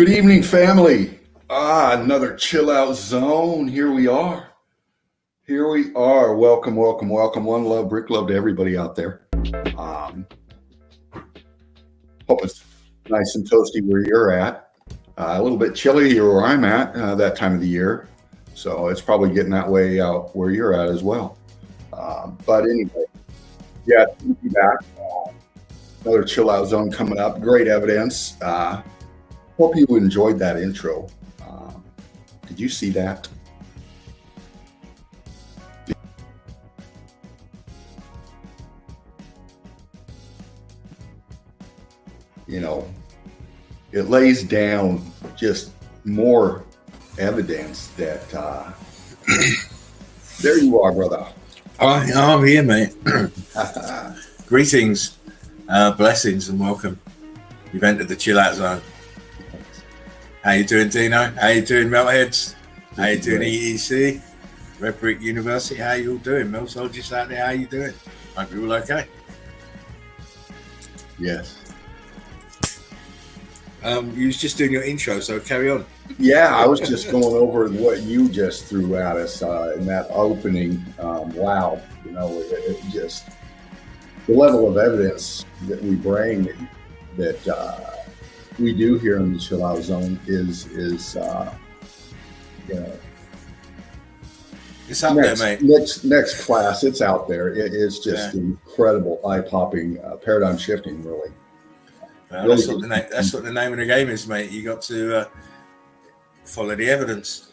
Good evening, family. Another chill out zone. Here we are. Welcome, welcome, welcome. One love, brick love to everybody out there. Hope it's nice and toasty where you're at. A little bit chilly here where I'm at that time of the year. So it's probably getting that way out where you're at as well. But anyway, yeah, we'll be back. Another chill out zone coming up. Great evidence. Hope you enjoyed that intro. Did you see that? You know, it lays down just more evidence that there you are, brother. I'm here, mate. Greetings, blessings, and welcome. You've entered the chill out zone. How you doing, Dino? How you doing, Meltheads? How you doing, EEC? Red Brick University, how you all doing? Meltologists out there, how you doing? Hope you're all okay. Yes. You was just doing your intro, so carry on. Yeah, I was just going over what you just threw at us in that opening. Wow, you know, it just the level of evidence that we bring that we do here in the chill out zone is you know, it's up there, mate. Next class, it's out there. It is just incredible, eye-popping, paradigm shifting, really. Really that's what the name of the game is, mate. You got to follow the evidence.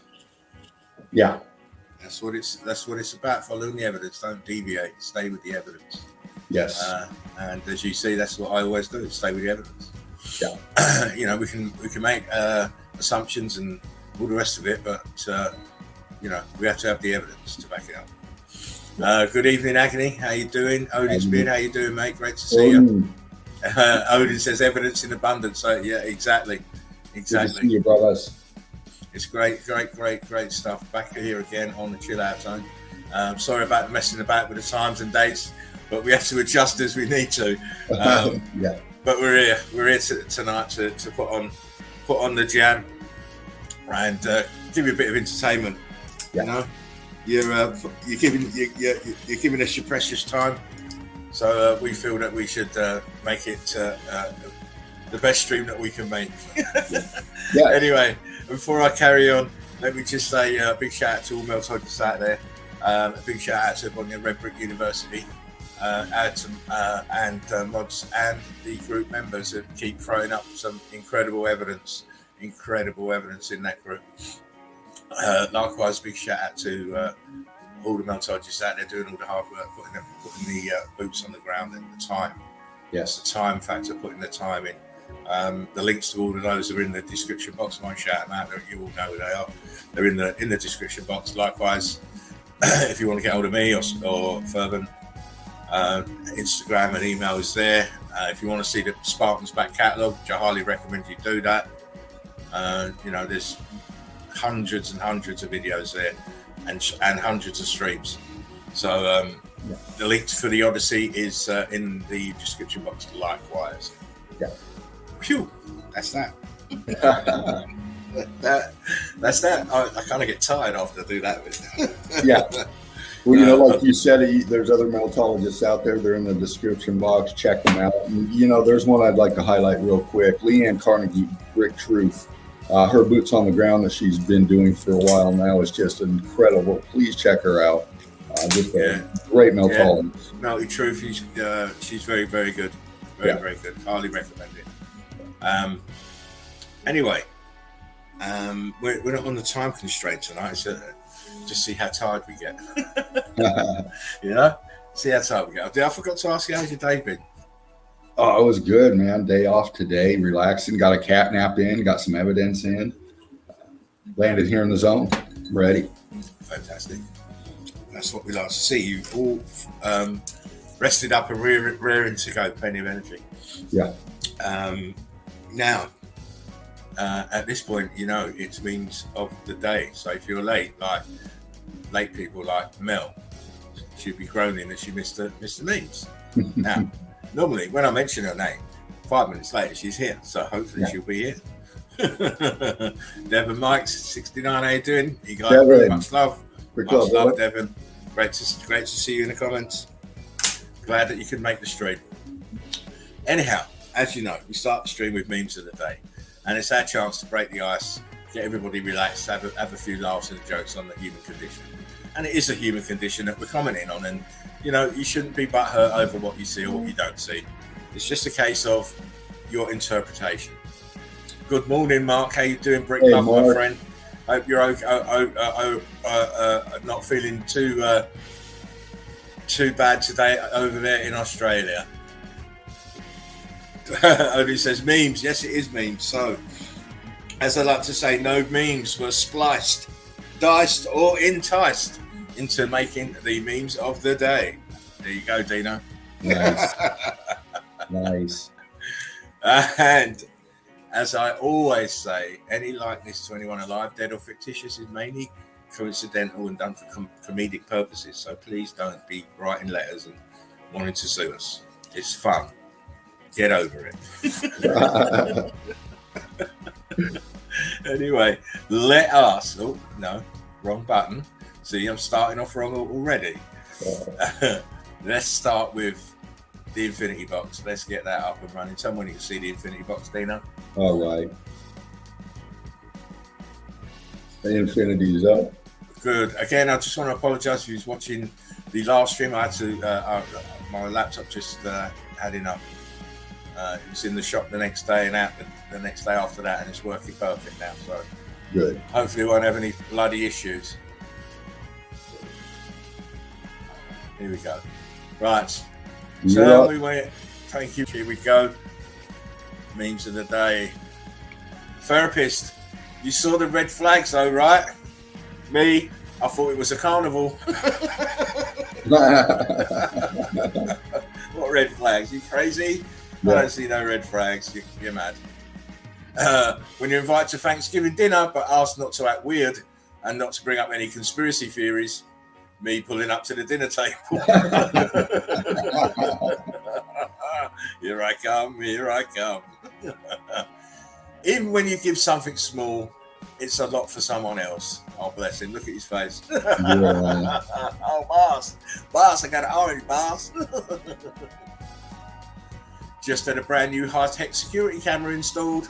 Yeah, that's what it's about. Following the evidence. Don't deviate. Stay with the evidence. Yes. And as you see, that's what I always do. Stay with the evidence. Yeah. You know, we can make assumptions and all the rest of it, but you know, we have to have the evidence to back it up. Good evening, Agony. How you doing? Odin's been. How you doing, mate? Great to see you. Odin says evidence in abundance. So yeah, exactly. Good to see you, brothers. It's great stuff. Back here again on the chill out zone. Sorry about messing about with the times and dates, but we have to adjust as we need to. Yeah. But we're here tonight to put on the jam and give you a bit of entertainment. Yeah. You know, you're giving us your precious time. So we feel that we should make it the best stream that we can make. Yeah. Anyway, before I carry on, let me just say a big shout out to all Meltologists out there. A big shout out to everyone at Red Brick University, and mods and the group members that keep throwing up some incredible evidence in that group. Likewise, big shout out to all the Meltologists out there doing all the hard work, putting the boots on the ground and the time. Yes, the time factor, putting the time in. The links to all of those are in the description box. I won't shout them out. You all know who they are. They're in the description box. Likewise, if you want to get hold of me or Fervent, Instagram and email is there. If you want to see the Spartans back catalogue, which I highly recommend you do that. You know, there's hundreds and hundreds of videos there. And hundreds of streams. So the links for the Odyssey is in the description box. Likewise. Yeah. Phew. That's that. That's that. I kind of get tired after I do that bit. Yeah. Well, you know, like you said, there's other Meltologists out there. They're in the description box. Check them out. And, you know, there's one I'd like to highlight real quick. Leanne Carnegie, Brick Truth. Her boots on the ground that she's been doing for a while now is just incredible. Please check her out. Just a great Meltologist. Melty Truth, she's very, very good. Very good. Highly recommend it. Anyway, we're not on the time constraint tonight, so just see how tired we get. You know? See how tired we get. I forgot to ask you, how's your day been? Oh, it was good, man. Day off today, relaxing. Got a cat nap in, got some evidence in. Landed here in the zone. Ready. Fantastic. That's what we like to see. You all rested up and rearing to go, plenty of energy. Yeah. Now, at this point, you know, it's means of the day. So if you're late people like Mel, she'd be groaning that she missed the memes. Now, normally when I mention her name, 5 minutes later she's here, so hopefully she'll be here. Devon Mikes, 69. How you doing? You guys, Devon. much love. Quick Much love, love, Devon. Great to see you in the comments. Glad that you could make the stream. Anyhow, as you know, we start the stream with memes of the day, and it's our chance to break the ice, get everybody relaxed, have a few laughs and jokes on the human condition. And it is a human condition that we're commenting on, and you know, you shouldn't be butthurt over what you see or what you don't see. It's just a case of your interpretation. Good morning, Mark. How you doing, Brick? Hey, Love, my Mark. friend. Hope you're not feeling too bad today over there in Australia. Only says memes. Yes, it is memes. So, as I like to say, no memes were spliced, diced, or enticed into making the memes of the day. There you go, Dino. Nice. Nice. And as I always say, any likeness to anyone alive, dead, or fictitious is mainly coincidental and done for comedic purposes. So please don't be writing letters and wanting to sue us. It's fun. Get over it. Anyway, let us. Oh, no, wrong button. See, I'm starting off wrong already. Let's start with the infinity box. Let's get that up and running. Tell me when you can see the infinity box, Dino. All right. The infinity's up. Good. Again, I just want to apologise if you was watching the last stream. I had to, my laptop just had enough. It was in the shop the next day and out the next day after that, and it's working perfect now. So Good. hopefully we won't have any bloody issues. Here we go. Right. So we went. Thank you. Here we go. Memes of the day. Therapist. You saw the red flags though, right? Me, I thought it was a carnival. What red flags? You crazy? Yeah. I don't see no red flags. You're mad. When you're invited to Thanksgiving dinner, but asked not to act weird and not to bring up any conspiracy theories, me pulling up to the dinner table. Here I come, here I come. Even when you give something small, it's a lot for someone else. Oh, bless him. Look at his face. Yeah. Oh, boss. Boss, I got an orange, boss. Just had a brand new high-tech security camera installed.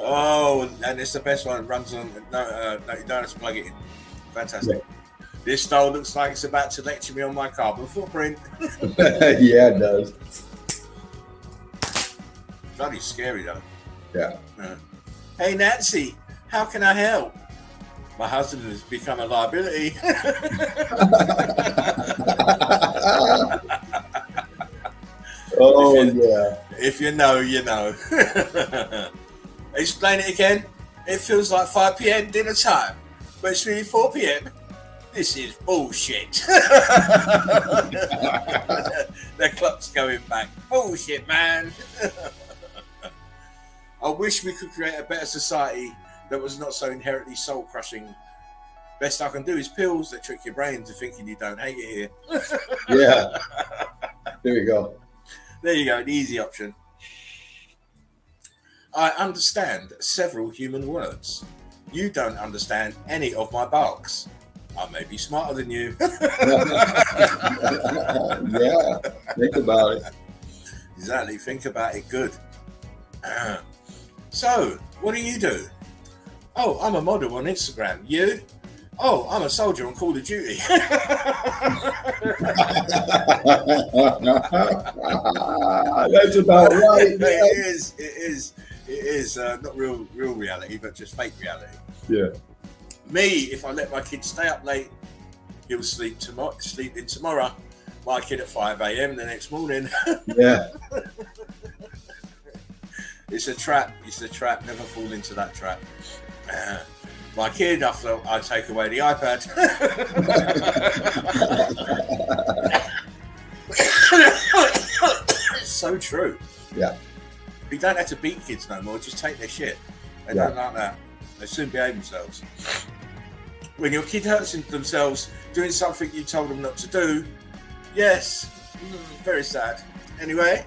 Oh, and it's the best one. It runs on. No, you don't have to plug it in. Fantastic. Yeah. This style looks like it's about to lecture me on my carbon footprint. Yeah, it does. Bloody scary though. Yeah. Hey Nancy, how can I help? My husband has become a liability. Oh, yeah. If you know, you know. Explain it again. It feels like 5 p.m. dinner time, but it's really 4 p.m. This is bullshit. The clock's going back. Bullshit, man. I wish we could create a better society that was not so inherently soul-crushing. Best I can do is pills that trick your brain into thinking you don't hate it here. Yeah. There you go. There you go, the easy option. I understand several human words. You don't understand any of my barks. I may be smarter than you. Yeah. Think about it. Exactly, think about it good. So, what do you do? Oh, I'm a model on Instagram. You? Oh, I'm a soldier on Call of Duty. That's about right. It is not real reality, but just fake reality. Yeah. Me, if I let my kid stay up late, he'll sleep in tomorrow. My kid at 5 a.m. the next morning. Yeah. It's a trap. It's a trap. Never fall into that trap. My kid, after I take away the iPad. It's so true. Yeah. You don't have to beat kids no more. Just take their shit. They don't like that. They soon behave themselves. When your kid hurts themselves doing something you told them not to do, yes, very sad. Anyway.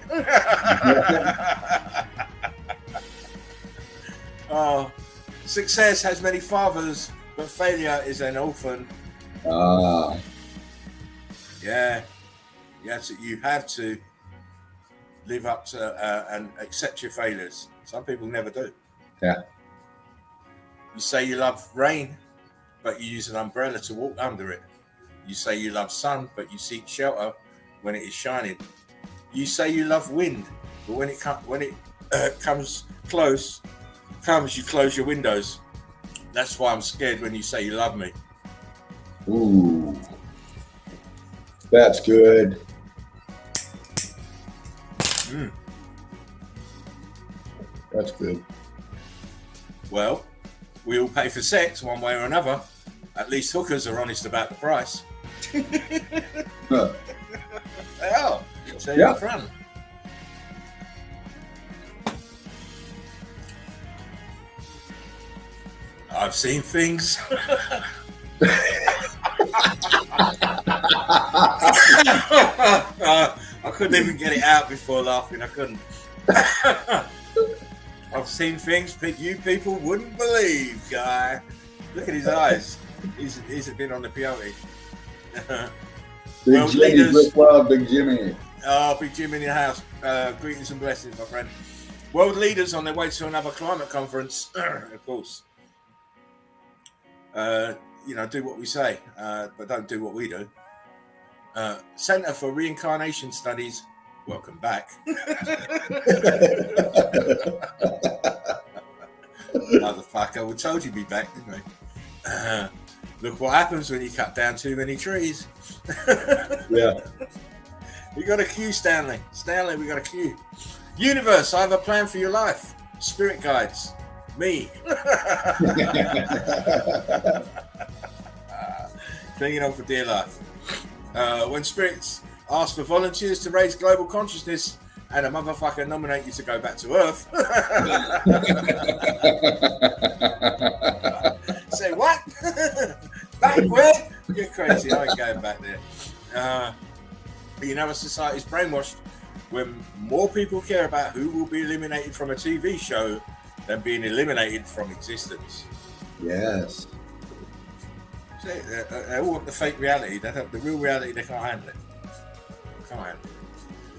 Success has many fathers, but failure is an orphan. Yeah. You have to live up to and accept your failures. Some people never do. Yeah. You say you love rain, but you use an umbrella to walk under it. You say you love sun, but you seek shelter when it is shining. You say you love wind, but when it comes close, you close your windows. That's why I'm scared when you say you love me. Ooh, that's good. That's good. Well, we all pay for sex one way or another. At least hookers are honest about the price. Huh. They are. So you're up front. I've seen things. I couldn't even get it out before laughing. I couldn't. I've seen things that you people wouldn't believe, guy. Look at his eyes. He's been on the peyote. Big Jimmy, with love, Big Jimmy. Oh, Big Jimmy in the house. Greetings and blessings, my friend. World leaders on their way to another climate conference, of course. Do what we say, but don't do what we do. Center for Reincarnation Studies, welcome back. Motherfucker, we told you to be back, didn't we? Look what happens when you cut down too many trees. Yeah. We got a queue, Stanley. Stanley, we got a queue. Universe, I have a plan for your life. Spirit guides. Me. Clinging on for dear life. When spirits ask for volunteers to raise global consciousness and a motherfucker nominate you to go back to Earth. Say what? Back where? You're crazy. I ain't going back there. Society's brainwashed when more people care about who will be eliminated from a TV show than being eliminated from existence. Yes. They all want the fake reality. The real reality, they can't handle it.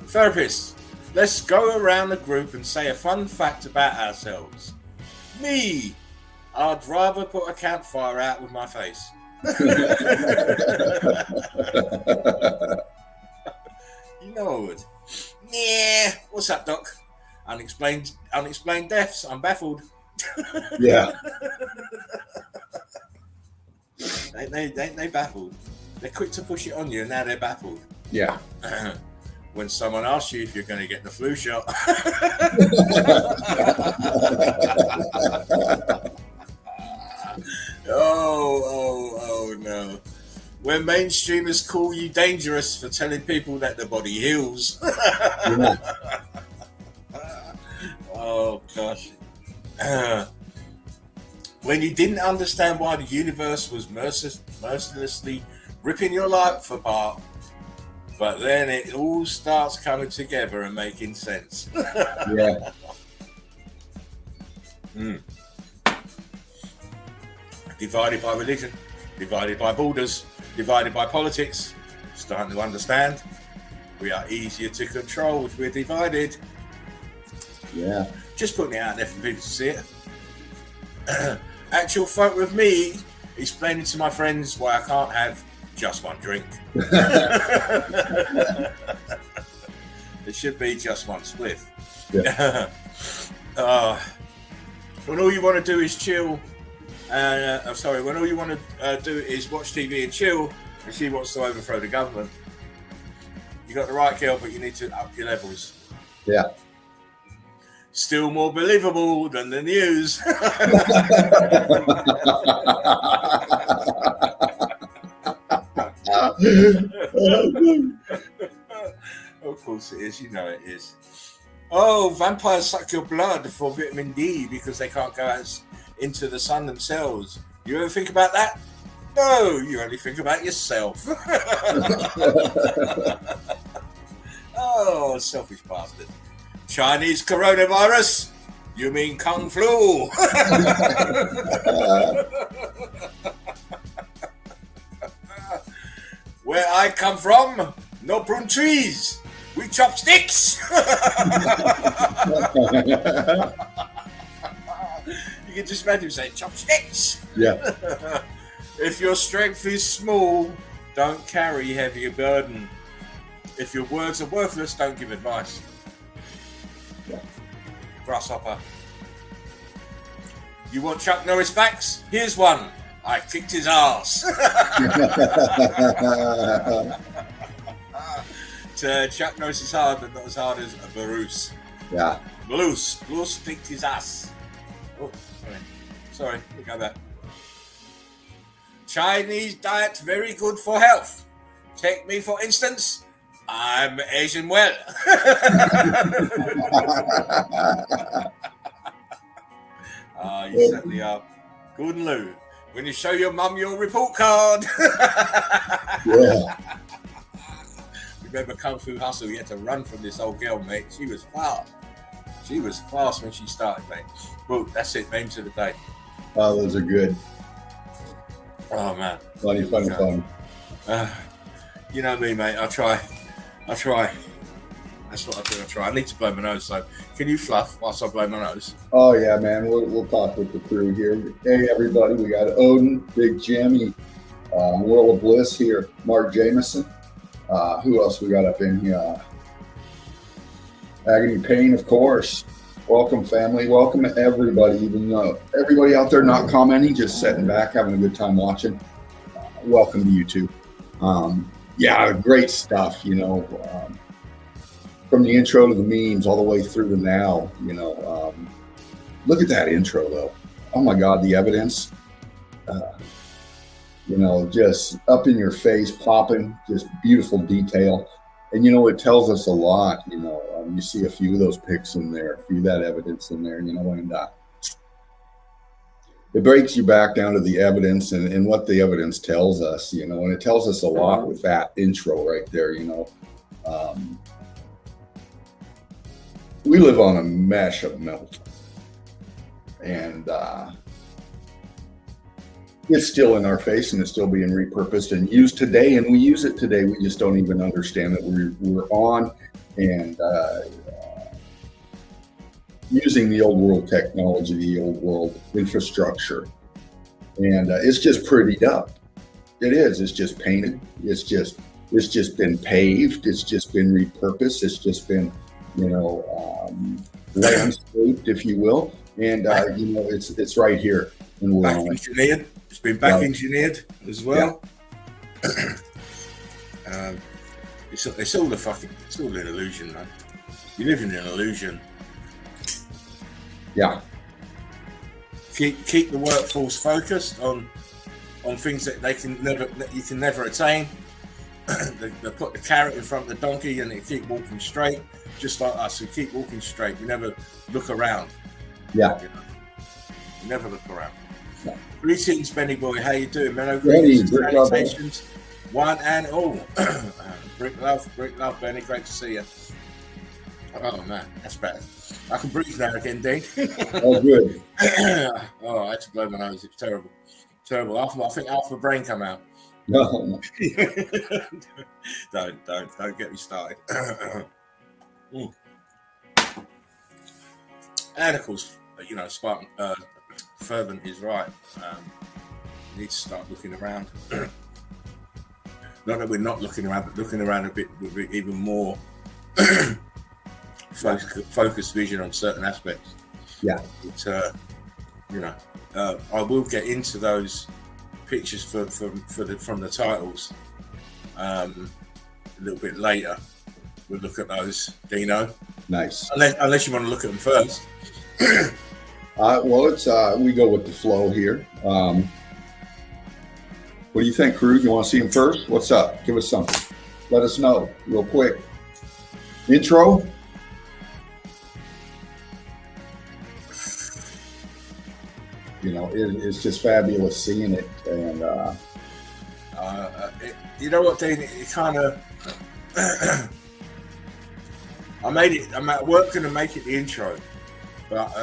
Therapists, let's go around the group and say a fun fact about ourselves. Me, I'd rather put a campfire out with my face. You know I would. Yeah. What's up, Doc? Unexplained deaths. I'm baffled. Yeah. They baffled. They're quick to push it on you, and now they're baffled. Yeah. When someone asks you if you're going to get the flu shot. Oh no. When mainstreamers call you dangerous for telling people that the body heals. Yeah. Oh gosh. When you didn't understand why the universe was mercilessly ripping your life apart, but then it all starts coming together and making sense. Yeah. Divided by religion, divided by borders, divided by politics. Starting to understand. We are easier to control if we're divided. Yeah. Just putting it out there for people to see it. Actual photo of me explaining to my friends why I can't have just one drink. It should be just one spliff. Yeah. When all you want to do is chill, when all you want to do is watch TV and chill, and she wants to overthrow the government. You got the right girl, but you need to up your levels. Yeah. Still more believable than the news. Of course it is, you know it is. Oh, vampires suck your blood for vitamin D because they can't go out into the sun themselves. You ever think about that? No, you only think about yourself. Oh, selfish bastard. Chinese coronavirus? You mean Kung Flu? Where I come from, no prune trees. We chop sticks. You can just imagine him saying, chopsticks. Yeah. If your strength is small, don't carry heavier burden. If your words are worthless, don't give advice. Yeah. Grasshopper. You want Chuck Norris facts? Here's one. I kicked his ass. Chuck Norris is hard, but not as hard as Bruce. Yeah. Bruce kicked his ass. Oh, sorry, we got that. Chinese diet very good for health. Take me for instance. I'm Asian well. You certainly are. Good and Lou. When you show your mum your report card. Yeah. Remember Kung Fu Hustle? You had to run from this old girl, mate. She was fast. She was fast when she started, mate. Well, that's it. Names of the day. Oh, those are good. Oh man. Funny. You know me, mate. I try. That's what I do. I try. I need to blow my nose. So, can you fluff whilst I blow my nose? Oh yeah, man. We'll talk with the crew here. Hey everybody, we got Odin, Big Jimmy, World of Bliss here, Mark Jameson. Who else we got up in here? Agony Pain, of course. Welcome, family. Welcome to everybody, even though everybody out there not commenting, just sitting back, having a good time watching. Welcome to you too. Yeah, great stuff, you know. From the intro to the memes all the way through to now, you know. Look at that intro, though. Oh, my God, the evidence. You know, just up in your face, popping, just beautiful detail. And, you know, it tells us a lot, you know. You see a few of those pics in there, a few of that evidence in there, you know, and it breaks you back down to the evidence and what the evidence tells us, you know, and it tells us a lot with that intro right there, you know. We live on a mesh of melt, and it's still in our face, and it's still being repurposed and used today, and we use it today. We just don't even understand that we're on and using the old world technology, the old world infrastructure, and it's just prettied up. It is. It's just painted. It's just been paved. It's just been repurposed. It's just been, you know, landscaped, if you will, and you know, it's right here, and we're back on engineered. it. It's been back engineered as well. Yeah. It's all an illusion, man. You live in an illusion. Yeah. Keep the workforce focused on things that you can never attain. They put the carrot in front of the donkey and they keep walking straight, just like us. We keep walking straight. We never look around. Yeah. You know? We never look around. Yeah. Greetings, Benny boy. How you doing, man? Greetings, salutations, one and all. Brick love, Benny. Great to see you. Oh man, that's better. I can breathe now again, Dean. Oh, good. Oh, I had to blow my nose. It's terrible. I think half my brain come out. No. Don't get me started. And of course, you know, Spartan Fervent is right. We need to start looking around. Not that we're not looking around, but looking around a bit with even more focused vision on certain aspects. Yeah. But, you know, I will get into those pictures from the titles a little bit later. We'll look at those, Dino. Nice. Unless you want to look at them first. Well, it's we go with the flow here. What do you think, crew? You want to see him first? What's up? Give us something. Let us know real quick. Intro. You know, it's just fabulous seeing it, and you know what, Dean? It kind of I made it. I'm at work going to make it the intro, but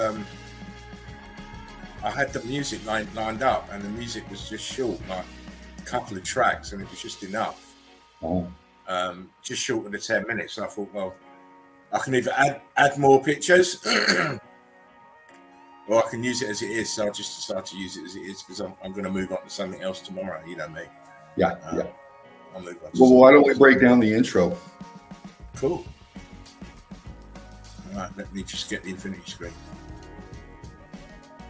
I had the music lined up, and the music was just short, like a couple of tracks, and it was just enough. Oh. Just short of the 10 minutes. So I thought, well, I can either add more pictures, or I can use it as it is. So I just decided to use it as it is because I'm going to move on to something else tomorrow. You know me. Yeah. I'll move on. Well, why don't we break down the intro? Cool. All right, let me just get the infinity screen.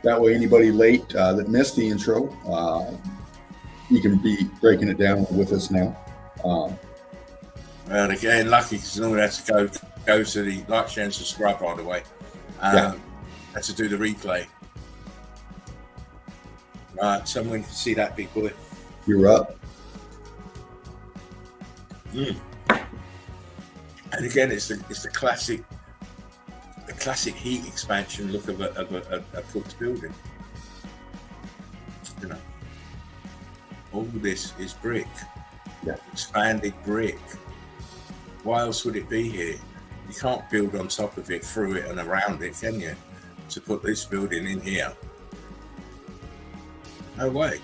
That way, anybody late that missed the intro, you can be breaking it down with us now. Well, again, lucky because normally I have to go to the like, share, and subscribe, by the way. Had to do the replay. Right, someone can see that big boy. You're up. And again, it's the classic heat expansion look of a cooked building. You know, all this is brick, expanded brick. Why else would it be here? You can't build on top of it, through it, and around it, can you? To put this building in here, no way.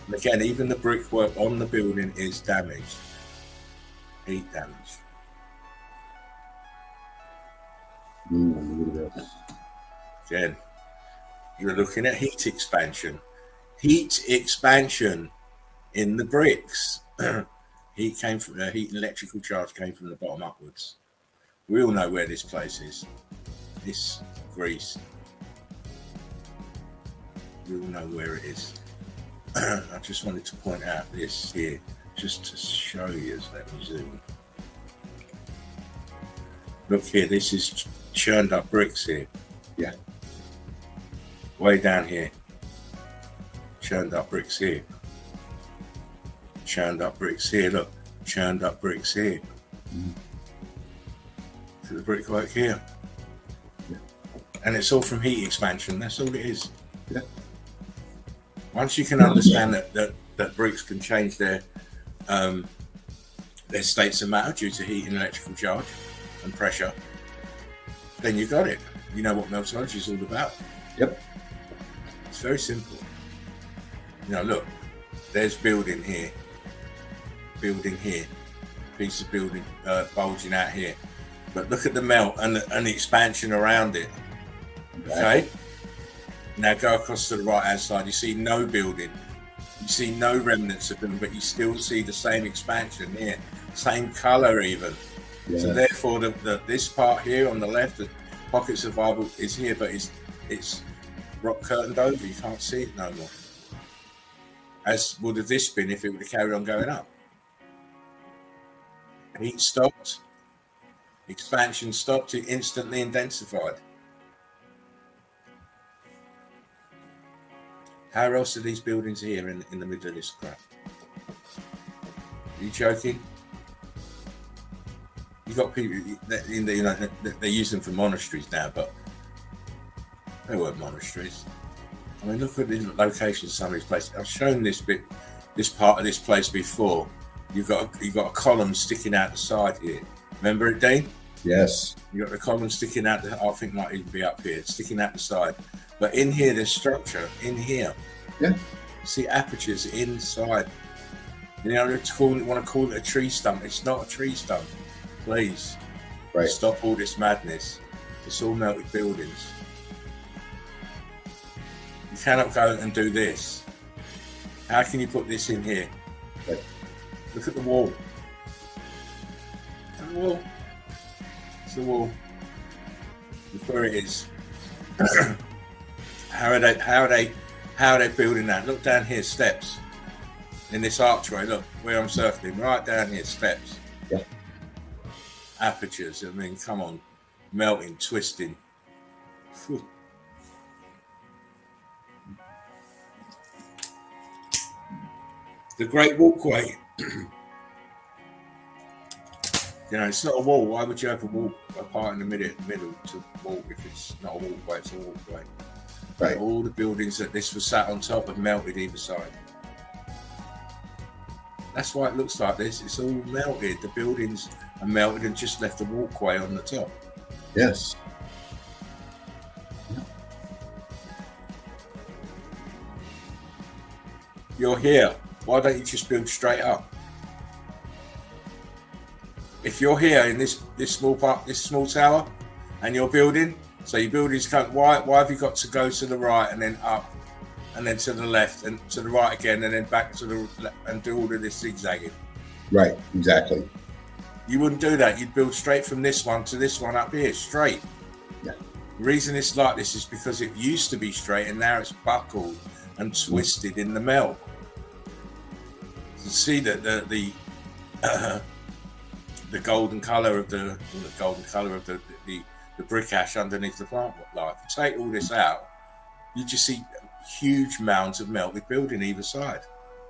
And again, even the brickwork on the building is damaged, heat damage. Again, you're looking at heat expansion in the bricks. Heat came from heat and electrical charge came from the bottom upwards. We all know where this place is. This Greece. We all know where it is. I just wanted to point out this here, just to show you. Let me zoom. Look here, this is churned up bricks here. Yeah. Way down here. Churned up bricks here. Churned up bricks here. Look, churned up bricks here. To the brickwork here. Yeah. And it's all from heat expansion. That's all it is. Yeah. Once you can understand that bricks can change their states of matter due to heat and electrical charge and pressure, then you got it. You know what meltology is all about. Yep. It's very simple. You know, look, there's building here, piece of building bulging out here. But look at the melt and the expansion around it. Okay? Now go across to the right-hand side. You see no building. You see no remnants of building, but you still see the same expansion here. Same colour even. Yeah. So therefore, this part here on the left, the pocket survival is here, but it's rock curtained over. You can't see it no more. As would have this been if it would have carried on going up. Heat stopped. Expansion stopped. It instantly intensified. How else are these buildings here in the middle of this crap? Are you joking? You got people that they use them for monasteries now, but they weren't monasteries. I mean, look at the locations of some of these places. I've shown this part of this place before. You've got a column sticking out the side here. Remember it, Dean? Yes. You got the column sticking out. I think might even be up here, sticking out the side. But in here, there's structure in here. Yeah. See apertures inside. You know, want to call it a tree stump. It's not a tree stump. Please. Right. Stop all this madness. It's all melted buildings. You cannot go and do this. How can you put this in here? Right. Look at the wall. Look at the wall. It's the wall. Look where it is. How are they building that? Look down here, steps. In this archway, look where I'm circling. Right down here, steps. Yeah. Apertures. I mean, come on, melting, twisting. Whew. The Great Walkway. You know, it's not a wall. Why would you have a wall, a part in the middle to walk if it's not a walkway? It's a walkway. Right. All the buildings that this was sat on top have melted either side. That's why it looks like this. It's all melted. The buildings are melted and just left a walkway on the top. Yes. You're here. Why don't you just build straight up? If you're here in this small part, this small tower, and you're building, so your building's why have you got to go to the right and then up, and then to the left and to the right again, and then back to the left and do all of this zigzagging? Right. Exactly. You wouldn't do that. You'd build straight from this one to this one up here, straight. Yeah. The reason it's like this is because it used to be straight and now it's buckled and twisted in the melt. You see that the golden color of the brick ash underneath the plant life. Take all this out, you just see huge mounds of melted building either side.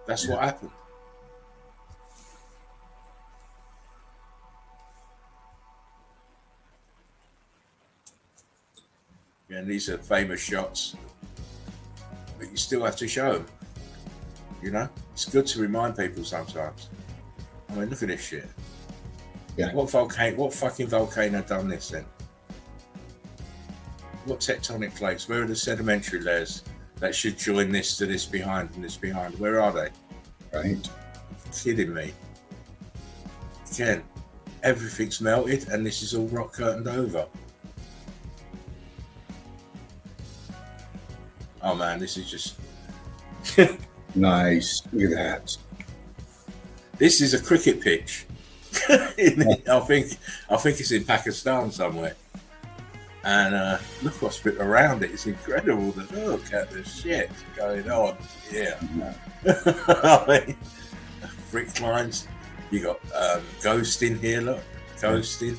That's what happened. And these are famous shots, but you still have to show them. You know, it's good to remind people sometimes. I mean, look at this shit. Yeah. What fucking volcano done this then? What tectonic plates? Where are the sedimentary layers that should join this to this behind and this behind? Where are they? Right. You're kidding me. Again, everything's melted and this is all rock curtained over. Oh man, this is just Nice. Look at that. This is a cricket pitch. I think it's in Pakistan somewhere. And look what's around it. It's incredible. Look at the shit going on. Yeah. I mean, brick lines. You got ghosting here. Look, ghosting.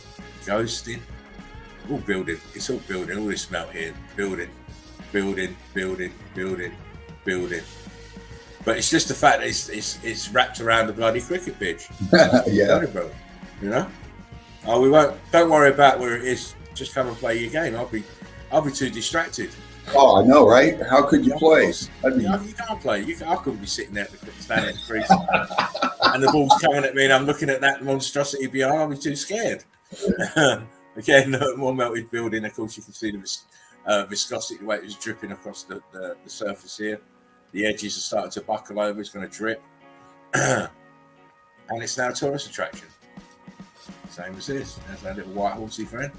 All building. It's all building. All this melt here. Building. But it's just the fact that it's wrapped around the bloody cricket pitch. Yeah. You know? Oh, we won't. Don't worry about where it is. Just come and play your game. I'll be too distracted. Oh, I know, right? How could you play? You can't play. I couldn't be sitting there standing in the crease, and the ball's coming at me, and I'm looking at that monstrosity behind. I'll be too scared. Again, more melted building. Of course, you can see the viscosity, the way it was dripping across the surface here. The edges are starting to buckle over. It's going to drip, and it's now a tourist attraction. Same as this. There's that little white horsey friend.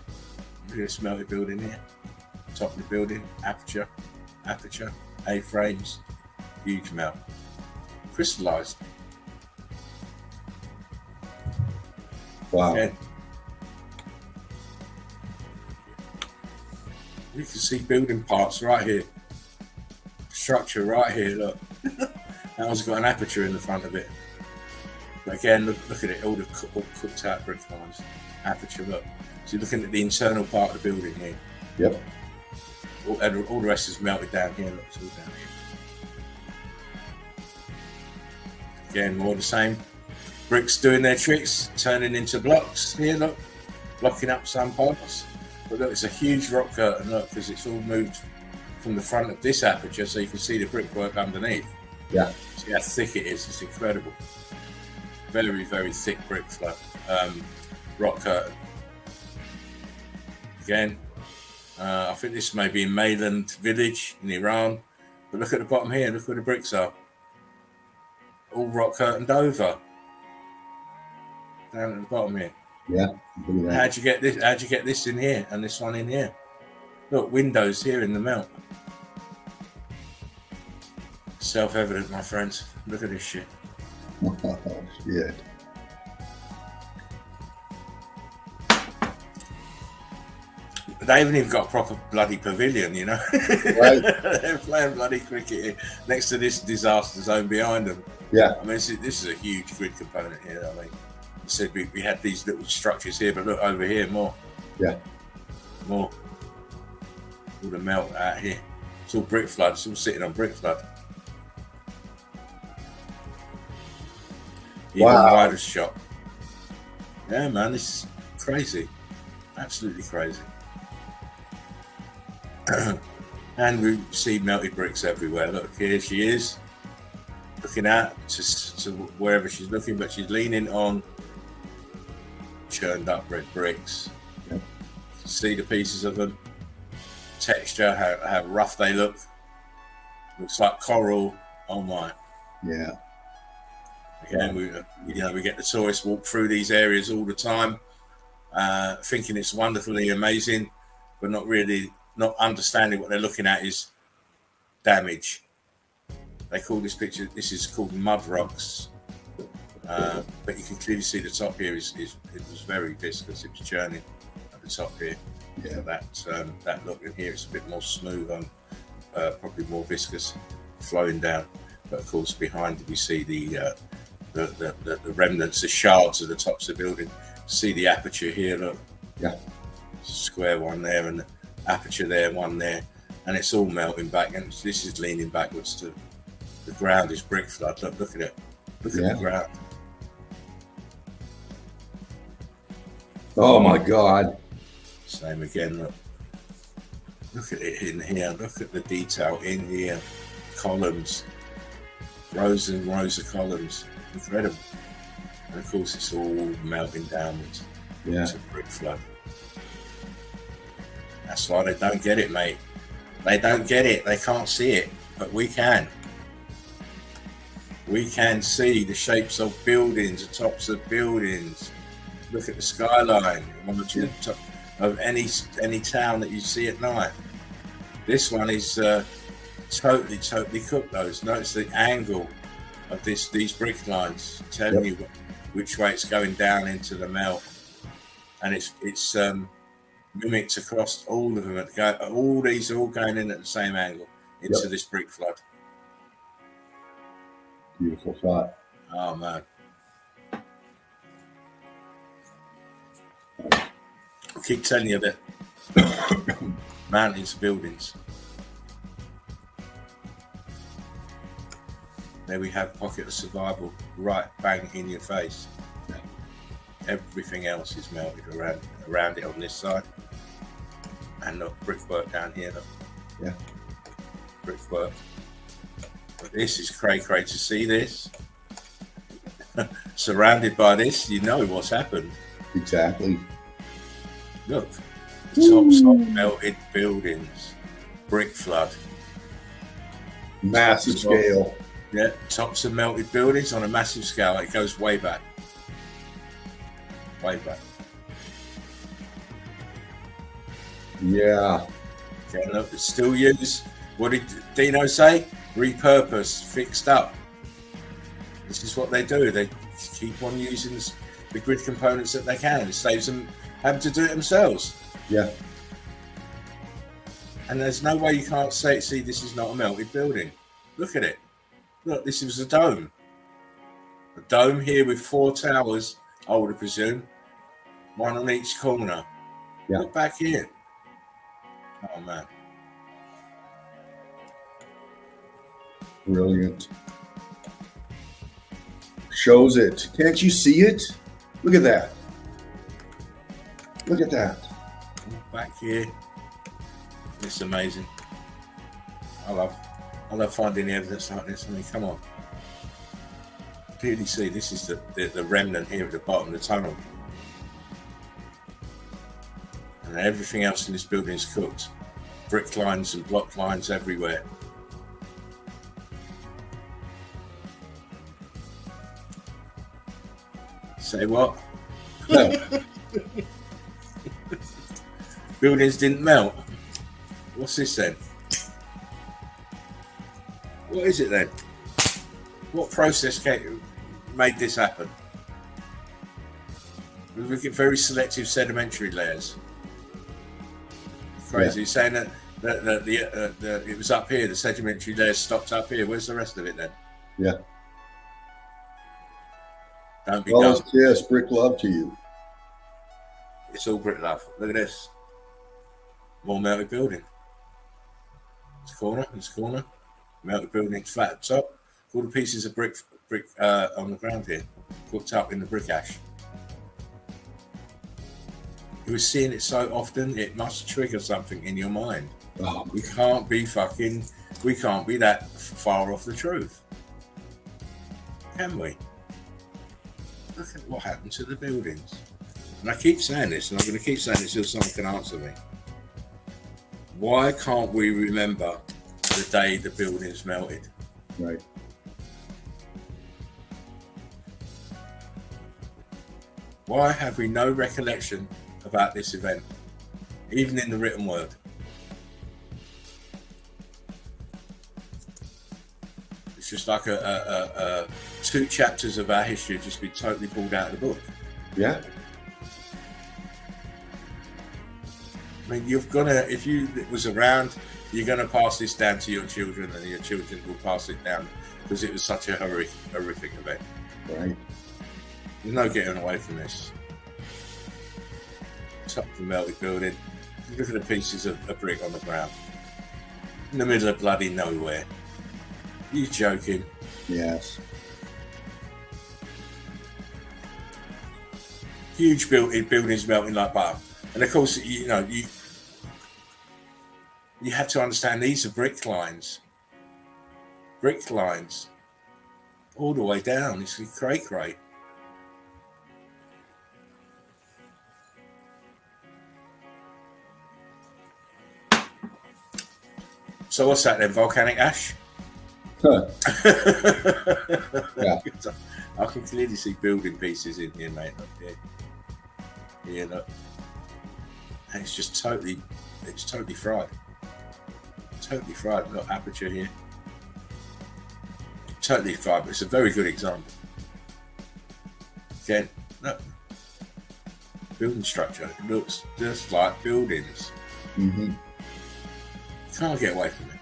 Look at this melted building here. Top of the building, aperture, A-frames, huge melt. Crystallized. Wow. Again. You can see building parts right here. Structure right here, look. That one's got an aperture in the front of it. But again, look at it, all cooked out brick lines. Aperture, look. So you're looking at the internal part of the building here. Yep. All the rest is melted down here, look, it's all down here. Again, more the same. Bricks doing their tricks, turning into blocks here, look. Blocking up some parts. But look, it's a huge rock curtain, look, because it's all moved from the front of this aperture so you can see the brickwork underneath. Yeah. See how thick it is, it's incredible. Very, very thick brick flood, rock curtain. Again, I think this may be in Mayland village in Iran, but look at the bottom here, look where the bricks are. All rock curtained over. Down at the bottom here. Yeah. How'd you get this in here and this one in here? Look, windows here in the melt. Self-evident, my friends. Look at this shit. Oh, shit. They haven't even got a proper bloody pavilion, you know. Right. They're playing bloody cricket here, next to this disaster zone behind them. Yeah. I mean, this is a huge grid component here. I mean, I said we had these little structures here, but look over here, more. Yeah. More. All the melt out here. It's all brick flood. It's all sitting on brick flood. Even wider shot. Yeah, man, this is crazy. Absolutely crazy. And we see melted bricks everywhere. Look, here she is, looking out to wherever she's looking, but she's leaning on churned up red bricks. Yep. See the pieces of them, texture, how rough they look. Looks like coral. Oh my! Yeah. Again, we get the tourists walk through these areas all the time, thinking it's wonderfully amazing, but not understanding what they're looking at is damage. They call this picture. This is called mud rocks, but you can clearly see the top here it was very viscous. It was churning at the top here. Yeah. So that look in here, it's a bit more smooth and probably more viscous, flowing down. But of course, behind it, you see the remnants, the shards of the tops of the building. See the aperture here, look. Yeah. Square one there, and the aperture there, one there, and it's all melting back. And this is leaning backwards to the ground. Is brick flood. Look at it. Look at the ground. Oh my God. Same again. Look at it in here. Look at the detail in here. Columns, rows and rows of columns. Incredible. And of course, it's all melting downwards. Yeah. It's a brick flood. That's why they don't get it, mate. They don't get it. They can't see it, but we can. We can see the shapes of buildings, the tops of buildings. Look at the skyline of any town that you see at night. This one is totally cooked. Notice the angle of these brick lines, telling you which way it's going down into the melt, and it's mimicked across all of them. All these are all going in at the same angle into this brick flood. Beautiful shot. Oh man. I keep telling you that mountains, buildings. There we have pocket of survival, right bang in your face. Everything else is melted around it on this side. And look, brickwork down here, look. Yeah. Brickwork. But this is cray to see this. Surrounded by this, you know what's happened. Exactly. Look, the tops of melted buildings, brick flood. Massive scale. Yeah, tops of melted buildings on a massive scale. It goes way back. Way back. Yeah. Okay, look, it's still used. What did Dino say? Repurposed, fixed up. This is what they do. They keep on using the grid components that they can. It saves them having to do it themselves. Yeah. And there's no way you can't see, this is not a melted building. Look at it. Look, this was a dome. A dome here with 4 towers, I would presume. One on each corner. Yeah. Look back here. Oh, man. Brilliant. Shows it. Can't you see it? Look at that. Look at that. Back here. It's amazing. I love finding the evidence like this. I mean, come on. Clearly see this is the remnant here at the bottom of the tunnel. And everything else in this building is cooked. Brick lines and block lines everywhere. Say what? No. Buildings didn't melt. What's this then? What is it then? What process made this happen? We get very selective sedimentary layers. Crazy. You're saying that it was up here, the sedimentary layers stopped up here. Where's the rest of it then? Yeah. Don't be Well, dumb. yes, brick love to you. It's all brick love. Look at this. More melted building. This corner. Melted building, flat at top. All the pieces of brick on the ground here, cooked up in the brick ash. You were seeing it so often, it must trigger something in your mind. Oh, We can't be that far off the truth. Can we? Look at what happened to the buildings. and I keep saying this, and I'm going to keep saying this until someone can answer me. Why can't we remember the day the buildings melted? Right. Why have we no recollection about this event, even in the written word? It's just like a 2 chapters of our history just been totally pulled out of the book. Yeah. I mean, you've got to, if you was around, you're going to pass this down to your children, and your children will pass it down, because it was such a horrific event. Right. There's no getting away from this. Top of the melted building. Look at the pieces of brick on the ground. In the middle of bloody nowhere. You joking? Yes. Huge buildings melting like butter. And of course, you know, you have to understand these are brick lines. Brick lines. All the way down. It's cray. So what's that then? Volcanic ash? Huh. Yeah. I can clearly see building pieces in here, mate. Yeah, look. And it's just totally fried. Totally fried. Look, aperture here. Totally fried, but it's a very good example. Again, look. Building structure. It looks just like buildings. Mm-hmm. Can't get away from it.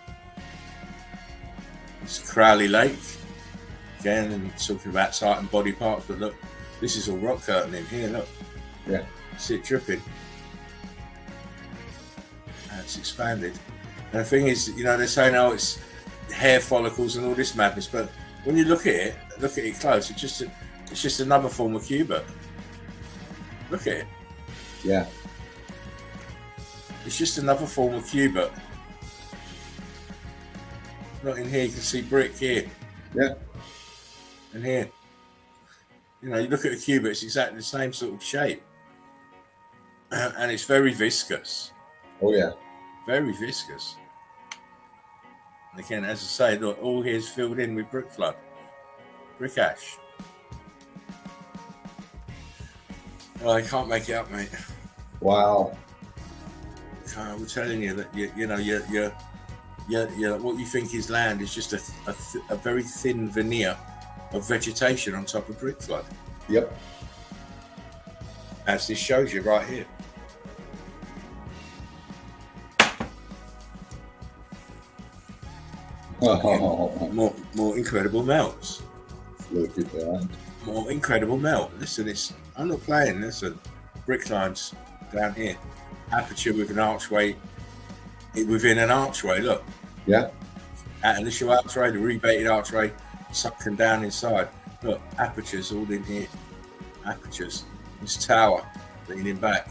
It's Crowley Lake. Again, and talking about sight and body parts, but look, this is all rock curtain in here, look. Yeah. See it dripping. And it's expanded. And the thing is, you know, they're saying, oh, it's hair follicles and all this madness, but when you look at it close, it's just another form of cubit. Look at it. Yeah. It's just another form of cubit. Not in here, you can see brick here. Yeah. And here. You know, you look at the cubit, it's exactly the same sort of shape. And it's very viscous. Oh, yeah. Very viscous. And again, as I say, look, all here is filled in with brick flood. Brick ash. Well, I can't make it up, mate. Wow. I'm telling you that, you know, what you think is land is just a very thin veneer of vegetation on top of brick flood. Yep. As this shows you right here. Oh, More incredible melts. look at that. More incredible melt. Listen, I'm not playing. Listen, brick lines down here. Aperture with an archway. Within an archway, look. Yeah. At initial archway, the rebated archway, sucking down inside. Look, apertures all in here. Apertures. This tower leaning back.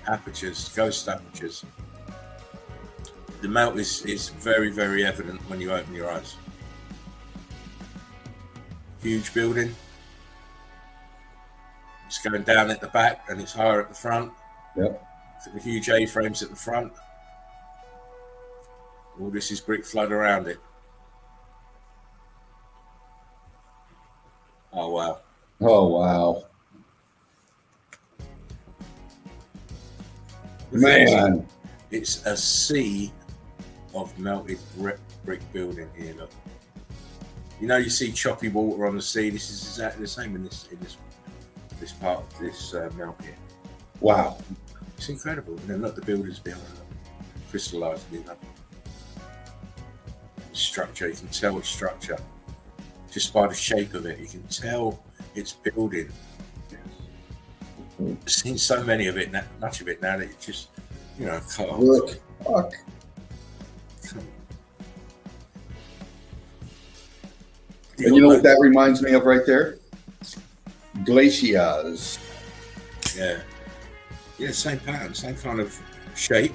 Apertures, ghost apertures. The melt is very, very evident when you open your eyes. Huge building. It's going down at the back and it's higher at the front. Yep. The huge A-frames at the front. All this is brick flood around it. Oh, wow. Oh, wow. Man. It's a sea of melted brick building here, look. You know, you see choppy water on the sea. This is exactly the same in this part of this melt here. Wow. It's incredible. And then look, the buildings behind it, crystallized in that structure. You can tell it's structure just by the shape of it. You can tell it's building. I've seen so many of it, much of it now that it just, you know, cut off. Look. Fuck. And you know what that reminds me of right there? Glaciers. Yeah. Yeah, same pattern, same kind of shape.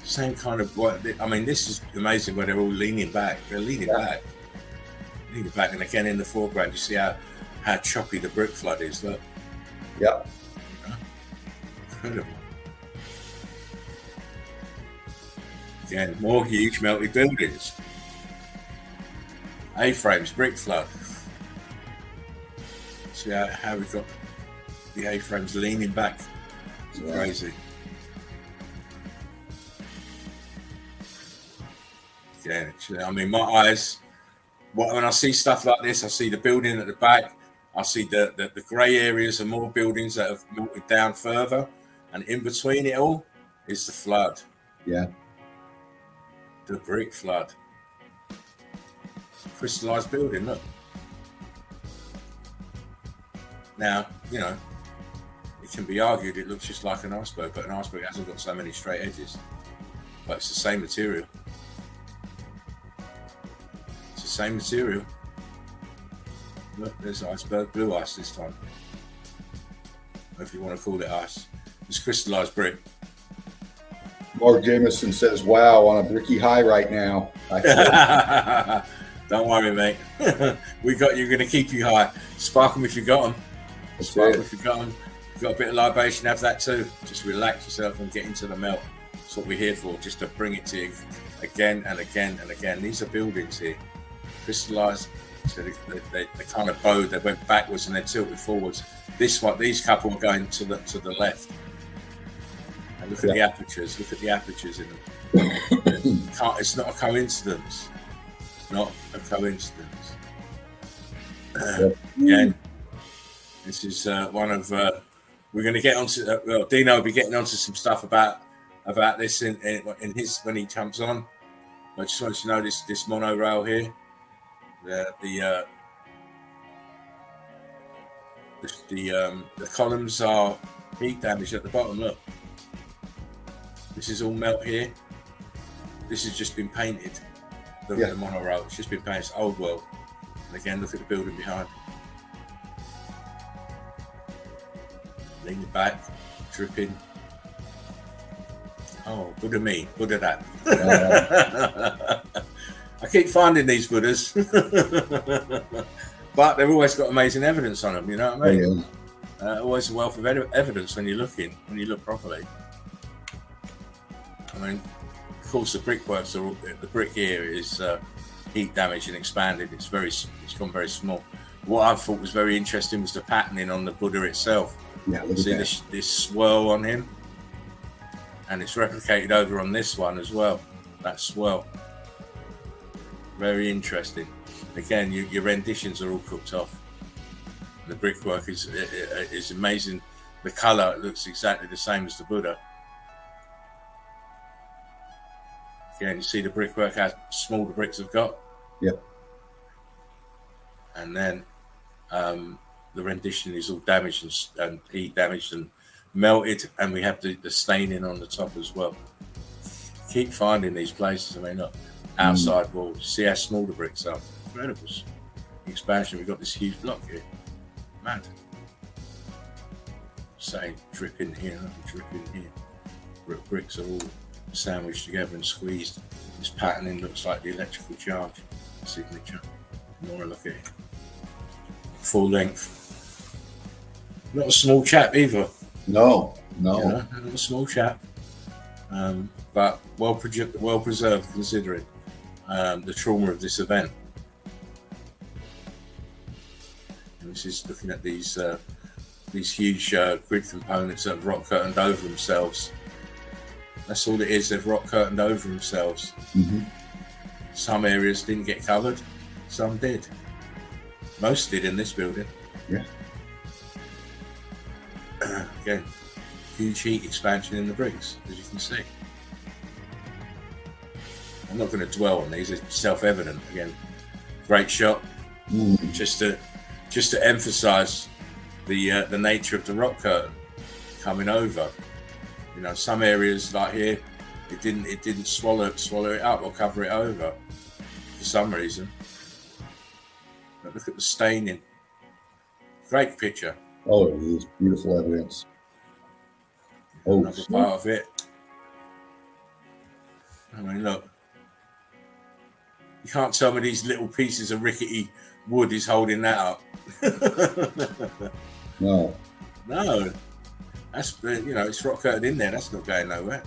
Same kind of, I mean, this is amazing where they're all leaning back. They're leaning back. Leaning back. And again, in the foreground, you see how choppy the brick flood is. Look. Yeah. Incredible. Again, more huge melted buildings. A-frames, brick flood. See how we've got the A-frames leaning back. It's crazy. Yeah, I mean, my eyes, when I see stuff like this, I see the building at the back. I see the grey areas and more buildings that have melted down further. And in between it all is the flood. Yeah. The brick flood. Crystallized building, look. Now, you know, it can be argued it looks just like an iceberg, but an iceberg hasn't got so many straight edges. But it's the same material. It's the same material. Look, there's iceberg, blue ice this time. If you want to call it ice. It's crystallized brick. Mark Jameson says, wow, on a bricky high right now. Don't worry, mate. We got you're going to keep you high. Spark them if you got them. Spark them if you got them. You've got a bit of libation, have that too. Just relax yourself and get into the melt. That's what we're here for, just to bring it to you again and again and again. These are buildings here, crystallized. So they kind of bowed. They went backwards and they tilted forwards. This one, these couple are going to the left. And look at the apertures. Look at the apertures in them. It's not a coincidence. Not a coincidence. Again, this is one of. We're going to get onto. Well, Dino will be getting onto some stuff about this in his when he comes on. I just want you to know this monorail here. The columns are heat damage at the bottom. Look, this is all melt here. This has just been painted. The monorail, it's just been painted. It's old world. And again, look at the building behind. Leaning back, dripping. Oh, good of me, good of that. I keep finding these Buddhas, but they've always got amazing evidence on them. You know what I mean? Always a wealth of evidence when you look properly. I mean, of course, the brickworks are the brick here is heat damaged and expanded. It's gone very small. What I thought was very interesting was the patterning on the Buddha itself. Yeah, see this swirl on him, and it's replicated over on this one as well. That swirl. Very interesting. Again, your renditions are all cooked off. The brickwork is amazing. The colour looks exactly the same as the Buddha. Again, you see the brickwork, how small the bricks have got. Yep. And then the rendition is all damaged and heat damaged and melted, and we have the staining on the top as well. Keep finding these places. I mean, look. Outside walls. See how small the bricks are. Incredible. Expansion. We've got this huge block here. Mad. Say dripping here, dripping here. Bricks are all sandwiched together and squeezed. This patterning looks like the electrical charge signature. More look at it. Full length. Not a small chap either. No. You know, not a small chap. But well preserved considering the trauma of this event. And this is looking at these huge grid components that have rock curtained over themselves. That's all it is. They've rock curtained over themselves. Mm-hmm. Some areas didn't get covered, some did. Most did in this building. Yeah. Again, huge heat expansion in the bricks, as you can see. I'm not going to dwell on these; it's self-evident. Again, great shot. Just to emphasise the nature of the rock curtain coming over. You know, some areas like here, it didn't swallow it up or cover it over for some reason. But look at the staining. Great picture. Oh, it is beautiful evidence. Oh, another part of it. I mean, look. You can't tell me these little pieces of rickety wood is holding that up. No. No, that's it's rock curtain in there. That's not going nowhere.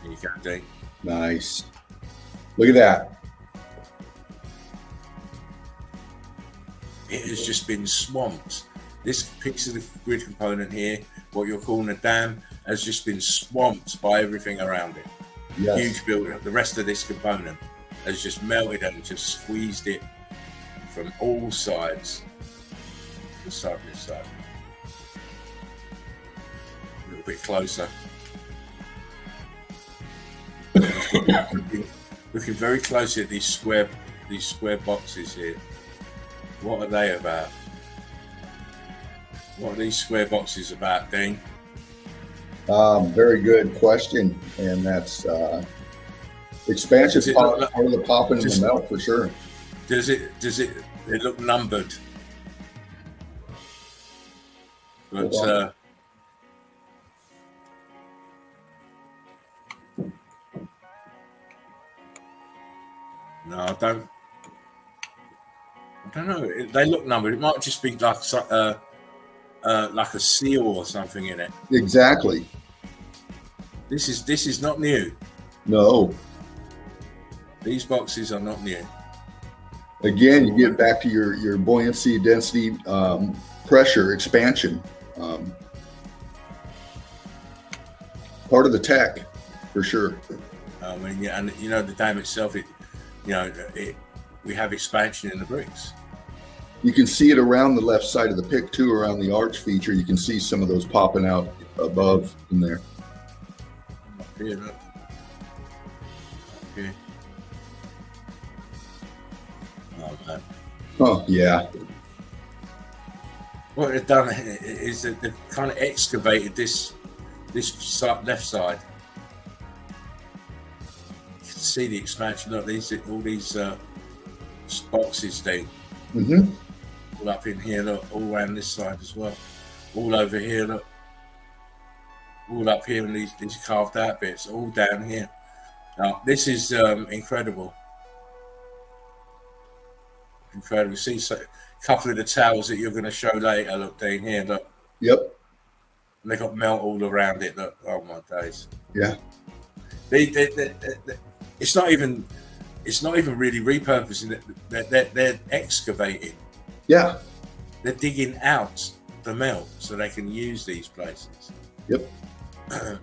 There you go, Dean. Nice. Look at that. It has just been swamped. This piece of the grid component here, what you're calling a dam, has just been swamped by everything around it. Yes. Huge buildup. The rest of this component has just melted and just squeezed it from all sides. This side, this side. A little bit closer. Looking very closely at these square boxes here. What are they about? What are these square boxes about, Dean? Very good question, and that's expansion part of the popping and the melt for sure. Does it look numbered? But no, I don't know. They look numbered. It might just be like a seal or something in it. Exactly. This is not new. No. These boxes are not new. Again, you get back to your buoyancy, density, pressure, expansion. Part of the tech, for sure. I mean, yeah, and the dam itself, we have expansion in the bricks. You can see it around the left side of the pick too, around the arch feature. You can see some of those popping out above in there. Up here, look. Up here. Oh man. Oh yeah. What they've done is that they've kind of excavated this left side. You can see the expansion. Look, all these boxes, Dean. Mm-hmm. All up in here, look, all around this side as well. All over here, look. All up here in these carved out bits, all down here. Now, this is incredible. Incredible. See a couple of the towers that you're going to show later, look, Dean, here, look. Yep. And they got melt all around it, look. Oh my days. Yeah. It's not even really repurposing it. They're excavating. Yeah. They're digging out the melt so they can use these places. Yep.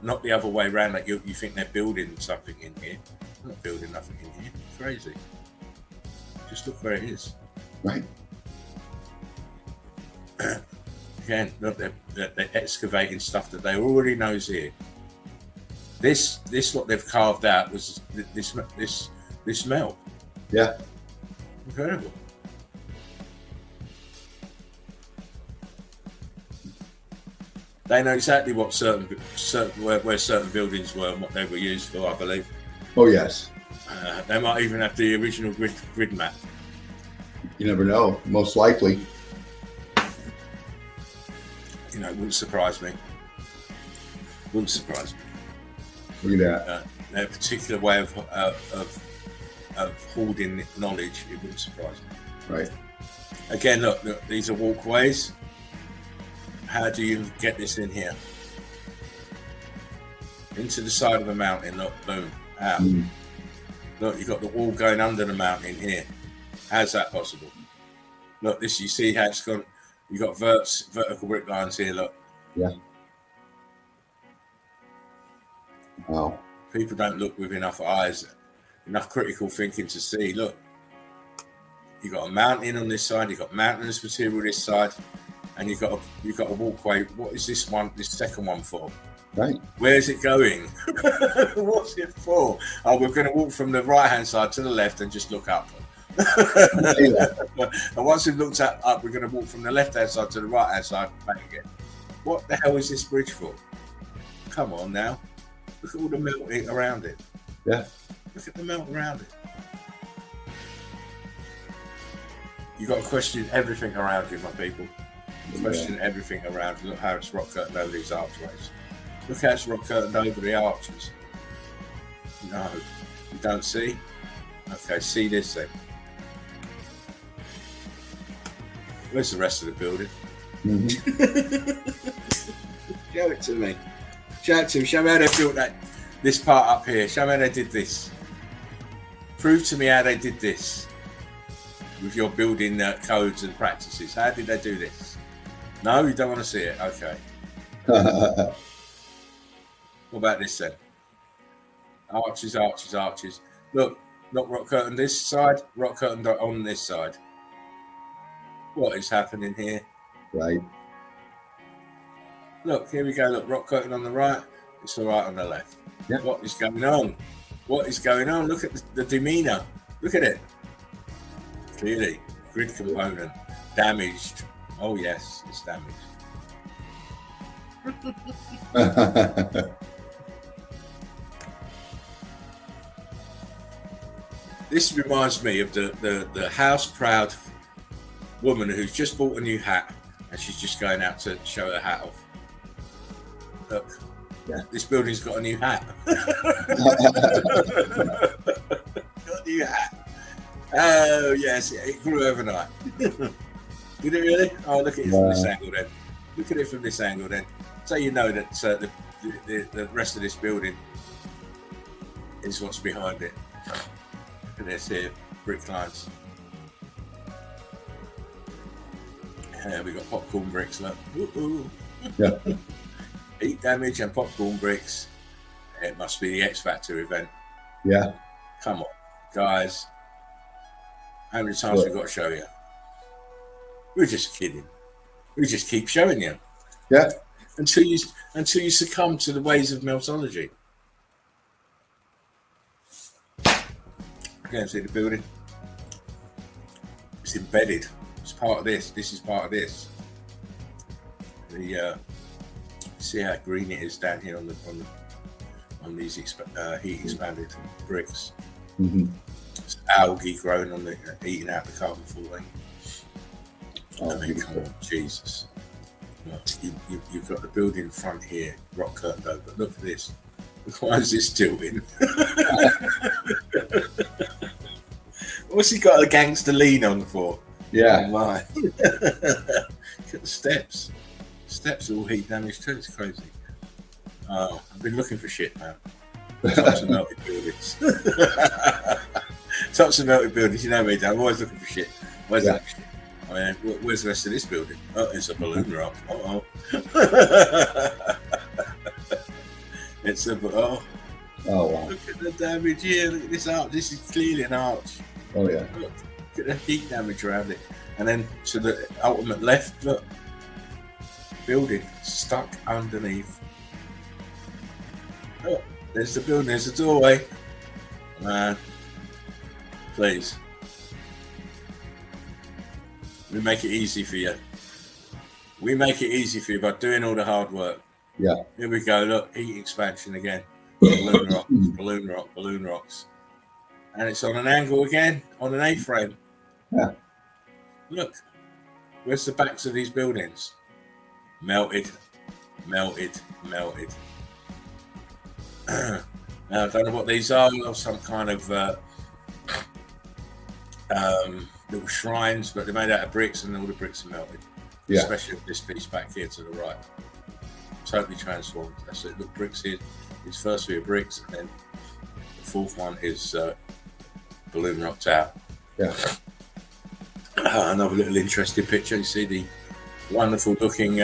Not the other way around, like you think they're building something in here. They're not building nothing in here. It's crazy. Just look where it is. Right. Again, look, they're excavating stuff that they already know is here. This what they've carved out was this melt. Yeah. Incredible. They know exactly what where certain buildings were and what they were used for, I believe. Oh yes. They might even have the original grid map. You never know. Most likely. It wouldn't surprise me. Wouldn't surprise me. Look at that. Their particular way of hoarding knowledge, it wouldn't surprise me. Right. Again, look, these are walkways. How do you get this in here? Into the side of the mountain, look, boom, out. Mm. Look, you've got the wall going under the mountain here. How's that possible? Look, you see how it's gone. You've got vertical brick lines here, look. Yeah. Wow. People don't look with enough eyes, enough critical thinking to see, look, you've got a mountain on this side, you've got mountainous material this side, and you've got a walkway. What is this second one for? Right. Where's it going? What's it for? Oh, we're going to walk from the right-hand side to the left and just look up. And once we've looked up, we're going to walk from the left-hand side to the right-hand side and back again. What the hell is this bridge for? Come on now. Look at all the melt around it. Yeah. Look at the melt around it. You've got to question everything around you, my people. Question everything around you. Look how it's rock curtained over these archways. Look how it's rock curtained over the arches. No, you don't see? Okay, see this then. Where's the rest of the building? Show it to me. Show it to me. Show me how they built that. This part up here. Show me how they did this. Prove to me how they did this with your building codes and practices. How did they do this? No, you don't want to see it. Okay. What about this then? Arches, arches, arches. Look, not rock curtain this side, rock curtain on this side. What is happening here? Right. Look, here we go. Look, rock curtain on the right. It's all right on the left. Yeah. What is going on? What is going on? Look at the demeanor. Look at it. Clearly, grid component damaged. Oh yes, it's damaged. This reminds me of the house proud woman who's just bought a new hat and she's just going out to show her hat off. Look, yeah. This building's got a new hat. Got a new hat. Oh yes, it grew overnight. Did it really? Oh, look at it from this angle then. Look at it from this angle then. So you know that the rest of this building is what's behind it. Look at this here, brick lines. We got popcorn bricks. Look. Ooh. Yeah. Heat damage and popcorn bricks. It must be the X Factor event. Yeah. Come on, guys. How many times we got to show you? We're just kidding. We just keep showing you. Yeah. Until you succumb to the ways of meltology. Again, see the building. It's embedded. It's part of this. This is part of this. See how green it is down here on these heat expanded bricks. Mm-hmm. It's algae growing on the eating out the carbon 14. Oh, I mean, come on, Jesus. Look, you've got the building front here, rock curtained over. Look at this. Why is this tilting? What's he got a gangster lean on for? Yeah. Oh my. Look at the steps. Steps are all heat damage too. It's crazy. Oh, I've been looking for shit, man. Tops of melted buildings. Tops of melted buildings. You know me, Dan. I'm always looking for shit. Where's that shit? I mean, where's the rest of this building? Oh, it's a balloon rock. It's a oh. Oh wow. Look at the damage here. Look at this arch. This is clearly an arch. Oh yeah. Look at the heat damage around it. And then to the ultimate left, look. Building stuck underneath. Look, there's the building. There's the doorway. Man, please. We make it easy for you. We make it easy for you by doing all the hard work. Yeah. Here we go. Look, heat expansion again. Balloon rock, balloon rock, balloon rocks. And it's on an angle again, on an A-frame. Yeah. Look, where's the backs of these buildings? Melted, melted, melted. Now, I don't know what these are. Some kind of little shrines, but they're made out of bricks, and all the bricks are melted. Yeah. Especially this piece back here to the right. Totally transformed. That's it. Look, bricks here. It's first three are bricks, and then the fourth one is balloon rocked out. Yeah. Another little interesting picture. You see the wonderful looking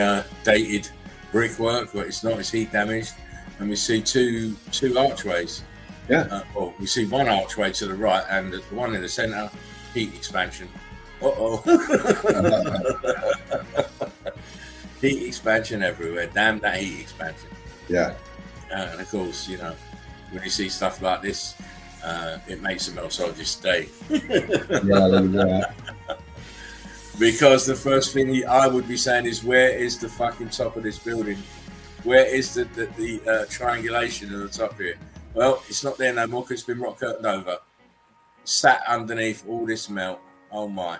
dated brickwork, but it's not. It's heat damaged, and we see two archways. Yeah. Well, we see one archway to the right, and the one in the centre, heat expansion. Heat expansion everywhere. Damn that heat expansion. Yeah. And of course, you know, when you see stuff like this, it makes a meltologist day. Yeah. Because the first thing I would be saying is, where is the fucking top of this building? Where is the triangulation of the top here? Well, it's not there no more because it's been rock curtained over. Sat underneath all this melt. Oh my.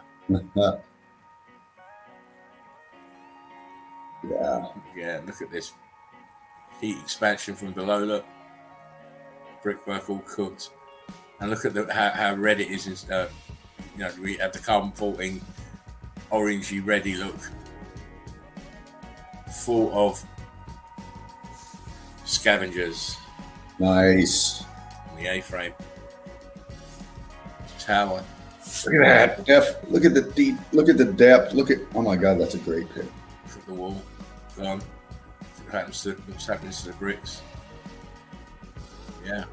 Yeah, look at this. Heat expansion from below, look. Brickwork all cooked. And look at how red it is. You know, we have the carbon 14 orangey, reddy look, full of scavengers. Nice. On the A-frame tower. Look at that. Look at the deep. Look at the depth. Look at. Oh my God, that's a great pic. Look at the wall. Gone. What's happening to the bricks? Yeah.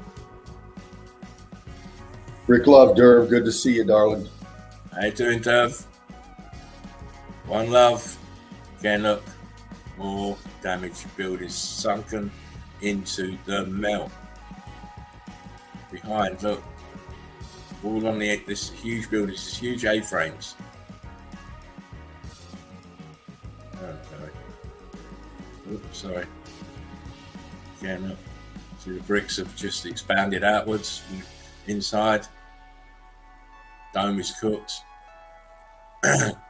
Rick Love, Derv. Good to see you, darling. How you doing, Derv? One love. Again, look. More damaged buildings sunken into the melt. Behind, look. All on this huge building, this huge A-frames. Oh, sorry. Oops, sorry. Again, look. See, the bricks have just expanded outwards from inside. Dome is cooked.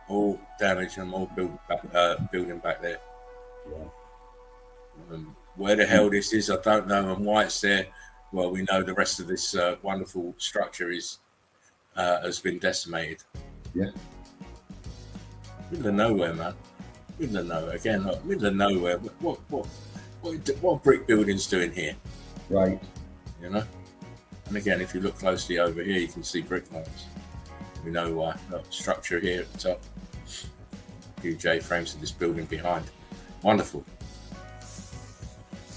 All damaged and all building back there. Where the hell this is, I don't know, and why it's there. Well, we know the rest of this wonderful structure has been decimated. Yeah. Middle of nowhere, man. Middle of nowhere. Again, look, middle of nowhere. What brick buildings doing here? Right. You know. And again, if you look closely over here, you can see brick marks. We know why. Look, structure here at the top. Huge A-frames of this building behind. Wonderful.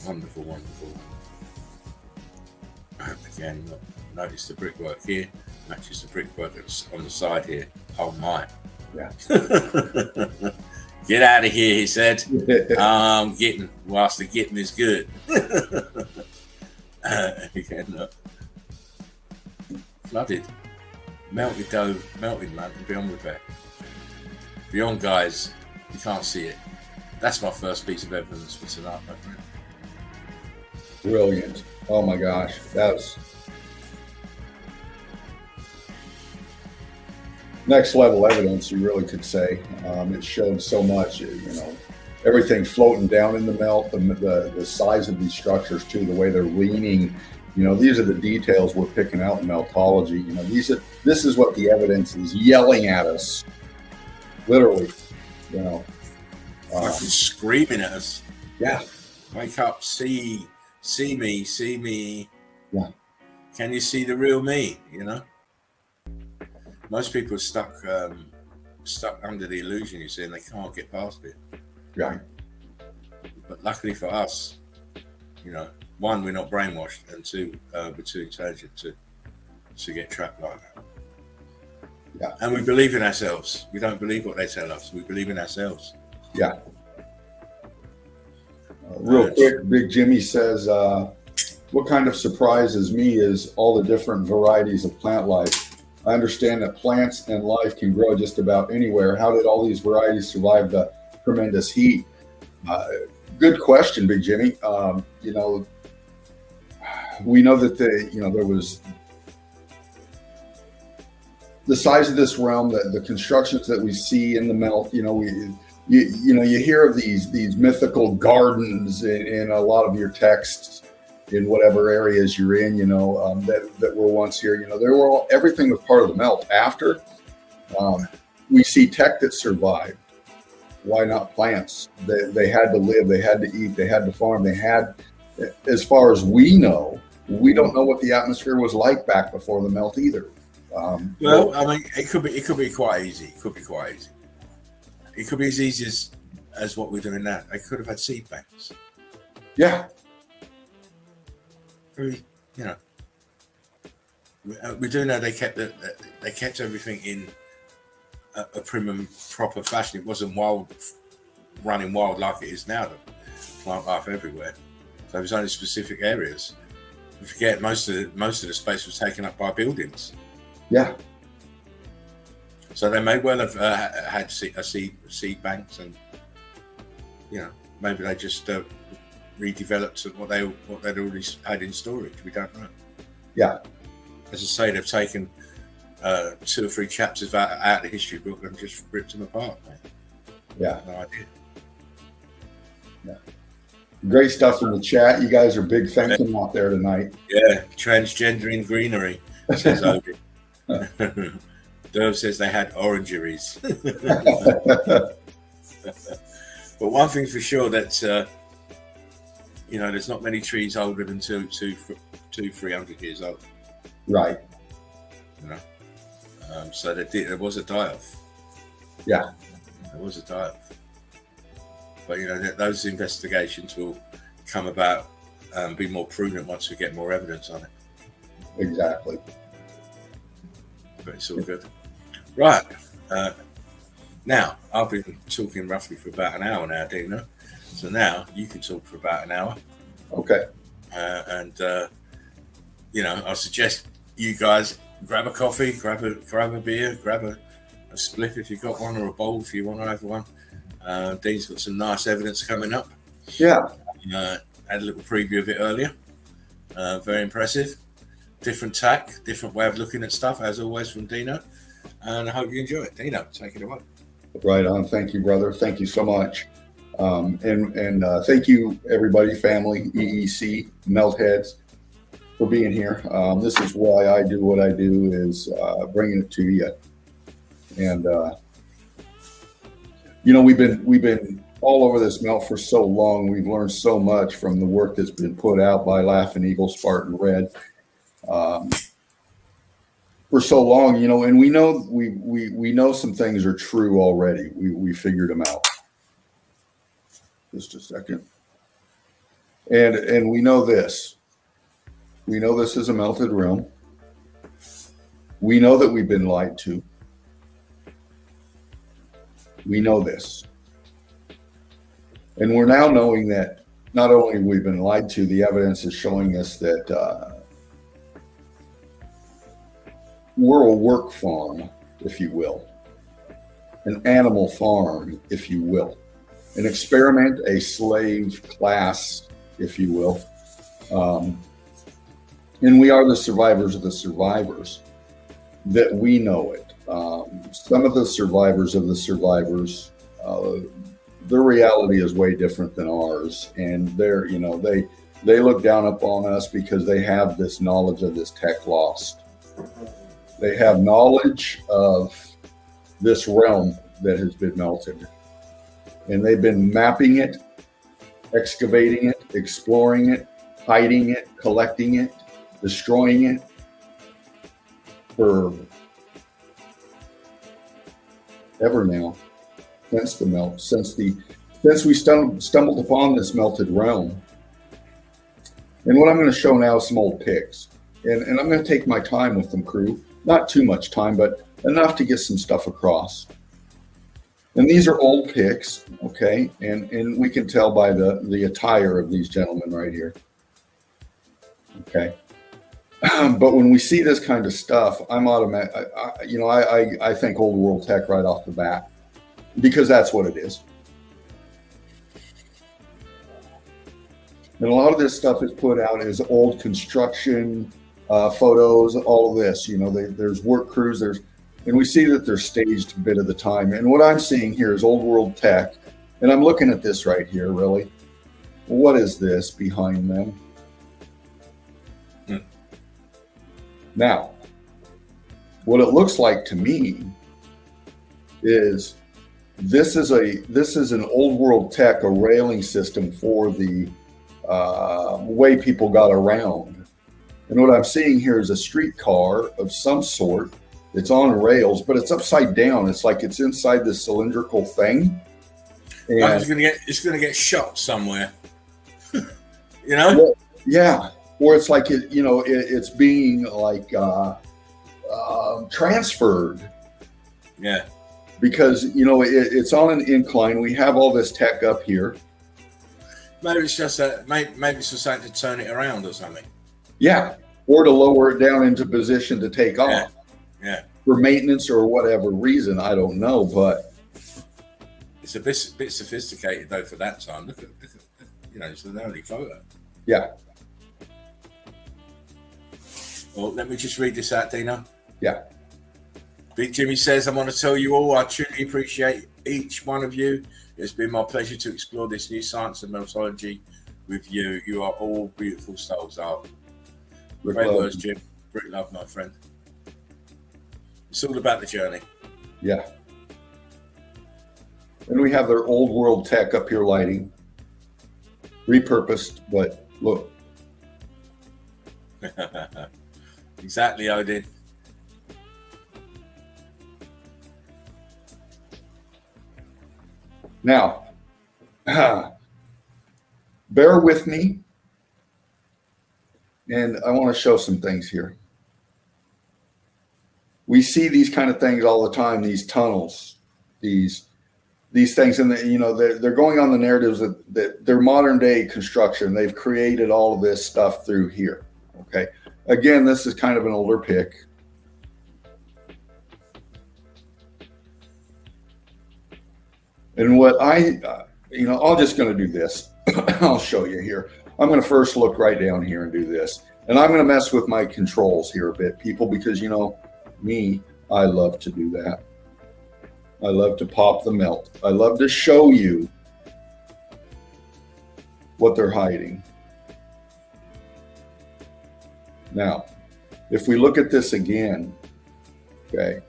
Wonderful, wonderful. Again, look, notice the brickwork here matches the brickwork on the side here. Oh my! Yeah. Get out of here, he said. Getting whilst the getting is good. Again, look, flooded, melted dough, melted man, and beyond repair. Beyond, guys, you can't see it. That's my first piece of evidence for tonight, my friend. Brilliant. Oh my gosh, that was next level evidence, you really could say. It showed so much, everything floating down in the melt, the size of these structures too, the way they're leaning. These are the details we're picking out in meltology. This is what the evidence is yelling at us, literally. Fucking screaming at us. Yeah. Wake up, see me. Yeah. Can you see the real me? Most people are stuck under the illusion, you see, and they can't get past it. Right. But luckily for us, one, we're not brainwashed, and two, we're too intelligent to get trapped like that. Yeah. And we believe in ourselves. We don't believe what they tell us. We believe in ourselves. Yeah. Real quick, Big Jimmy says, what kind of surprises me is all the different varieties of plant life. I understand that plants and life can grow just about anywhere. How did all these varieties survive the tremendous heat? Good question, Big Jimmy. We know that there was the size of this realm, the constructions that we see in the melt. You hear of these mythical gardens in a lot of your texts in whatever areas you're in, that were once here. There were everything was part of the melt. After we see tech that survived. Why not plants? They had to live, they had to eat, they had to farm, they had, as far as we know, we don't know what the atmosphere was like back before the melt either. Well, I mean, it could be quite easy. It could be as easy as what we're doing now. They could have had seed banks. Yeah. We do know they kept everything in a prim and proper fashion. It wasn't running wild like it is now. The plant life everywhere. So it was only specific areas. We forget most of the space was taken up by buildings. Yeah. So they may well have had seed banks, and maybe they just redeveloped what they'd already had in storage. We don't know. Yeah. As I say, they've taken 2 or 3 chapters out of the history book and just ripped them apart. Mate. Yeah. No idea. Yeah. Great stuff in the chat. You guys are big thinking out there tonight. Yeah, transgender in greenery, says Obi. Derv says they had orangeries. But one thing for sure, that there's not many trees older than 300 years old. Right. So there was a die-off. Yeah. There was a die-off. But those investigations will come about, be more prudent once we get more evidence on it. Exactly. But it's all good. Right. Now, I've been talking roughly for about an hour now, Dino. So now you can talk for about an hour. Okay. I suggest you guys grab a coffee, grab a beer, grab a spliff if you've got one, or a bowl if you want to have one. Dean's got some nice evidence coming up. Yeah. Had a little preview of it earlier. Very impressive. Different tack, different way of looking at stuff, as always, from Dino. And I hope you enjoy it. Dino, take it away. Right on. Thank you, brother. Thank you so much. And thank you, everybody, family, EEC, Meltheads, for being here. This is why I do what I do, is bringing it to you. And we've been all over this melt for so long. We've learned so much from the work that's been put out by Laughing Eagle, Spartan Red, for so long. And we know some things are true already. We figured them out. Just a second. And we know this. We know this is a melted realm. We know that we've been lied to. We know this. And we're now knowing that not only have we been lied to, the evidence is showing us that we're a work farm, if you will, an animal farm, if you will, an experiment, a slave class, if you will. And we are the survivors of the survivors, that we know it. Some of the survivors of the survivors, their reality is way different than ours. And they look down upon us because they have this knowledge of this tech lost. They have knowledge of this realm that has been melted. And they've been mapping it, excavating it, exploring it, hiding it, collecting it, destroying it for ever now, since the melt, since we stumbled upon this melted realm. And what I'm going to show now is some old pics, and I'm going to take my time with them, crew. Not too much time, but enough to get some stuff across. And these are old pics, okay? And we can tell by the attire of these gentlemen right here. Okay. But when we see this kind of stuff, I'm automatic. I think old world tech right off the bat, because that's what it is. And a lot of this stuff is put out as old construction photos, all of this. There's work crews, and we see that they're staged a bit of the time. And what I'm seeing here is old world tech, and I'm looking at this right here. Really, what is this behind them? Now, what it looks like to me is this is an old world tech, a railing system for the way people got around. And what I'm seeing here is a streetcar of some sort. It's on rails, but it's upside down. It's like it's inside this cylindrical thing. And it's gonna get shot somewhere. Well, yeah. Or it's like it's being like transferred. Yeah. Because it's on an incline. We have all this tech up here. Maybe it's just maybe it's just something to turn it around or something. Yeah, or to lower it down into position to take off. Yeah. For maintenance or whatever reason, I don't know, but it's a bit sophisticated though for that time. Look at it's an early photo. Yeah. Well, let me just read this out, Dino. Yeah. Big Jimmy says, I want to tell you all, I truly appreciate each one of you. It's been my pleasure to explore this new science and meltology with you. You are all beautiful souls. Great words, Jim. Great love, my friend. It's all about the journey. Yeah. And we have their old world tech up here lighting. Repurposed, but look. Exactly, Odin. Now, bear with me. And I want to show some things here. We see these kind of things all the time, these tunnels, these things, and they're going on the narratives that they're modern day construction. They've created all of this stuff through here. Okay. Again, this is kind of an older pic. And what I'm just going to do this. I'll show you here. I'm going to first look right down here and do this. And I'm going to mess with my controls here a bit, people, because me, I love to do that. I love to pop the melt. I love to show you what they're hiding. Now, if we look at this again, okay,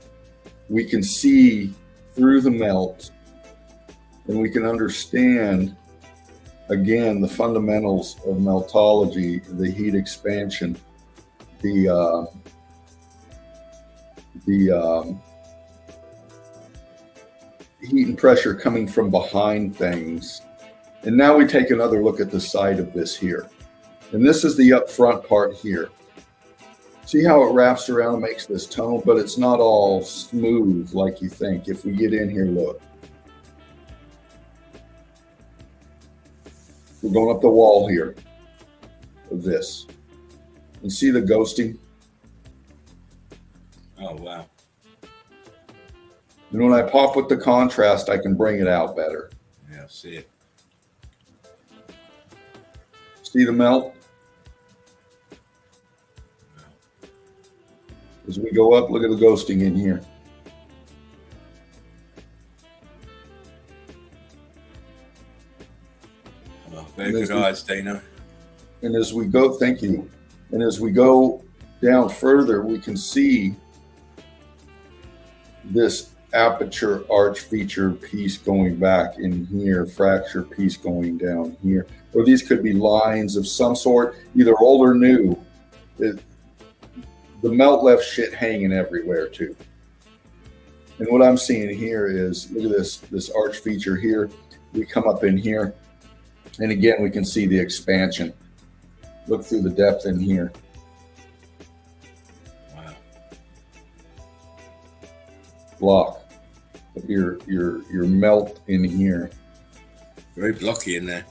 we can see through the melt and we can understand, again, the fundamentals of meltology, the heat expansion, the heat and pressure coming from behind things. And now we take another look at the side of this here. And this is the up front part here. See how it wraps around and makes this tunnel, but it's not all smooth like you think. If we get in here, look. We're going up the wall here of this. And see the ghosting? Oh, wow. And when I pop with the contrast, I can bring it out better. Yeah, I see it. See the melt? As we go up, look at the ghosting in here. Well, very good eyes, Dana. And as we go, thank you. And as we go down further, we can see this aperture arch feature piece going back in here, fracture piece going down here. Or these could be lines of some sort, either old or new. The melt left shit hanging everywhere too. And what I'm seeing here is, look at this arch feature here. We come up in here, and again, we can see the expansion. Look through the depth in here. Wow. Block your melt in here. Very blocky in there.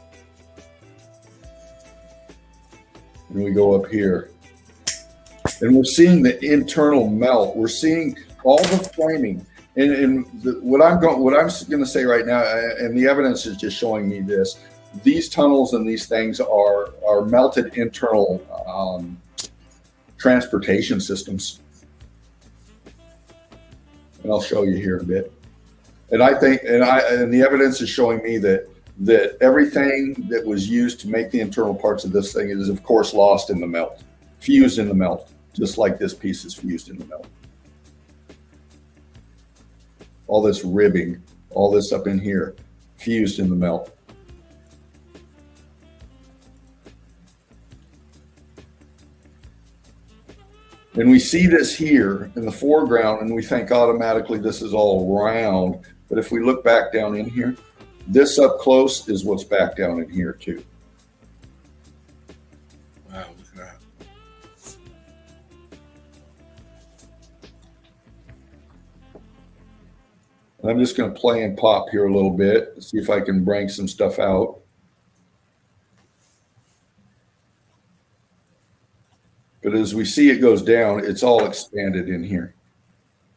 And we go up here. And we're seeing the internal melt. We're seeing all the framing. What I'm going to say right now, and the evidence is just showing me this. These tunnels and these things are melted internal transportation systems. And I'll show you here a bit. And I think, and the evidence is showing me that everything that was used to make the internal parts of this thing is, of course, lost in the melt, fused in the melt. Just like this piece is fused in the melt. All this ribbing, all this up in here, fused in the melt. And we see this here in the foreground and we think automatically this is all round. But if we look back down in here, this up close is what's back down in here too. Wow, look at that. I'm just going to play and pop here a little bit, see if I can bring some stuff out. But as we see it goes down, it's all expanded in here.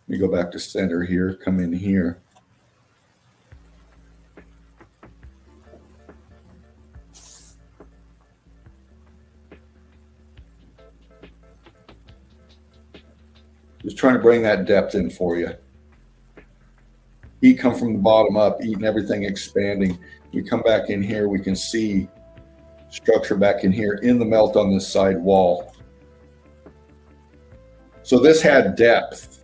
Let me go back to center here, come in here. Just trying to bring that depth in for you. Heat come from the bottom up, eating everything, expanding. We come back in here, we can see structure back in here in the melt on this side wall. So this had depth.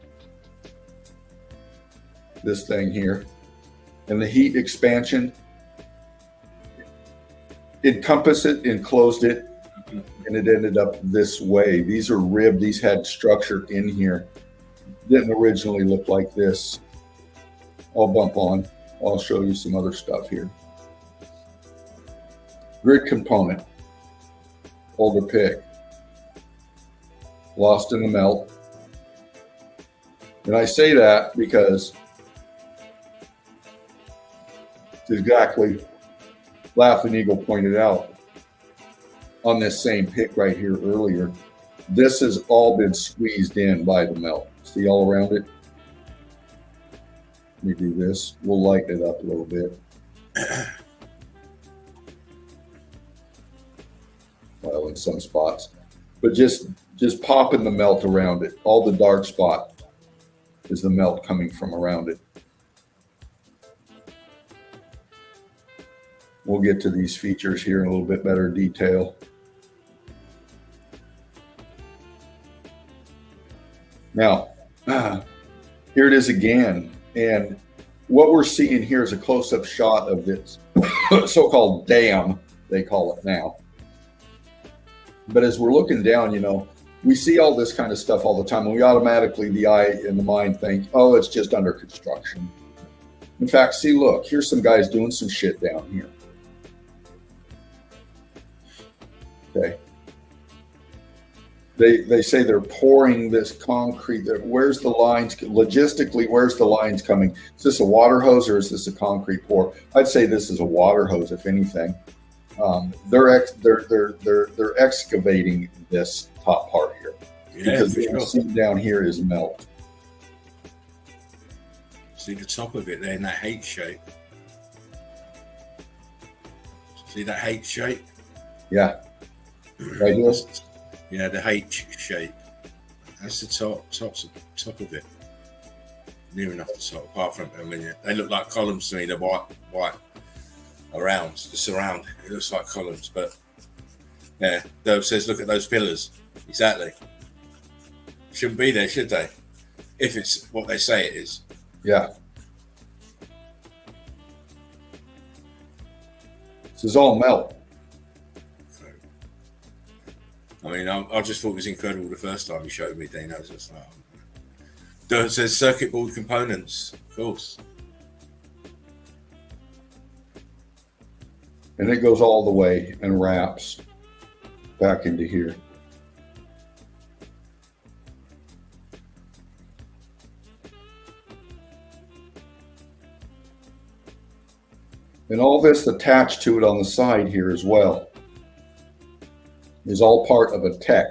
this thing here, and the heat expansion encompassed it, enclosed it, and it ended up this way. These are ribbed. These had structure in here. Didn't originally look like this. I'll bump on. I'll show you some other stuff here. Grid component. Older pick. Lost in the melt. And I say that because it's exactly Laughing Eagle pointed out on this same pick right here earlier. This has all been squeezed in by the melt. See all around it? Let me do this. We'll lighten it up a little bit. Well, in some spots. But just popping the melt around it. All the dark spot is the melt coming from around it. We'll get to these features here in a little bit better detail. Now, here it is again. And what we're seeing here is a close-up shot of this so-called dam, they call it now. But as we're looking down, you know, we see all this kind of stuff all the time, and we automatically, the eye and the mind think, oh, it's just under construction. In fact, see, look, here's some guys doing some shit down here. Okay. They say they're pouring this concrete. Where's the lines? Logistically, where's the lines coming? Is this a water hose or is this a concrete pour? I'd say this is a water hose, if anything. They're excavating this top part here, because what you see down here is melt. See the top of it there in that H shape. See that H shape? Yeah. Right here. Yeah, the H shape. That's the top of it. Near enough the top. Apart from, I mean, they look like columns to me. They're white around, the surround. It looks like columns, but yeah. Dove says, look at those pillars. Exactly. Shouldn't be there, should they? If it's what they say it is. Yeah. This is all melt. I mean, I just thought it was incredible the first time you showed me, Dean. I was just like, it says circuit board components, of course. And it goes all the way and wraps back into here. And all this attached to it on the side here as well is all part of a tech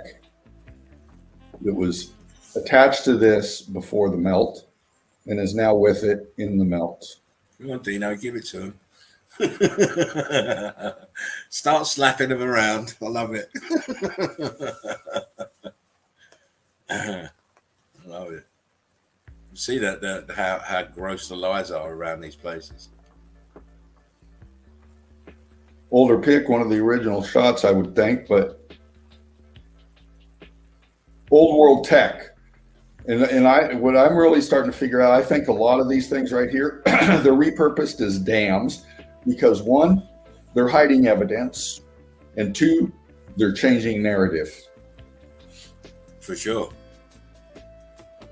that was attached to this before the melt and is now with it in the melt. Come on, Dino, give it to him. Start slapping them around. I love it. I love it. See that how gross the lies are around these places. Older pick, one of the original shots, I would think, but old world tech. And what I'm really starting to figure out, I think a lot of these things right here, they're repurposed as dams because one, they're hiding evidence, and two, they're changing narrative. For sure.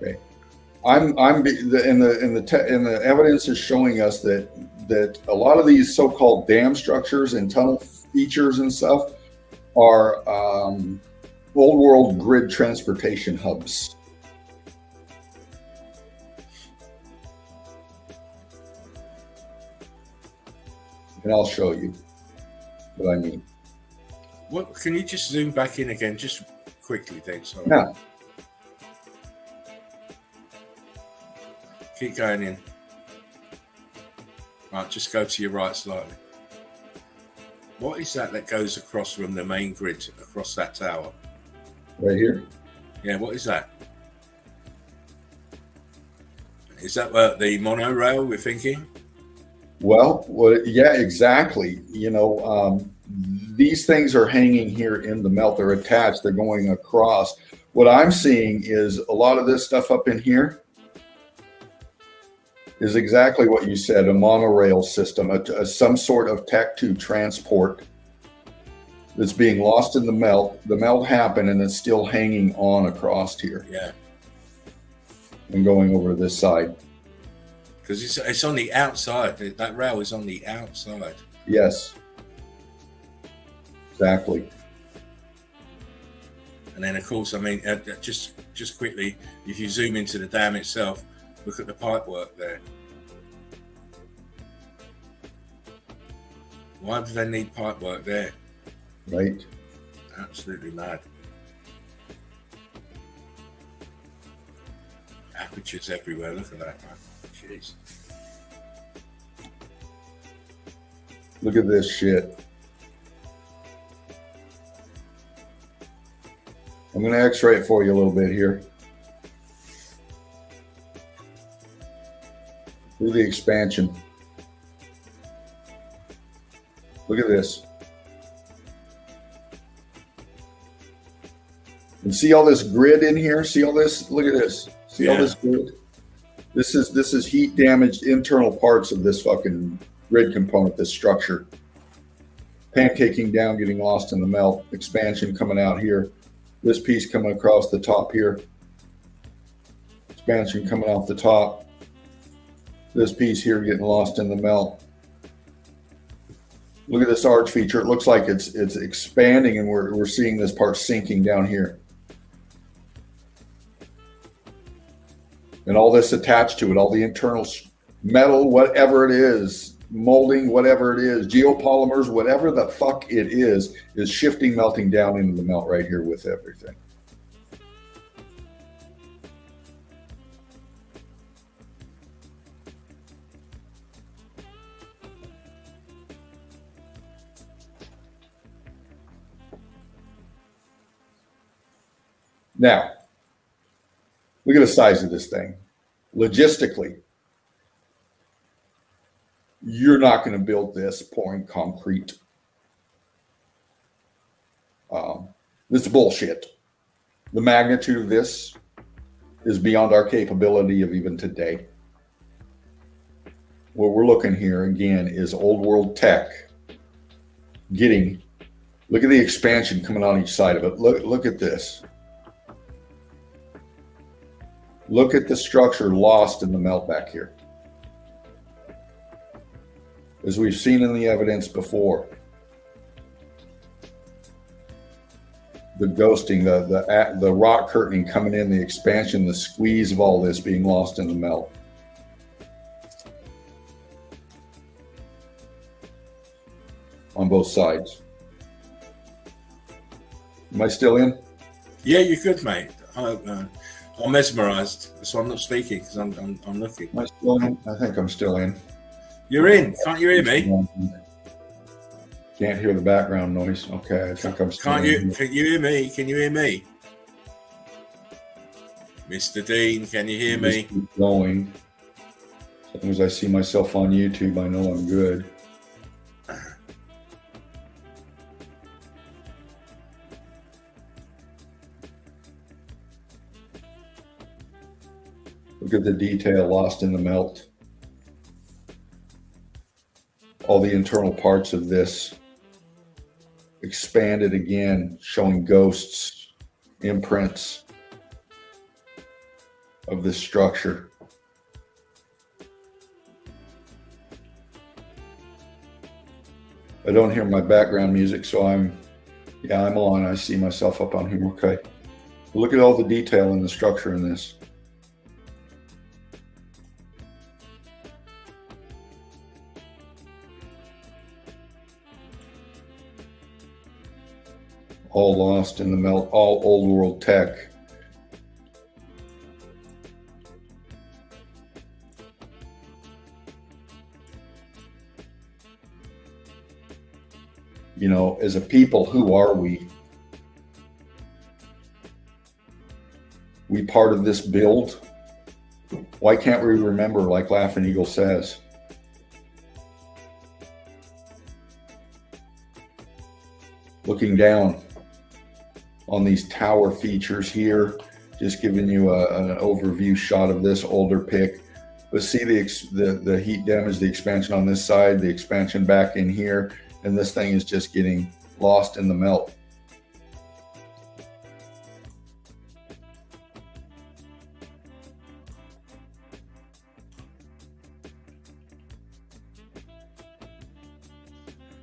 Okay. The evidence is showing us that a lot of these so-called dam structures and tunnel features and stuff are old world grid transportation hubs. And I'll show you what I mean. What can you just zoom back in again, just quickly, thanks. Sorry. Yeah. Keep going in. Right, just go to your right slightly. What is that goes across from the main grid across that tower? Right here. Yeah, what is that? Is that the monorail we're thinking? Well, yeah, exactly. You know, these things are hanging here in the melt. They're attached. They're going across. What I'm seeing is a lot of this stuff up in here is exactly what you said, a monorail system, some sort of tech to transport that's being lost in the melt. The melt happened and it's still hanging on across here. Yeah. And going over to this side. Because it's on the outside. That rail is on the outside. Yes. Exactly. And then, of course, I mean, just quickly, if you zoom into the dam itself, look at the pipework there. Why do they need pipework there? Right. Absolutely mad. Apertures everywhere. Look at that, man. Jeez. Look at this shit. I'm going to x-ray it for you a little bit here. Through the expansion. Look at this. And see all this grid in here? See all this? Look at this. See all this grid? This is heat damaged internal parts of this fucking grid component, this structure. Pancaking down, getting lost in the melt. Expansion coming out here. This piece coming across the top here. Expansion coming off the top. This piece here getting lost in the melt. Look at this arch feature. It looks like it's expanding, and we're seeing this part sinking down here. And all this attached to it, all the internal metal, whatever it is, molding, whatever it is, geopolymers, whatever the fuck it is shifting, melting down into the melt right here with everything. Now, look at the size of this thing. Logistically, you're not going to build this pouring concrete. This is bullshit. The magnitude of this is beyond our capability of even today. What we're looking here again is old world tech getting, look at the expansion coming on each side of it. Look at this. Look at the structure lost in the melt back here. As we've seen in the evidence before. The ghosting, the rock curtaining coming in, the expansion, the squeeze of all this being lost in the melt. On both sides. Am I still in? Yeah, you're good, mate. I'm mesmerised, so I'm not speaking because I'm looking. Am I still in? I think I'm still in. You're in. Can't you hear me? Can't hear the background noise. Okay, I think I'm still in. Can you hear me? Can you hear me? Mr. Dean, can you hear me? Just keep going. As long as I see myself on YouTube, I know I'm good. Look at the detail lost in the melt. All the internal parts of this expanded again, showing ghosts, imprints of this structure. I don't hear my background music, so I'm on. I see myself up on here. Okay. Look at all the detail in the structure in this. All lost in the melt, all old world tech. You know, as a people, who are we? We part of this build? Why can't we remember, like Laughing Eagle says? Looking down on these tower features here, just giving you an overview shot of this older pic. But see the heat damage, the expansion on this side, the expansion back in here, and this thing is just getting lost in the melt.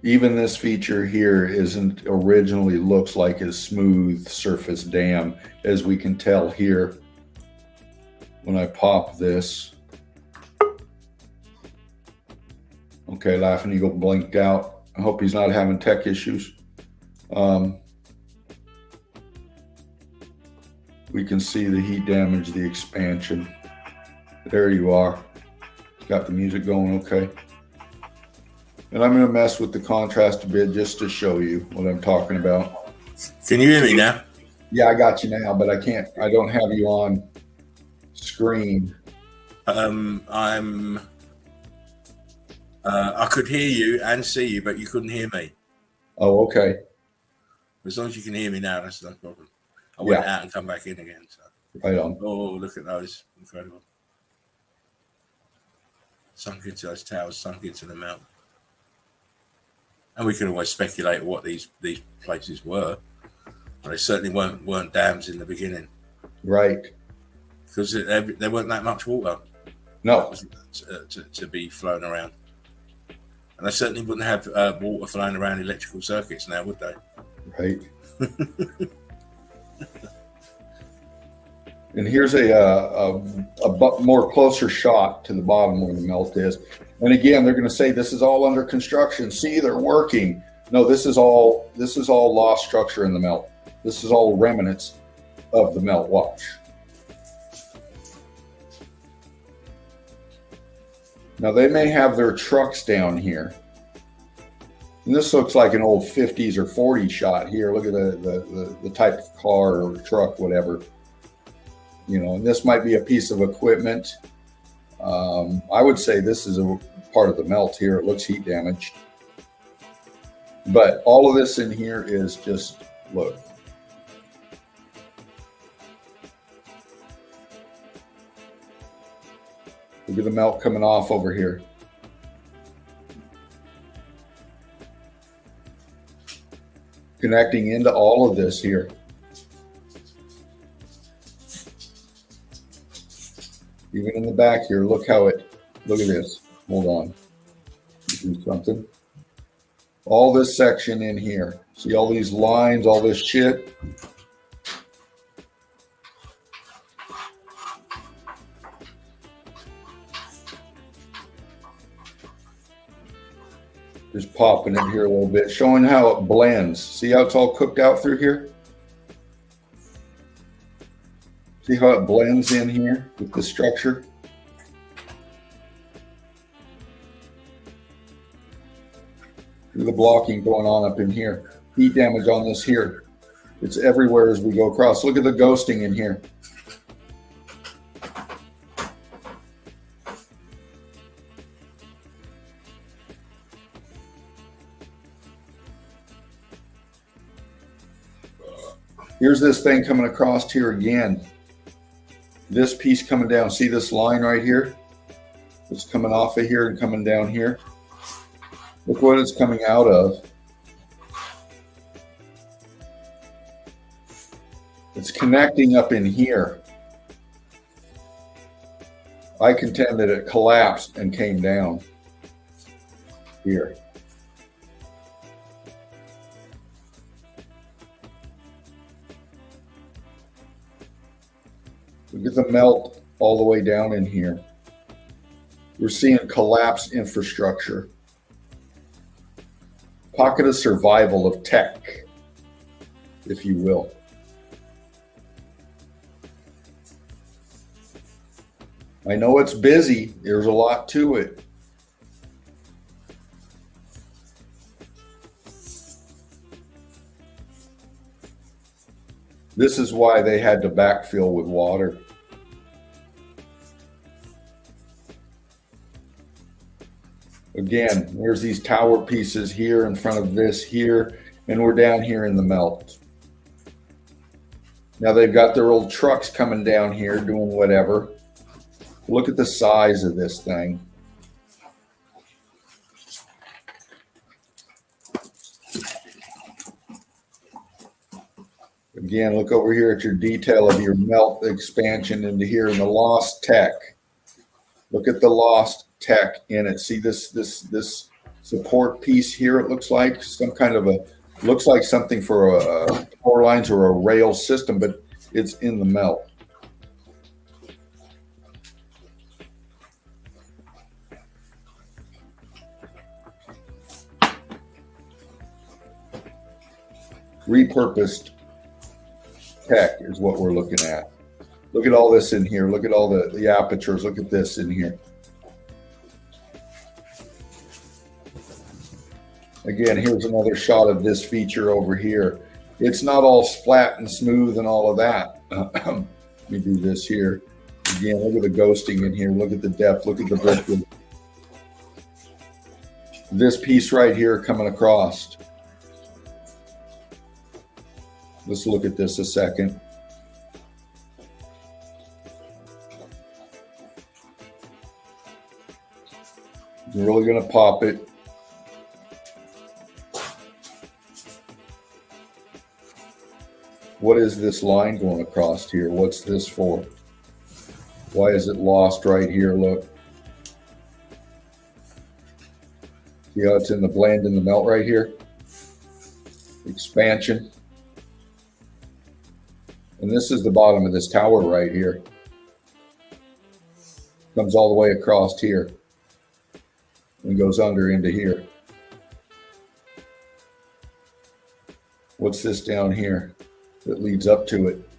Even this feature here isn't originally looks like a smooth surface dam, as we can tell here when I pop this. Okay, Laughing Eagle blinked out. I hope he's not having tech issues. We can see the heat damage, the expansion. There you are. Got the music going okay. And I'm going to mess with the contrast a bit just to show you what I'm talking about. Can you hear me now? Yeah, I got you now, but I don't have you on screen. I could hear you and see you, but you couldn't hear me. Oh, okay. As long as you can hear me now, that's no problem. I went out and come back in again. So. Right on. Oh, look at those. Incredible. Sunk into those towers, sunk into the mountain. And we can always speculate what these places were. But they certainly weren't dams in the beginning. Right. Because there weren't that much water. No. To be flown around. And they certainly wouldn't have water flowing around electrical circuits now, would they? Right. And here's a more closer shot to the bottom where the melt is. And again, they're going to say this is all under construction. See, they're working. No, this is all lost structure in the melt. This is all remnants of the melt. Watch. Now they may have their trucks down here. And this looks like an old 50s or 40s shot here. Look at the type of car or truck, whatever. You know, and this might be a piece of equipment. I would say this is a part of the melt here. It looks heat damaged. But all of this in here is just, look. Look at the melt coming off over here. Connecting into all of this here. Even in the back here, look at this. Hold on. Do something. All this section in here. See all these lines, all this shit? Just popping it here a little bit, showing how it blends. See how it's all cooked out through here? See how it blends in here with the structure? Look at the blocking going on up in here. Heat damage on this here. It's everywhere as we go across. Look at the ghosting in here. Here's this thing coming across here again. This piece coming down. See this line right here? It's coming off of here and coming down here. Look what it's coming out of. It's connecting up in here. I contend that it collapsed and came down here. Look at the melt all the way down in here. We're seeing collapsed infrastructure. Pocket of survival of tech, if you will. I know it's busy. There's a lot to it. This is why they had to backfill with water. Again, there's these tower pieces here in front of this here, and we're down here in the melt. Now they've got their old trucks coming down here doing whatever. Look at the size of this thing. Again, look over here at your detail of your melt expansion into here in the lost tech. Look at the lost tech in it. See this support piece here? It looks like some kind of looks like something for a power lines or a rail system, but it's in the melt. Repurposed tech is what we're looking at. Look at all this in here. Look at all the apertures. Look at this in here. Again, here's another shot of this feature over here. It's not all flat and smooth and all of that. Let me do this here. Again, look at the ghosting in here. Look at the depth. Look at the brick. This piece right here coming across. Let's look at this a second. You're really going to pop it. What is this line going across here? What's this for? Why is it lost right here? Look. See how it's in the blend and the melt right here? Expansion. And this is the bottom of this tower right here. Comes all the way across here and goes under into here. What's this down here that leads up to it?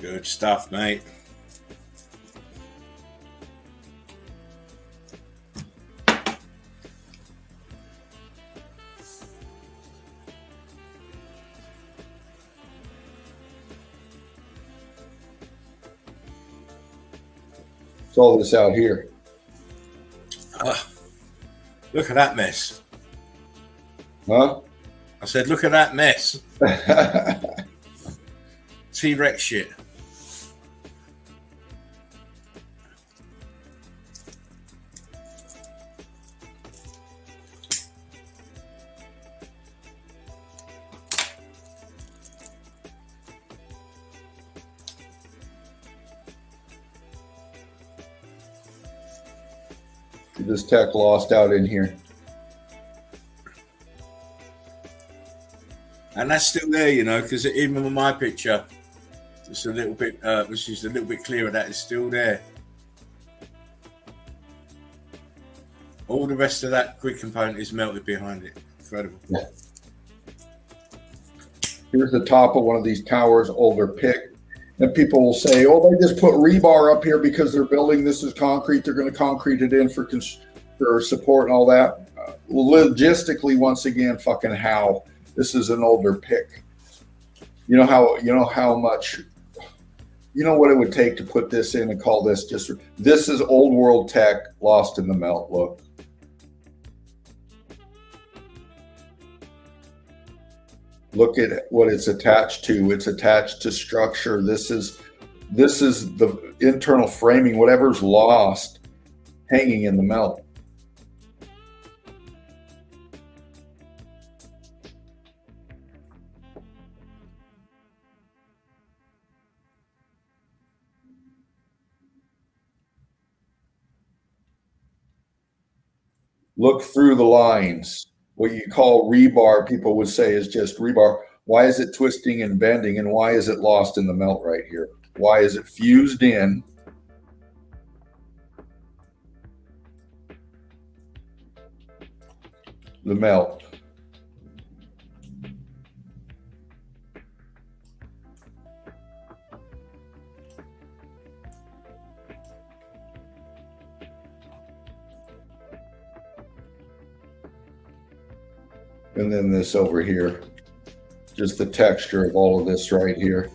Good stuff, mate. All this out here. Look at that mess. Huh? I said, look at that mess. T-Rex shit. This tech lost out in here. And that's still there, you know, because even with my picture, it's a little bit, which is a little bit clearer, that is still there. All the rest of that grid component is melted behind it. Incredible. Yeah. Here's the top of one of these towers, older pick. And people will say, oh, they just put rebar up here because they're building this is concrete. They're going to concrete it in for support and all that. Logistically, once again, fucking how. This is an older pick. You know how much, you know what it would take to put this in and call this just, this is old world tech lost in the melt. Look. Look at what it's attached to. It's attached to structure. This is the internal framing, whatever's lost, hanging in the melt. Look through the lines. What you call rebar, people would say is just rebar. Why is it twisting and bending, and why is it lost in the melt right here? Why is it fused in? The melt. And then this over here, just the texture of all of this right here.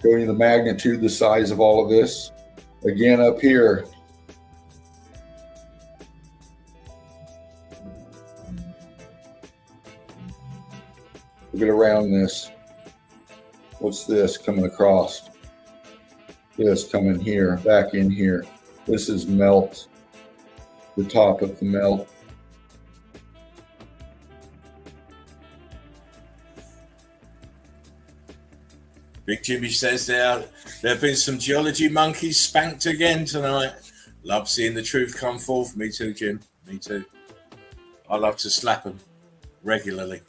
Showing you the magnitude, the size of all of this. Again, up here, look at around this. What's this coming across? This coming here, back in here. This is melt, the top of the melt. Big Jimmy says there have been some geology monkeys spanked again tonight. Love seeing the truth come forth. Me too, Jim. Me too. I love to slap them regularly.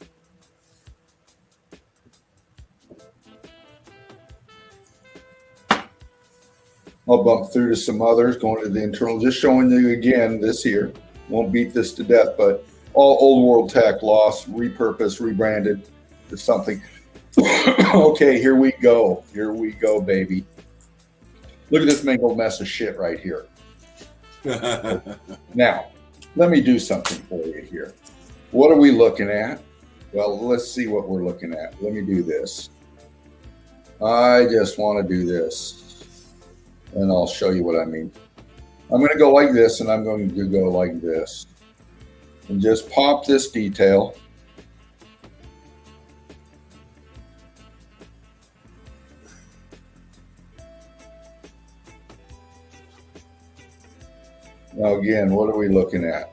I'll bump through to some others, going to the internal, just showing you again this here. Won't beat this to death, but all old world tech lost, repurposed, rebranded to something. Okay, here we go. Here we go, baby. Look at this mangled mess of shit right here. Now, let me do something for you here. What are we looking at? Well, let's see what we're looking at. Let me do this. I just want to do this, and I'll show you what I mean. I'm going to go like this, and I'm going to go like this, and just pop this detail. Now again, what are we looking at?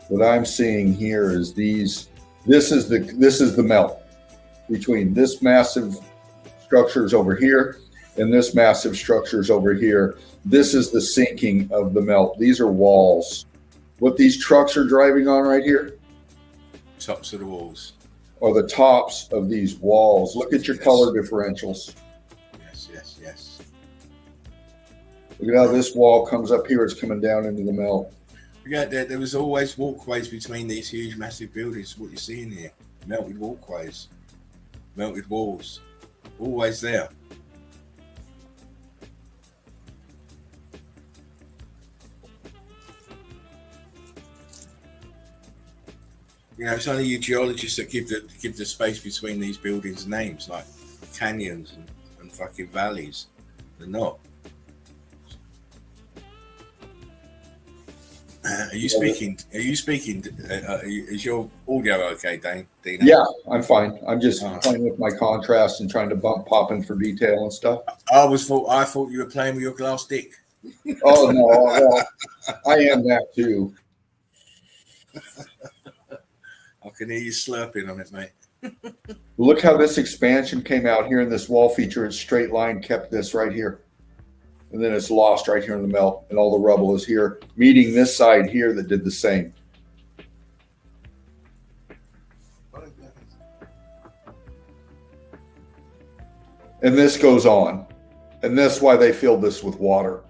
What I'm seeing here is these. This is the melt between this massive structures over here and this massive structures over here. This is the sinking of the melt. These are walls. What these trucks are driving on right here, Tops of the walls. are the tops of these walls. Look at your color differentials. Yes, yes, yes. Look at how this wall comes up here. It's coming down into the melt. Yeah, there was always walkways between these huge, massive buildings. What you're seeing here, melted walkways, melted walls, always there. You know, it's only you geologists that give the space between these buildings names, like canyons and fucking valleys. They're not. Are you speaking? Is your audio okay, Dina? Yeah, I'm fine. I'm just playing with my contrast and trying to pop in for detail and stuff. I thought you were playing with your glass dick. Oh no, well, I am that too. I can hear you slurping on it, mate. Look how this expansion came out here in this wall feature. It's straight line, kept this right here. And then it's lost right here in the melt, and all the rubble is here, meeting this side here that did the same. And this goes on. And that's why they filled this with water.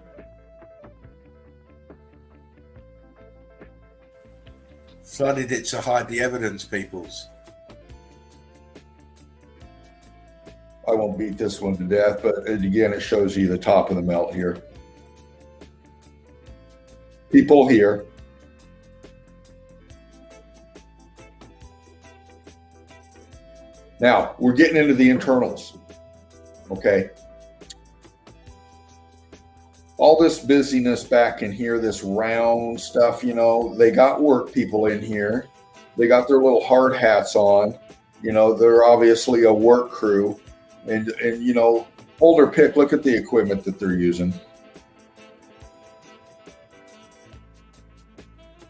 Flooded it to hide the evidence, peoples. I won't beat this one to death, but again, it shows you the top of the melt here. People here. Now, we're getting into the internals, okay? All this busyness back in here, this round stuff, you know, they got work people in here. They got their little hard hats on. You know, they're obviously a work crew. And you know, hold their pick, look at the equipment that they're using.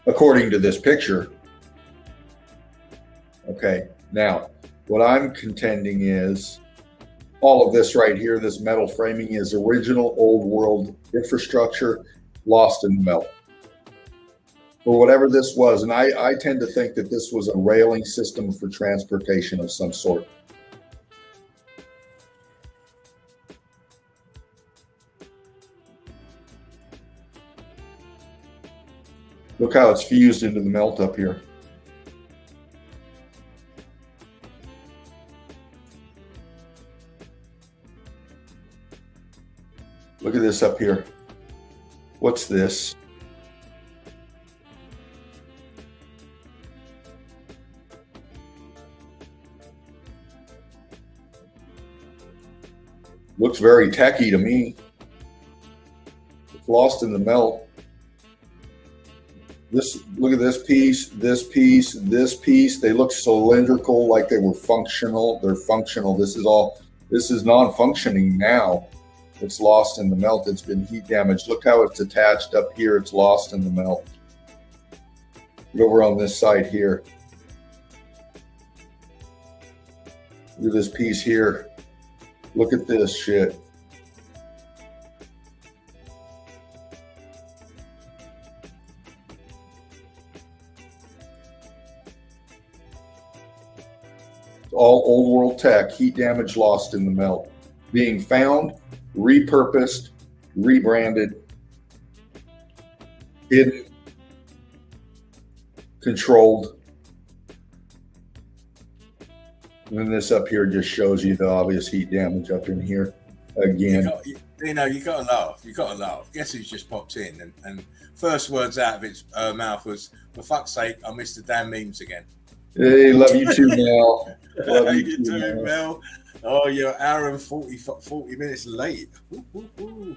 According to this picture. Okay, now, what I'm contending is all of this right here, this metal framing is original old world infrastructure lost in the melt. Or whatever this was, and I tend to think that this was a railing system for transportation of some sort. Look how it's fused into the melt up here. Look at this up here. What's this? Looks very techy to me. It's lost in the melt. Look at this piece, this piece, this piece. They look cylindrical, like they were functional. They're functional. This is non-functioning now. It's lost in the melt. It's been heat damaged. Look how it's attached up here. It's lost in the melt. Look over on this side here. Look at this piece here. Look at this shit. All old world tech, heat damage, lost in the melt. Being found, repurposed, rebranded, hidden, controlled. And then this up here just shows you the obvious heat damage up in here again. You got to laugh. You got to laugh. Guess who's just popped in? And first words out of its mouth was, "For fuck's sake, I missed the damn memes again." Hey, love you too, Mel. Love you too, Mel. Oh, you're an hour and 40 minutes late. Ooh, ooh, ooh.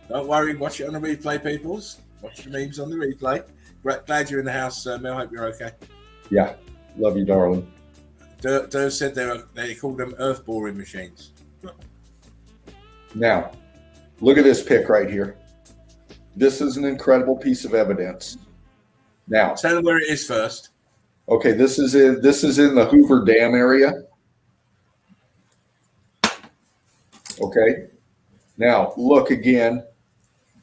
Don't worry, watch it on the replay, peoples. Watch the memes on the replay. Glad you're in the house, Mel. Hope you're okay. Yeah, love you, darling. Dave said they called them earth boring machines. Now, look at this pic right here. This is an incredible piece of evidence. Now, tell them where it is first. Okay, this is in the Hoover Dam area. Okay. Now, look again.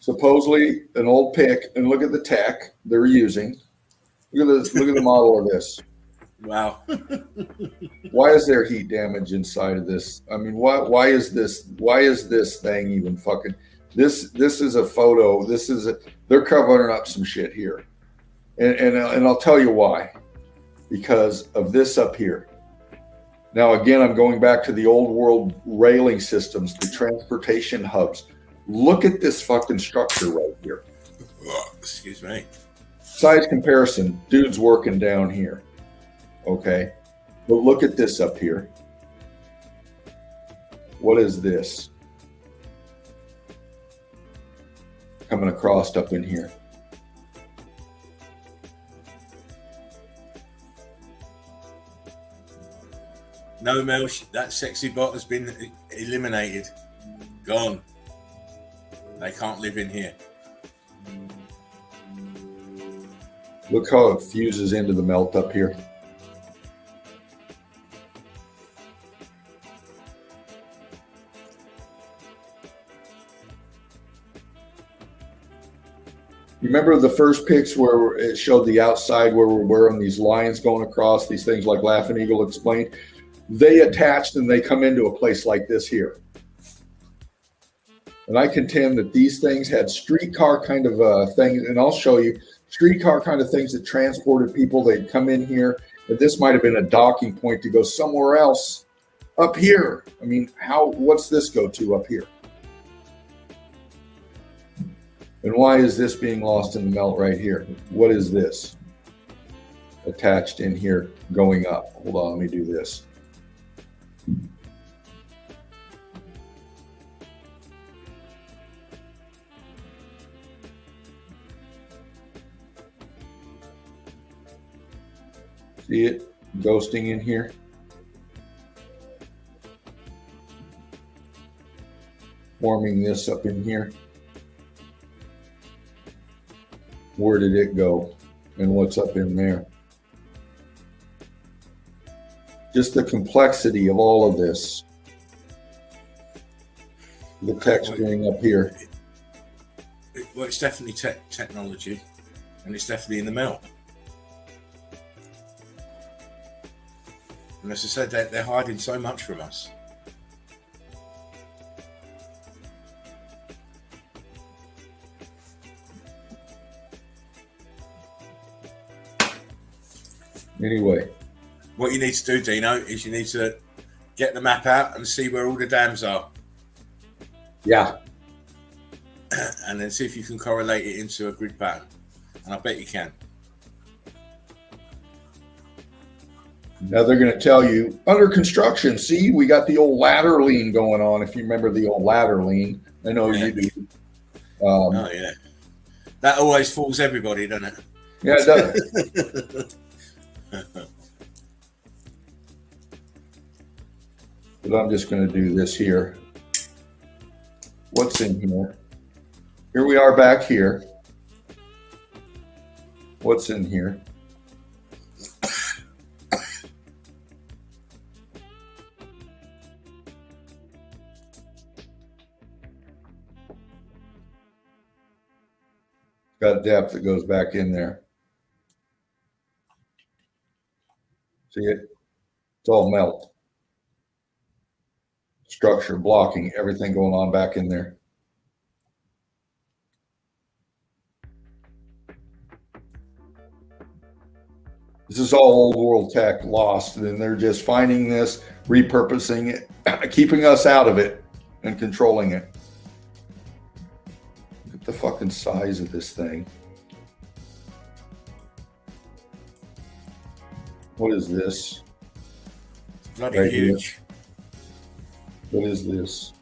Supposedly an old pic, and look at the tech they're using. Look at this. Look at the model of this. Wow. Why is there heat damage inside of this? I mean, why is this thing even fucking? This is a photo. They're covering up some shit here, and I'll tell you why. Because of this up here. Now, again, I'm going back to the old world railing systems, the transportation hubs. Look at this fucking structure right here. Oh, excuse me. Size comparison, dude's working down here. Okay. But look at this up here. What is this? Coming across up in here. No, Mel, that sexy bot has been eliminated. Gone. They can't live in here. Look how it fuses into the melt up here. You remember the first pics where it showed the outside where we're wearing these lines going across, these things like Laughing Eagle explained? They attached and they come into a place like this here. And I contend that these things had streetcar kind of things, and I'll show you, streetcar kind of things that transported people. They'd come in here, and this might have been a docking point to go somewhere else up here. I mean, what's this go to up here? And why is this being lost in the melt right here? What is this? Attached in here, going up. Hold on, let me do this. See it ghosting in here? Forming this up in here. Where did it go? And what's up in there? Just the complexity of all of this. The texturing up here. Well, it's definitely technology, and it's definitely in the melt. And as I said, they're hiding so much from us. Anyway. What you need to do, Dino, is you need to get the map out and see where all the dams are. Yeah. and then see if you can correlate it into a grid pattern. And I bet you can. Now they're going to tell you under construction. See, we got the old ladder lean going on. If you remember the old ladder lean, I know you do. Oh yeah, that always fools everybody, doesn't it? Yeah, it does. But I'm just going to do this here. What's in here? Here we are back here. What's in here? Got depth that goes back in there. See it? It's all melt. Structure, blocking, everything going on back in there. This is all old world tech lost, and they're just finding this, repurposing it, keeping us out of it, and controlling it. Look at the fucking size of this thing. What is this? Bloody Right huge. here. What is this?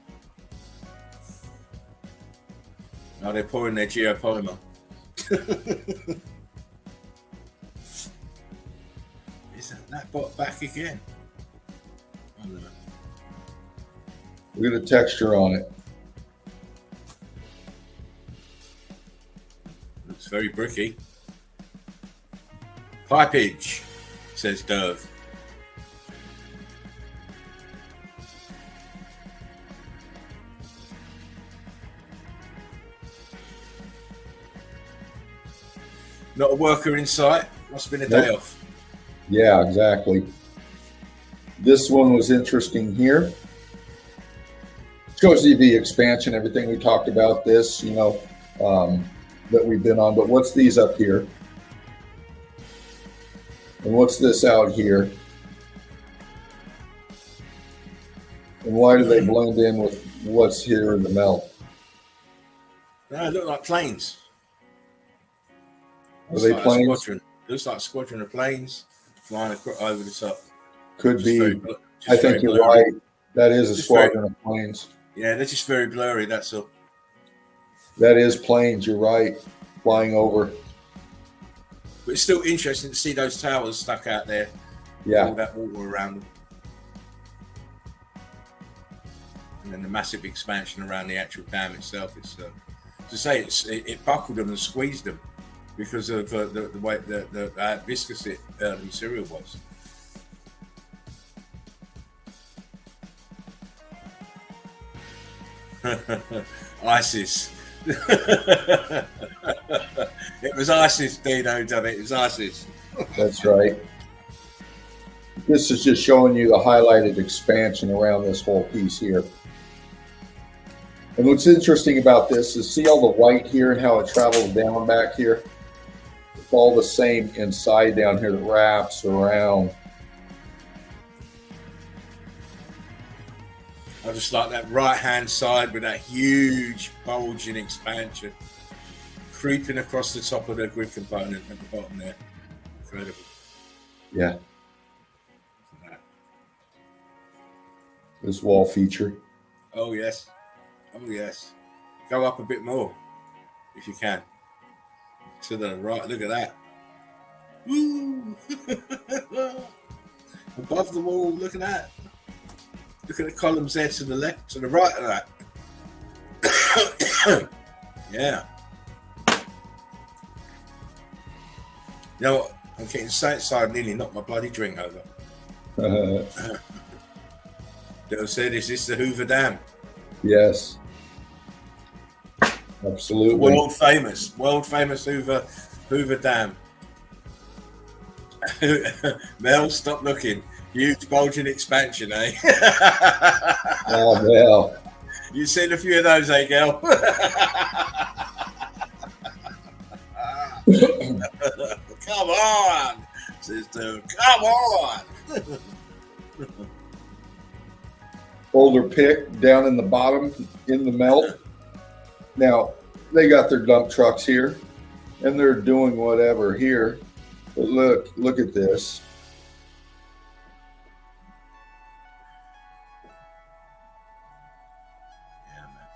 Oh, they're pouring their geopolymer. Isn't that bot back again? Oh, no. Look at the texture on it. Looks very bricky. Pipage, says Dove. Not a worker in sight. Must have been a day off. Yeah, exactly. This one was interesting here. Shows you the expansion, everything we talked about this, that we've been on. But what's these up here? And what's this out here? And why do they blend in with what's here in the melt? No, they look like planes. Are they planes? Squadron. Looks like a squadron of planes flying over the top. Could be. I think very you're blurry. right. That is a Just squadron of planes. Yeah, they're just very blurry, that's all. That is planes, you're right. Flying over. But it's still interesting to see those towers stuck out there. Yeah. All that water around them. And then the massive expansion around the actual dam itself. It's to say it buckled them and squeezed them because of the way the viscous the material was. ISIS. It was ISIS, Dino done it. It was ISIS. That's right. This is just showing you the highlighted expansion around this whole piece here. And what's interesting about this is see all the white here and how it travels down back here? It's all the same inside down here that wraps around. I just like that right-hand side with that huge bulging expansion creeping across the top of the grid component at the bottom there. Incredible. Yeah. This wall feature. Oh, yes. Oh, yes. Go up a bit more, if you can. To the right. Look at that. Woo! Above the wall. Look at that. Look at the columns there to the left, to the right of that. Yeah. You know what? I'm getting so excited, nearly knocked my bloody drink over. They'll say, is this the Hoover Dam? Yes. Absolutely. World famous Hoover Dam. Mel, stop looking. Huge bulging expansion, eh? Oh, Mel. You've seen a few of those, eh, girl? Come on, sister. Come on. Boulder pick down in the bottom in the melt. Now, they got their dump trucks here, and they're doing whatever here. But look at this. Yeah, man.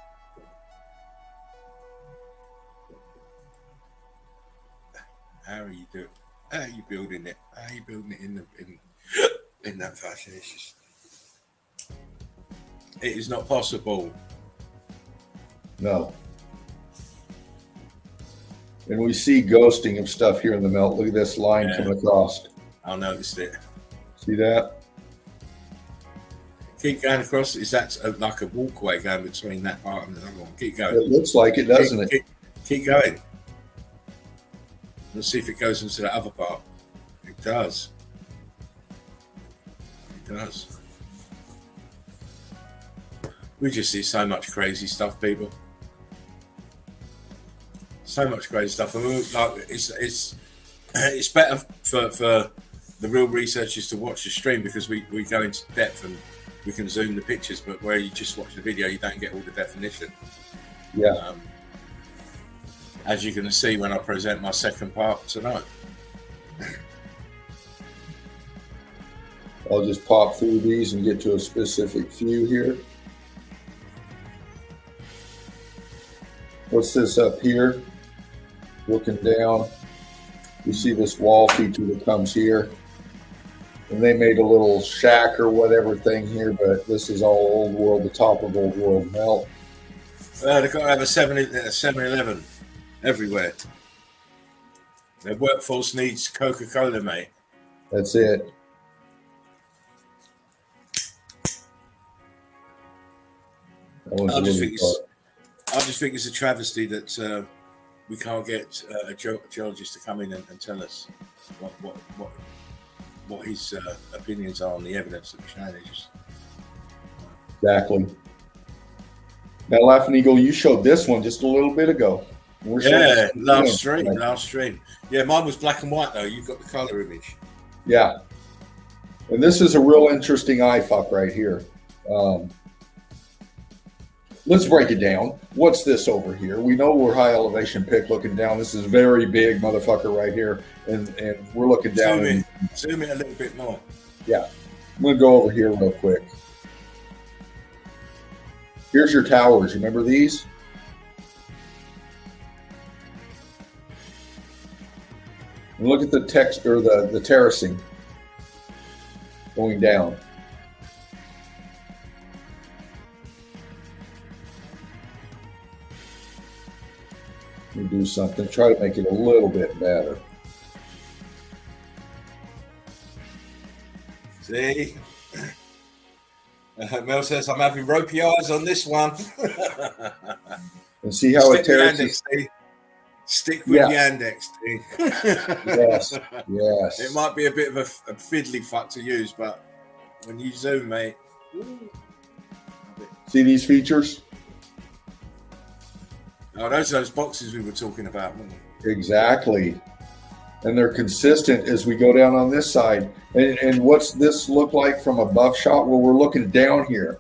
How are you doing? How are you building it? How are you building it in that fashion? It's just, it is not possible. No. And we see ghosting of stuff here in the melt. Look at this line coming across. I noticed it. See that? Keep going across. Is that like a walkway going between that part and the other one? Keep going. It looks like it, doesn't it? Keep going. Let's see if it goes into the other part. It does. It does. We just see so much crazy stuff, people. So much crazy stuff. I mean, like it's better for the real researchers to watch the stream because we go into depth and we can zoom the pictures. But where you just watch the video, you don't get all the definition. Yeah. As you're going to see when I present my second part tonight. I'll just pop through these and get to a specific few here. What's this up here? Looking down, you see this wall feature that comes here. And they made a little shack or whatever thing here, but this is all old world, the top of old world melt. They've got to have a 7-Eleven everywhere. Their workforce needs Coca-Cola, mate. That's it. I just think it's a travesty that we can't get a geologist to come in and tell us what his opinions are on the evidence that we're showing. Exactly. Now, Laughing Eagle, you showed this one just a little bit ago. Last stream. Yeah, mine was black and white though. You've got the color image. Yeah. And this is a real interesting eye fuck right here. Let's break it down. What's this over here? We know we're high elevation pick looking down. This is very big motherfucker right here. And we're looking down. Zoom in a little bit more. Yeah. I'm going to go over here real quick. Here's your towers. Remember these? And look at the text or the terracing going down. Let me do something. Try to make it a little bit better. See? Mel says, I'm having ropey eyes on this one. And see how it terraces? Stick with Yandex, T. Yes, yes. It might be a bit of a fiddly fuck to use, but when you zoom, mate. See these features? Oh, those are those boxes we were talking about, weren't they? Exactly. And they're consistent as we go down on this side. And what's this look like from above shot? Well, we're looking down here.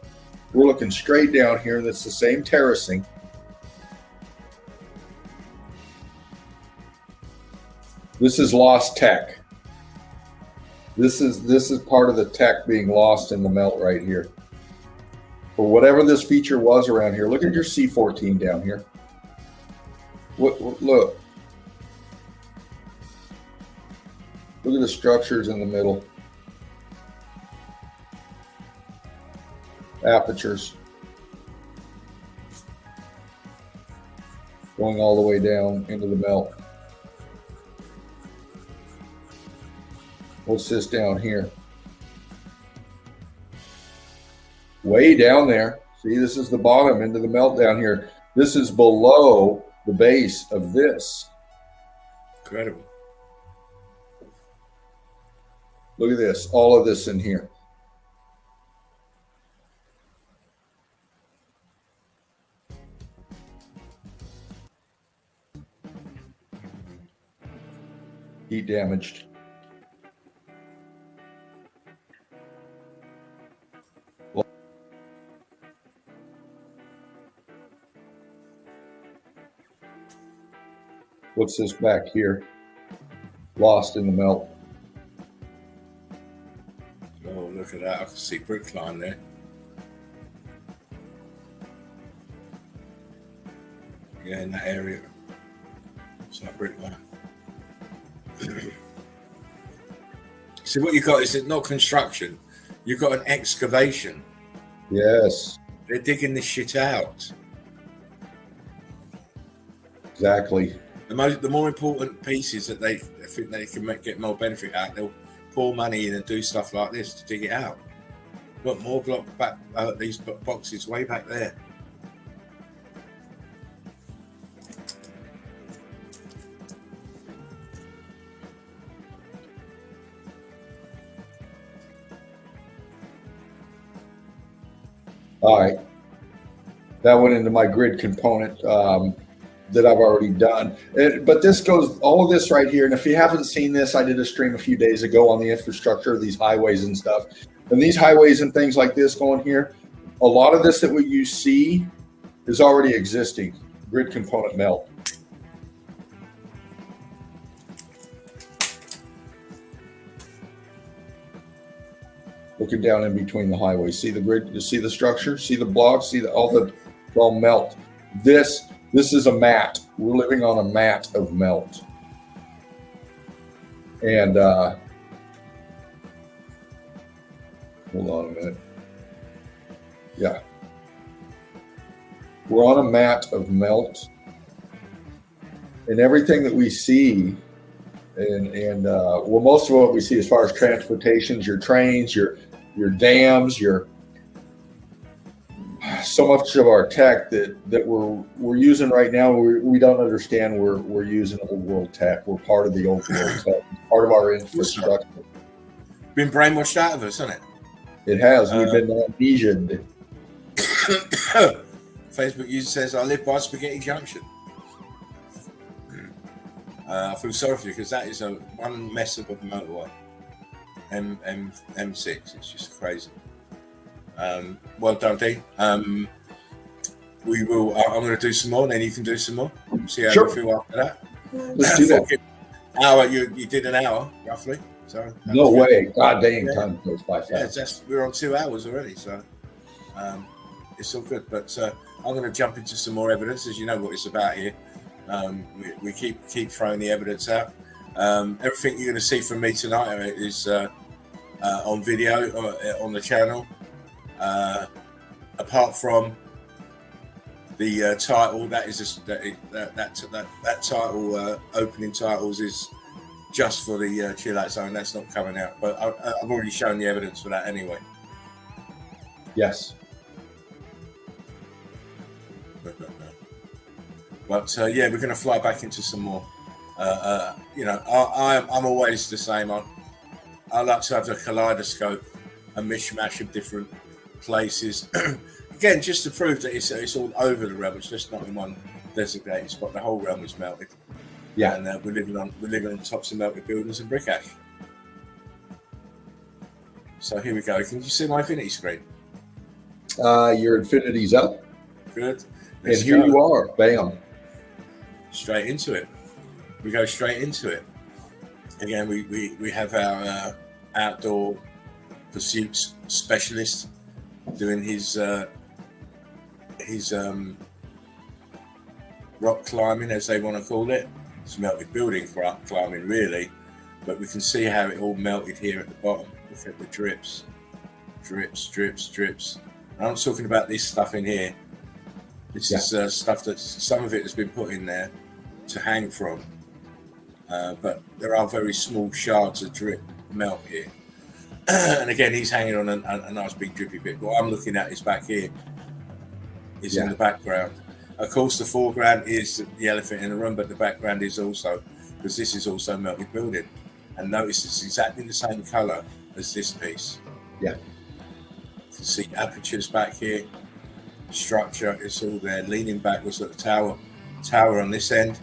We're looking straight down here, and it's the same terracing. This is lost tech. This is part of the tech being lost in the melt right here. For whatever this feature was around here, look at your C14 down here. Look. Look at the structures in the middle. Apertures. Going all the way down into the melt. What's this down here? Way down there. See, this is the bottom into the melt down here. This is below the base of this. Incredible. Look at this, all of this in here. Heat damaged. What's this back here? Lost in the melt. Oh, look at that. I can see brick line there. Yeah, in that area. It's that brick line. See, what you got is not construction. You've got an excavation. Yes. They're digging this shit out. Exactly. The more important pieces that they think they can get more benefit out, they'll pour money in and do stuff like this to dig it out. Got more block back these boxes way back there. All right. That went into my grid component that I've already done. But this goes, all of this right here. And if you haven't seen this, I did a stream a few days ago on the infrastructure of these highways and stuff. And these highways and things like this going here, a lot of this that you see is already existing. Grid component melt. Looking down in between the highways, see the grid, you see the structure, see the blocks, see all melt. This is a mat. We're living on a mat of melt. And hold on a minute. Yeah. We're on a mat of melt. And everything that we see, well, most of what we see as far as transportations, your trains, your dams, so much of our tech that we're using right now, we don't understand we're using old world tech. We're part of the old world tech, part of our infrastructure. Been brainwashed out of us, hasn't it? It has. We've been amnesiaed. Facebook user says, I live by Spaghetti Junction. I feel sorry for you because that is one mess up of the motorway. M6, it's just crazy. Well done, Dean. We will. I'm going to do some more, and then you can do some more. See how you feel after that. Let's do that. Hour. You did an hour roughly. So no way. God dang, time goes by fast. Yeah, we're on 2 hours already, so it's all good. But I'm going to jump into some more evidence, as you know what it's about here. We keep throwing the evidence out. Everything you're going to see from me tonight is on video on the channel. Apart from the title, that is that title, opening titles is just for the chill out zone. That's not coming out, but I've already shown the evidence for that anyway. Yes. But yeah, we're going to fly back into some more. I'm always the same. I like to have a kaleidoscope, a mishmash of different places. Again, just to prove that it's all over the realm. It's just not in one designated spot. The whole realm is melted. Yeah, and we're living on tops of melted buildings and brick ash. So here we go. Can you see my infinity screen? Your infinity's up. Good. And here you are. Bam. Straight into it. We go straight into it. Again, we have our outdoor pursuits specialist doing his rock climbing, as they want to call it. It's melted building climbing, really, but we can see how it all melted here at the bottom. Look at the drips. I'm not talking about this stuff in here. This is stuff that some of it has been put in there to hang from, but there are very small shards of drip melt here. And again, he's hanging on a nice big drippy bit. What I'm looking at is back here, is in the background. Of course, the foreground is the elephant in the room, but the background is also, because this is also melted building. And notice it's exactly the same color as this piece. Yeah. You can see apertures back here, structure, it's all there. Leaning backwards at the tower on this end.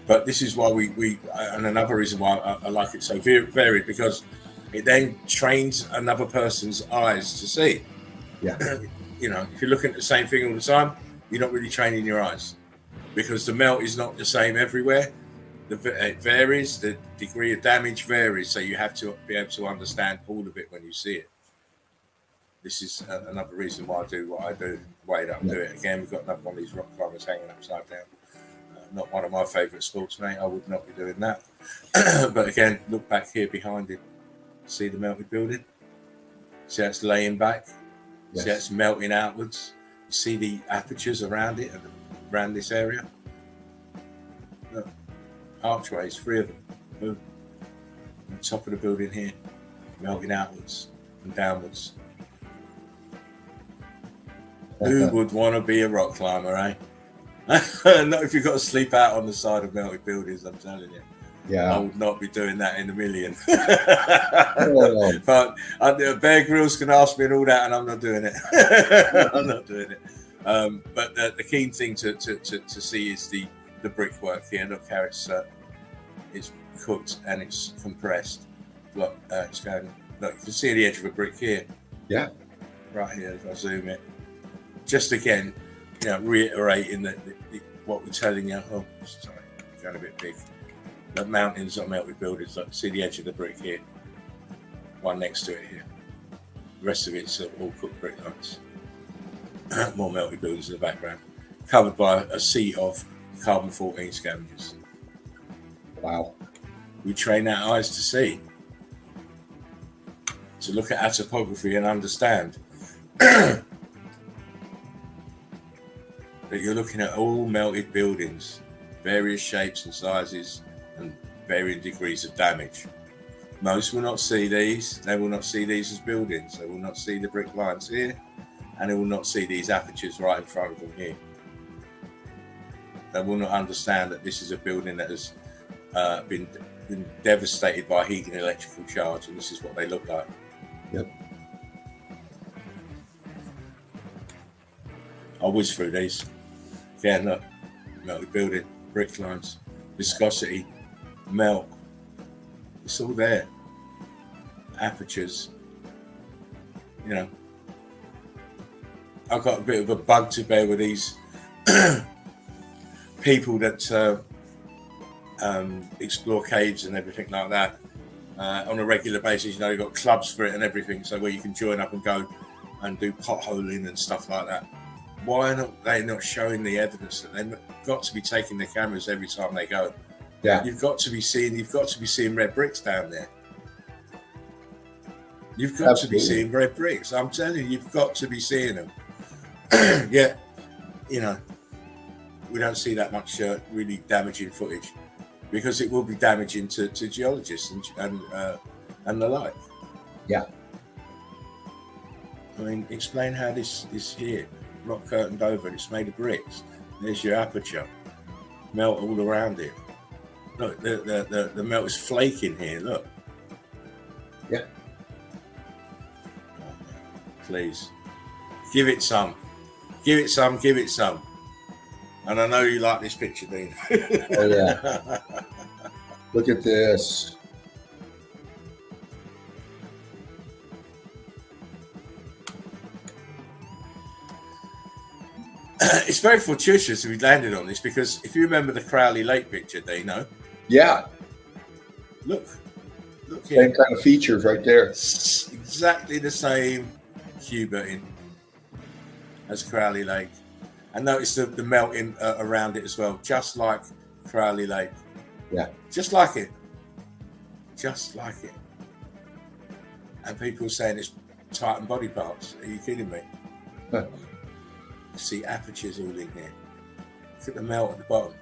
But this is why we and another reason why I like it so varied, because it then trains another person's eyes to see. Yeah. If you're looking at the same thing all the time, you're not really training your eyes. because the melt is not the same everywhere. It varies, the degree of damage varies, so you have to be able to understand all of it when you see it. This is another reason why I do what I do, the way that I do it. Again, we've got another one of these rock climbers hanging upside down. Not one of my favourite sports, mate. I would not be doing that. But again, look back here behind him. See the melted building? See how it's laying back? Yes. See how it's melting outwards? You see the apertures around it, and around this area? Look, archways, 3 of them. Boom. On the top of the building here, melting outwards and downwards. Who would want to be a rock climber, eh? Not if you've got to sleep out on the side of melted buildings, I'm telling you. Yeah. I would not be doing that in a million. Oh. But Bear Grylls can ask me and all that, and I'm not doing it. I'm not doing it. But the key thing to see is the brickwork here. Look how it's cooked and it's compressed. Look, it's going. Look, you can see the edge of a brick here. Yeah. Right here, if I zoom it. Just again, reiterating that what we're telling you. Oh, sorry, it's going a bit big. The mountains are melted buildings. Look, see the edge of the brick here. One next to it here. The rest of it's all cooked brick lines. More melted buildings in the background. Covered by a sea of carbon-14 scavengers. Wow. We train our eyes to see. To look at our topography and understand that you're looking at all melted buildings, various shapes and sizes and varying degrees of damage. Most will not see these. They will not see these as buildings. They will not see the brick lines here, and they will not see these apertures right in front of them here. They will not understand that this is a building that has been devastated by heat and electrical charge, and this is what they look like. Yep. I'll whiz through these. Again, look, melted building, brick lines, viscosity, melt. It's all there. Apertures. I've got a bit of a bug to bear with these people that explore caves and everything like that on a regular basis. You've got clubs for it and everything, so where you can join up and go and do potholing and stuff like that. Why are they not showing the evidence that they've got to be taking their cameras every time they go? Yeah. You've got to be seeing red bricks down there. You've got Absolutely. to be seeing red bricks. I'm telling you, you've got to be seeing them. Yeah, we don't see that much really damaging footage because it will be damaging to geologists and the like. Yeah. I mean, explain how this is here, rock curtained over, and it's made of bricks. There's your aperture, melt all around it. Look, the melt is flaking here. Look. Yeah. Oh, please, give it some. Give it some. Give it some. And I know you like this picture, Dean. Oh yeah. Look at this. It's very fortuitous we landed on this because if you remember the Crowley Lake picture, Dino. Yeah. Look here. Same kind of features right there. Exactly the same cubeting as Crowley Lake. And notice the melting around it as well, just like Crowley Lake. Yeah. Just like it. Just like it. And people saying it's Titan body parts. Are you kidding me? See apertures all in here. Look at the melt at the bottom.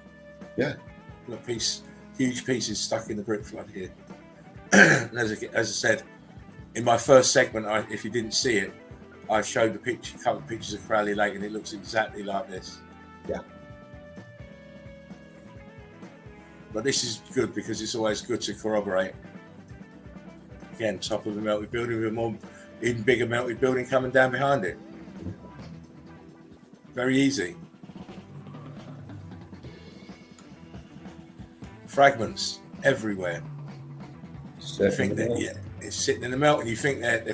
Yeah. Look, huge pieces stuck in the brick flood here. And as I said, in my first segment, if you didn't see it, I showed a couple of pictures of Crowley Lake, and it looks exactly like this. Yeah. But this is good because it's always good to corroborate. Again, top of the melted building with a more even bigger melted building coming down behind it. Very easy. Fragments everywhere. You think that it's sitting in the melt, and you think they're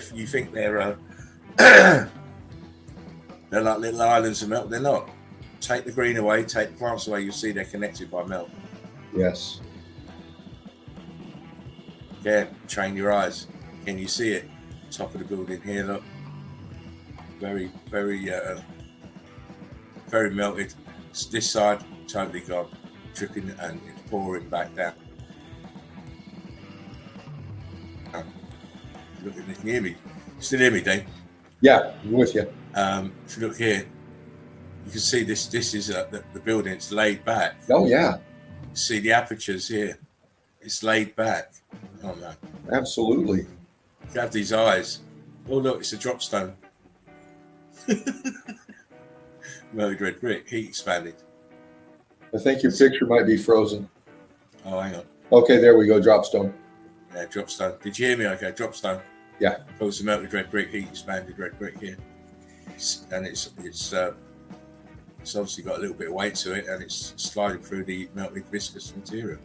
they're like little islands of melt. They're not. take the green away, take the plants away, you'll see they're connected by melt. Yes. Yeah, train your eyes. Can you see it? Top of the building here, look. Very, very, very melted. This side, totally gone. Dripping and it's pouring back down. Look at this, can you hear me? Still hear me, Dean? Yeah, I'm with you. If you look here, you can see this is the building. It's laid back. Oh, yeah. See the apertures here. It's laid back. Oh, man. Absolutely. You have these eyes. Oh, look, it's a drop stone. Melted red brick, heat expanded. I think your picture might be frozen. Oh, hang on. Okay, there we go. Drop stone. Yeah, drop stone. Did you hear me? Okay, drop stone. Yeah. Oh, it's a melted red brick, heat expanded red brick here. And it's obviously got a little bit of weight to it, and it's sliding through the melted viscous material.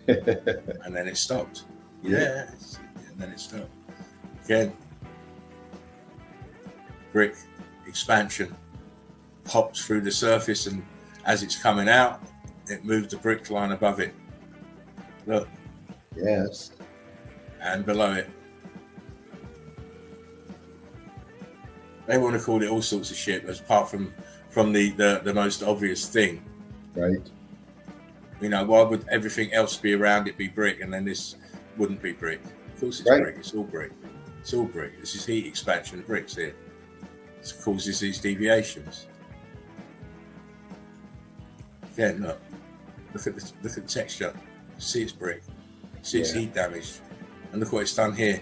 And then it stopped. Yeah. And then it stopped. Again, brick expansion popped through the surface, and as it's coming out, it moved the brick line above it. Look. Yes. And below it. They want to call it all sorts of shit, apart from the most obvious thing. Right. You know, why would everything else be around it be brick, and then this wouldn't be brick? Of course it's brick. It's all brick. It's all brick. This is heat expansion of bricks here. It causes these deviations. Again, look at the texture. See it's brick. See it's heat damaged. And look what it's done here.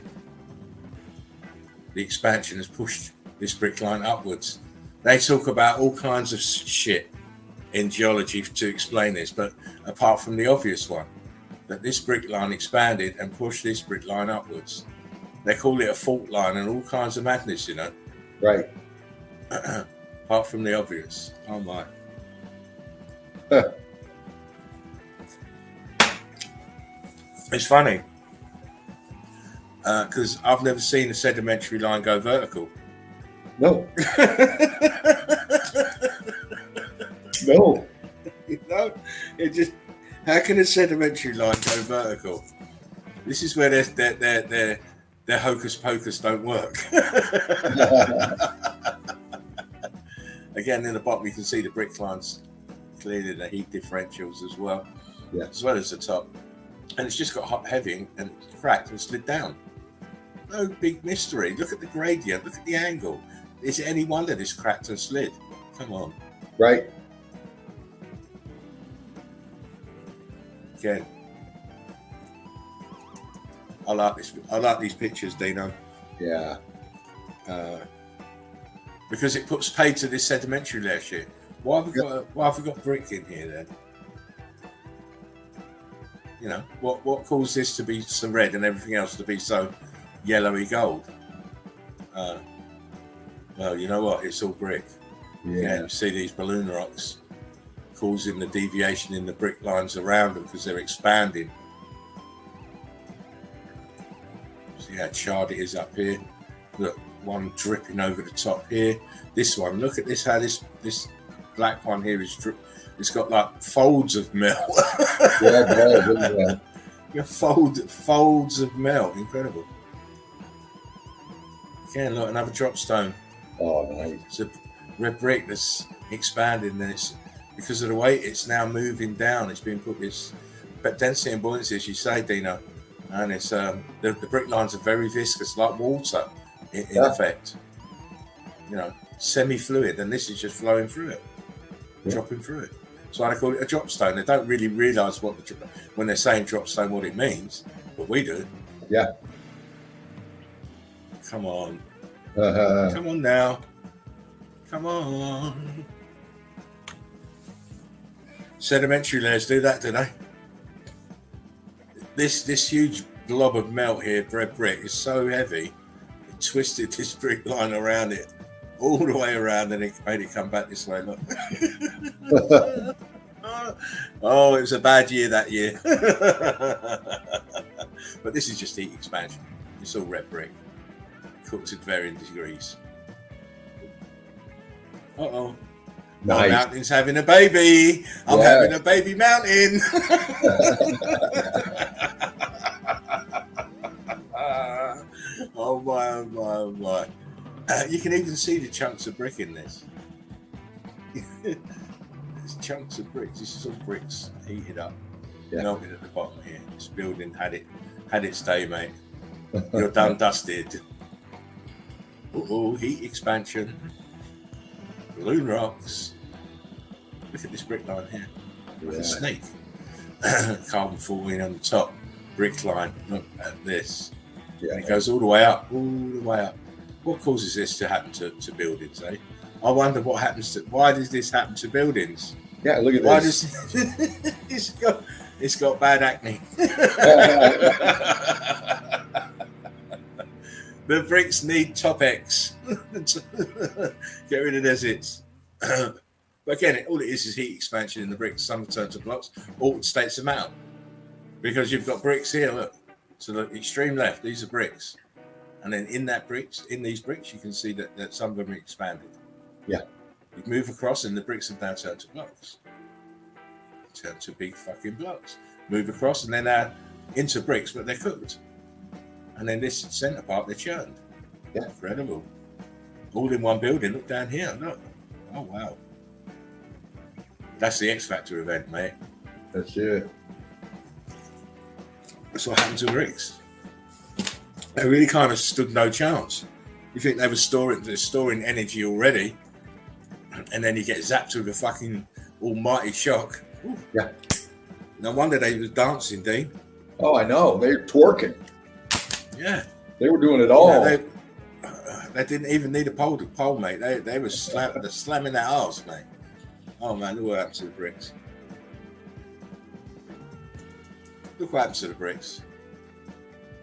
The expansion has pushed this brick line upwards. They talk about all kinds of shit in geology to explain this, but apart from the obvious one, that this brick line expanded and pushed this brick line upwards. They call it a fault line and all kinds of madness, you know. Right. Apart from the obvious. Oh my. It's funny because I've never seen a sedimentary line go vertical. No. No. You know, it just, how can a sedimentary line go vertical? This is where their hocus pocus don't work. Again, in the bottom you can see the brick lines, clearly the heat differentials as well, as well as the top. And it's just got hot heavy and cracked and slid down. No big mystery. Look at the gradient. Look at the angle. Is it any wonder this cracked and slid? Come on. Right. Again, I like this. I like these pictures, Dino. Yeah. Because it puts paid to this sedimentary layer shit. Why have we got brick in here then? You know, what caused this to be so red and everything else to be so yellowy gold? Well, you know what? It's all brick. Yeah. You see these balloon rocks causing the deviation in the brick lines around them because they're expanding. See how charred it is up here? Look, one dripping over the top here. This one, look at this, how this black one here is it's got like folds of melt. Yeah, folds of melt. Incredible. Again, look, another drop stone. Oh, nice. It's a red brick that's expanding, and it's because of the weight, it's now moving down. It's been put this, but density and buoyancy, as you say, Dino, and it's the brick lines are very viscous, like water in effect. You know, semi-fluid, and this is just flowing through it, dropping through it. So I call it a drop stone. They don't really realise when they're saying drop stone what it means, but we do. Yeah. Come on. Come on now. Come on. Sedimentary layers do that, do they? This huge blob of melt here, red brick, is so heavy, it twisted this brick line around it, all the way around, and it made it come back this way. Look. Oh, it was a bad year that year. But this is just heat expansion. It's all red brick, cooked at varying degrees. My Nice. mountain's having a baby. I'm having a baby mountain. Oh my. You can even see the chunks of brick in this. There's chunks of bricks. This is all bricks heated up, melted at the bottom here. This building had its day, mate. You're done dusted. Heat expansion. Balloon rocks. Look at this brick line here. Like a snake. Carbon 14 on the top. Brick line. Look at this. Yeah. And it goes all the way up. What causes this to happen to buildings, eh? I wonder what happens to. Why does this happen to buildings? Yeah, look at this. It's got bad acne. The bricks need Top-X. Get rid of deserts. But again, all it is heat expansion in the bricks. Some turn to blocks, altered states of matter. Because you've got bricks here, look. So the extreme left, these are bricks. And then in these bricks, you can see that some of them are expanded. Yeah. You move across and the bricks have now turned to blocks. Turn to big fucking blocks. Move across and then they're into bricks, but they're cooked. And then this center part, they're churned. Yeah. Incredible. All in one building. Look down here. Look. Oh, wow. That's the X Factor event, mate. That's it. That's what happened to bricks. They really kind of stood no chance. You think they were storing energy already, and then you get zapped with a fucking almighty shock. Ooh. Yeah. No wonder they was dancing, Dean. Oh, I know. They're twerking. Yeah. They were doing it all. They didn't even need a pole, mate. They were slamming their arse, mate. Oh man, look what happened to the bricks. Look what happened to the bricks.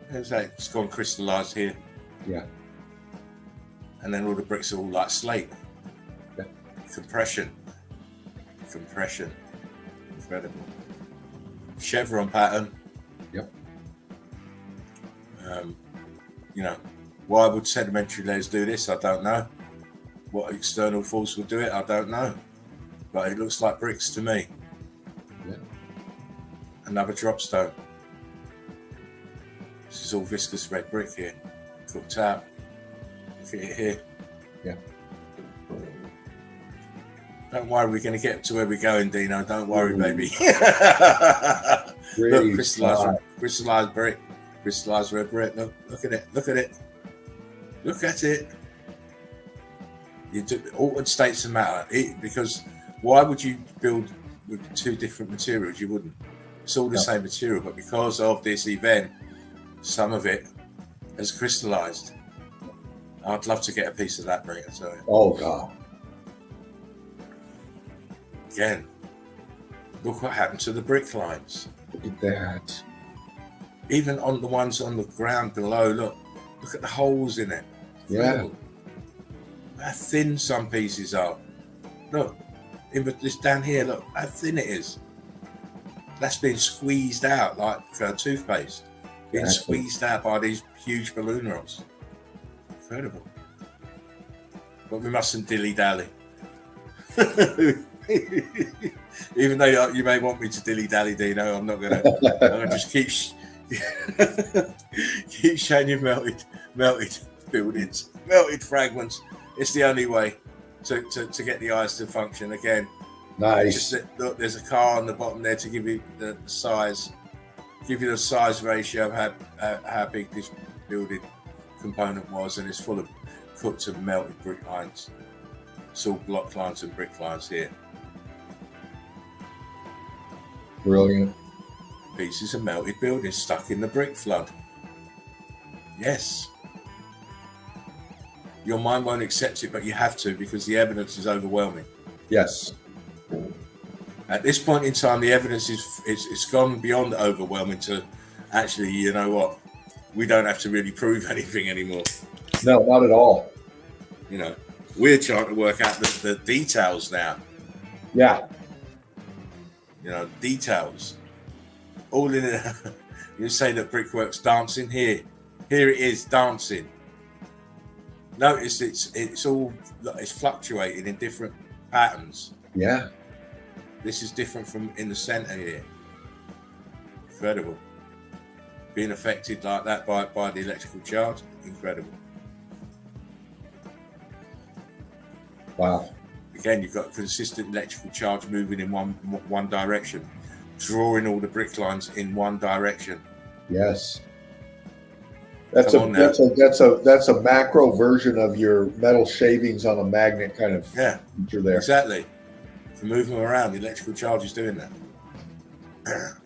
It's gone crystallized here. Yeah. And then all the bricks are all like slate. Yeah. Compression. Incredible. Chevron pattern. Yep. Why would sedimentary layers do this? I don't know. What external force would do it? I don't know. But it looks like bricks to me. Yeah. Another drop stone. This is all viscous red brick here. Cooked out. Look at it here. Yeah. Don't worry, we're going to get to where we're going, Dino. Don't worry, baby. Really Look, crystallized brick. Crystallized red brick. Look at it. Look at it. Look at it. You do altered states of matter. Because why would you build with two different materials? You wouldn't. It's all the same material, but because of this event, some of it has crystallized. I'd love to get a piece of that, mate. I tell you. Oh God. Again, look what happened to the brick lines. Look at that. Even on the ones on the ground below, look at the holes in it. Yeah. How thin some pieces are. Look, this down here, look how thin it is. That's been squeezed out like toothpaste. Being squeezed out by these huge balloon rods. Incredible. But we mustn't dilly-dally. Even though you may want me to dilly-dally, Dino, I'm not gonna. I'm gonna just keep showing you melted buildings, melted fragments. It's the only way to get the eyes to function again. Nice. Look, there's a car on the bottom there to give you the size, give you the size ratio of how big this building component was, and it's full of cooked and melted brick lines. It's all block lines and brick lines here. Brilliant. Pieces of melted buildings stuck in the brick flood. Yes. Your mind won't accept it, but you have to because the evidence is overwhelming. Yes. At this point in time, the evidence it's gone beyond overwhelming to actually, you know what? We don't have to really prove anything anymore. No, not at all. You know, we're trying to work out the details now. Yeah. You know, details. All in it. You say that brickwork's dancing here. Here it is dancing. Notice it's fluctuating in different patterns. Yeah. This is different from in the center here. Incredible. Being affected like that by the electrical charge, incredible. Wow. Again, you've got consistent electrical charge moving in one direction, drawing all the brick lines in one direction. Yes. That's a macro version of your metal shavings on a magnet kind of feature there. Exactly. To move them around, the electrical charge is doing that.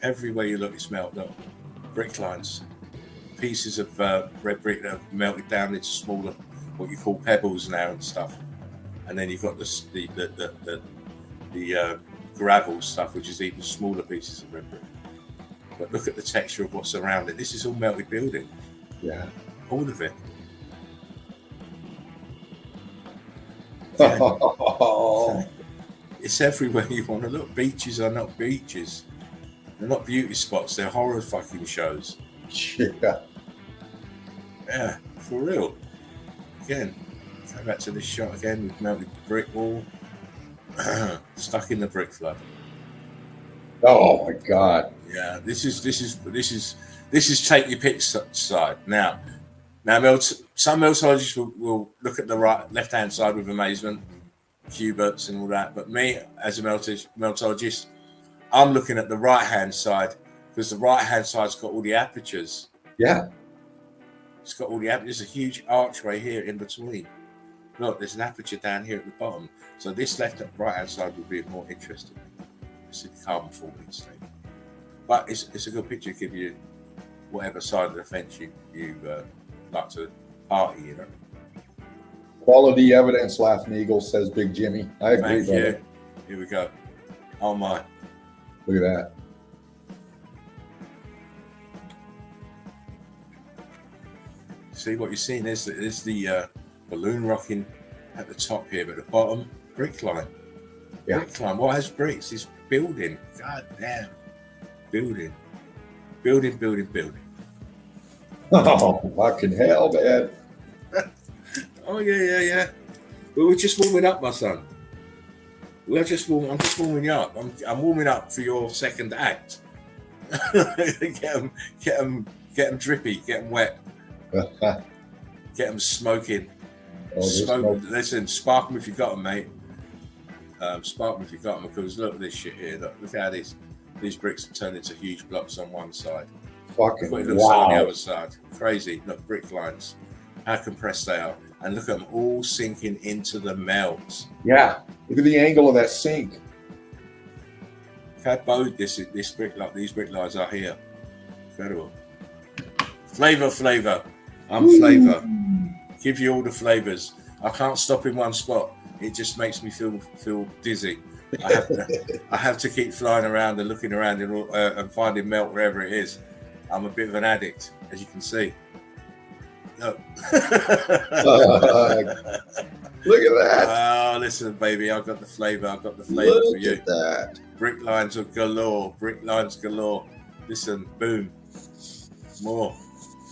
Everywhere you look, it's melted up. Brick lines, pieces of red brick that have melted down into smaller, what you call pebbles now and stuff. And then you've got the gravel stuff, which is even smaller pieces of red brick. But look at the texture of what's around it. This is all melted building. Yeah. All of it. Oh. It's everywhere you want to look. Beaches are not beaches. They're not beauty spots. They're horror fucking shows. Yeah. Yeah, for real. Again, go back to this shot again with melted brick wall. Stuck in the brick flood. Oh my God. Yeah, this is take your pick side. Now, some meltologists will look at the left hand side with amazement, cubots and all that. But me, as a meltologist, I'm looking at the right hand side because the right hand side's got all the apertures. Yeah. It's got all the apertures. There's a huge archway here in between. Look, there's an aperture down here at the bottom. So this left and right hand side would be more interesting. It's a carbon 14 state. But it's a good picture to give you whatever side of the fence you like to party, you know. Quality evidence, Laughing Eagle, says Big Jimmy. I agree. Thank you. Here we go. Oh my. Look at that. See what you're seeing is the balloon rocking at the top here, but at the bottom, brick line. Yeah. Brick line. What has bricks? It's building. God damn. Building. Building. Oh, fucking hell, man. Oh, yeah. But we're just warming up, my son. I'm just warming you up. I'm warming up for your second act. Get them drippy, get them wet. Get them smoking. Listen, spark them if you got them, mate. Spark them if you got them, because look at this shit here. Look how these bricks have turned into huge blocks on one side. Fucking What it looks like on the other side. Crazy. Look, brick lines. How compressed they are. And look at them all sinking into the melt. Yeah. Look at the angle of that sink. Look how bowed these brick lines are here. Incredible. Flavor. I'm flavor. Give you all the flavors. I can't stop in one spot. It just makes me feel dizzy. I have to keep flying around and looking around and finding melt wherever it is. I'm a bit of an addict, as you can see. Look. Look at that. Oh, listen, baby, I've got the flavor. For you. At that. Brick lines galore. Listen, boom. More.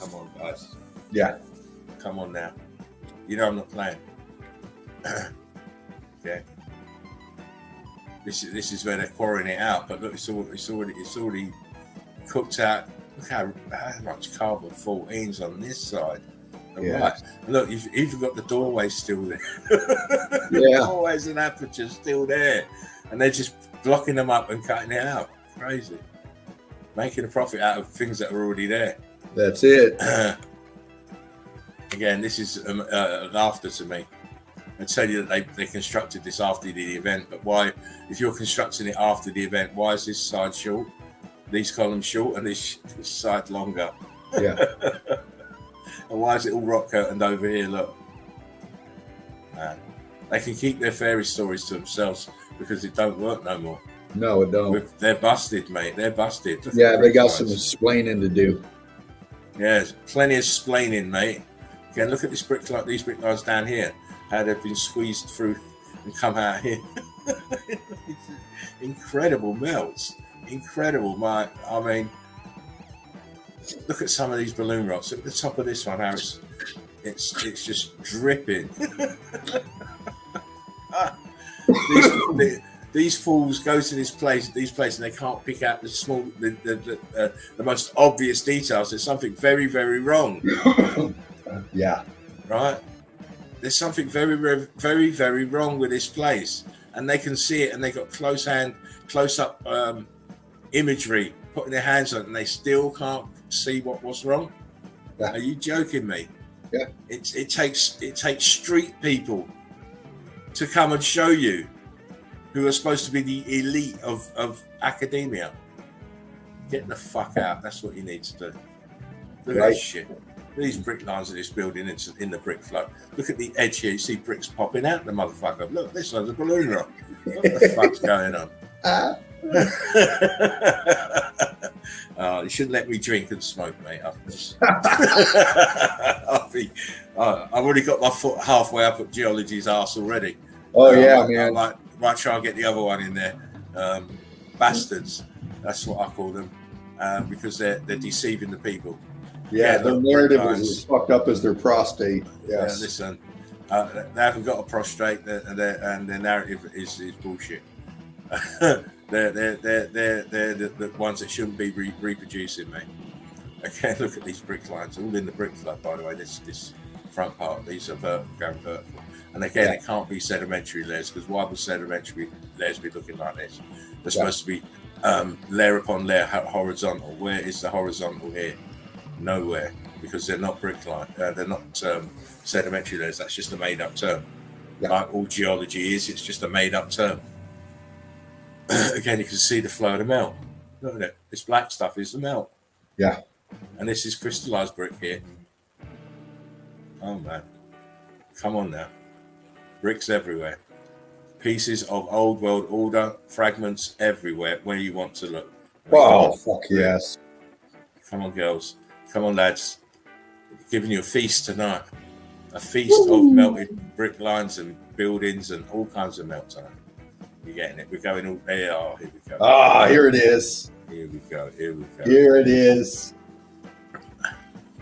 Come on, guys. Yeah. Come on now. You know I'm not playing. Okay. This is where they're pouring it out, but look, it's already cooked out. Look how much carbon 14's on this side. Yeah. Right. Look, you've even got the doorway still there. Yeah. Doorways and apertures still there, and they're just blocking them up and cutting it out. Crazy. Making a profit out of things that are already there. That's it. Again, this is laughter to me. I tell you that they constructed this after the event, but why? If you're constructing it after the event, why is this side short, these columns short, and this side longer? Yeah. And why is it all rock curtained over here? Look, man, they can keep their fairy stories to themselves because it don't work no more. No, it don't. They're busted, mate. They're busted. Yeah, they got some explaining to do. Yeah, plenty of splaining, mate. Again, look at these brick lines down here. How they've been squeezed through and come out here. Incredible melts. Incredible. I mean, look at some of these balloon rocks. Look at the top of this one, how it's just dripping. These fools go to these places, and they can't pick out the most obvious details. There's something very, very wrong. Yeah. Right? There's something very, very, very, very wrong with this place, and they can see it, and they got close up imagery, putting their hands on it, and they still can't see what's wrong. Yeah. Are you joking me? Yeah. It takes street people to come and show you, who are supposed to be the elite of academia. Get the fuck out. That's what you need to do. Look at this shit. These brick lines of this building, it's in the brick flow. Look at the edge here. You see bricks popping out the motherfucker. Look, this one's a balloon rock. What the fuck's going on? You shouldn't let me drink and smoke, mate. I've already got my foot halfway up at geology's arse already. Oh, yeah, man. I might try and get the other one in there. Bastards. That's what I call them. Because they're deceiving the people. Yeah, their narrative is as fucked up as their prostate. Yes. Yeah, listen, they haven't got a prostate, and their narrative is bullshit. they're the ones that shouldn't be reproducing, mate. Okay, look at these brick lines, all in the brick flood, by the way. This front part, these are vertical. And again, it can't be sedimentary layers, because why would sedimentary layers be looking like this? They're supposed to be layer upon layer, horizontal. Where is the horizontal here? Nowhere, because they're not brick line. They're not sedimentary layers. That's just a made-up term. Yeah. Like all geology is, it's just a made-up term. Again, you can see the flow of the melt. Look at it. This black stuff is the melt. Yeah. And this is crystallized brick here. Oh man, come on now. Bricks everywhere. Pieces of old world order, fragments everywhere where you want to look. Wow, fuck yes. Come on, girls. Come on, lads. Giving you a feast tonight. A feast of melted brick lines and buildings and all kinds of melt tonight. You're getting it. We're going all there. Oh, here we go. Ah, here it is. Here we go. Here we go. Here it is.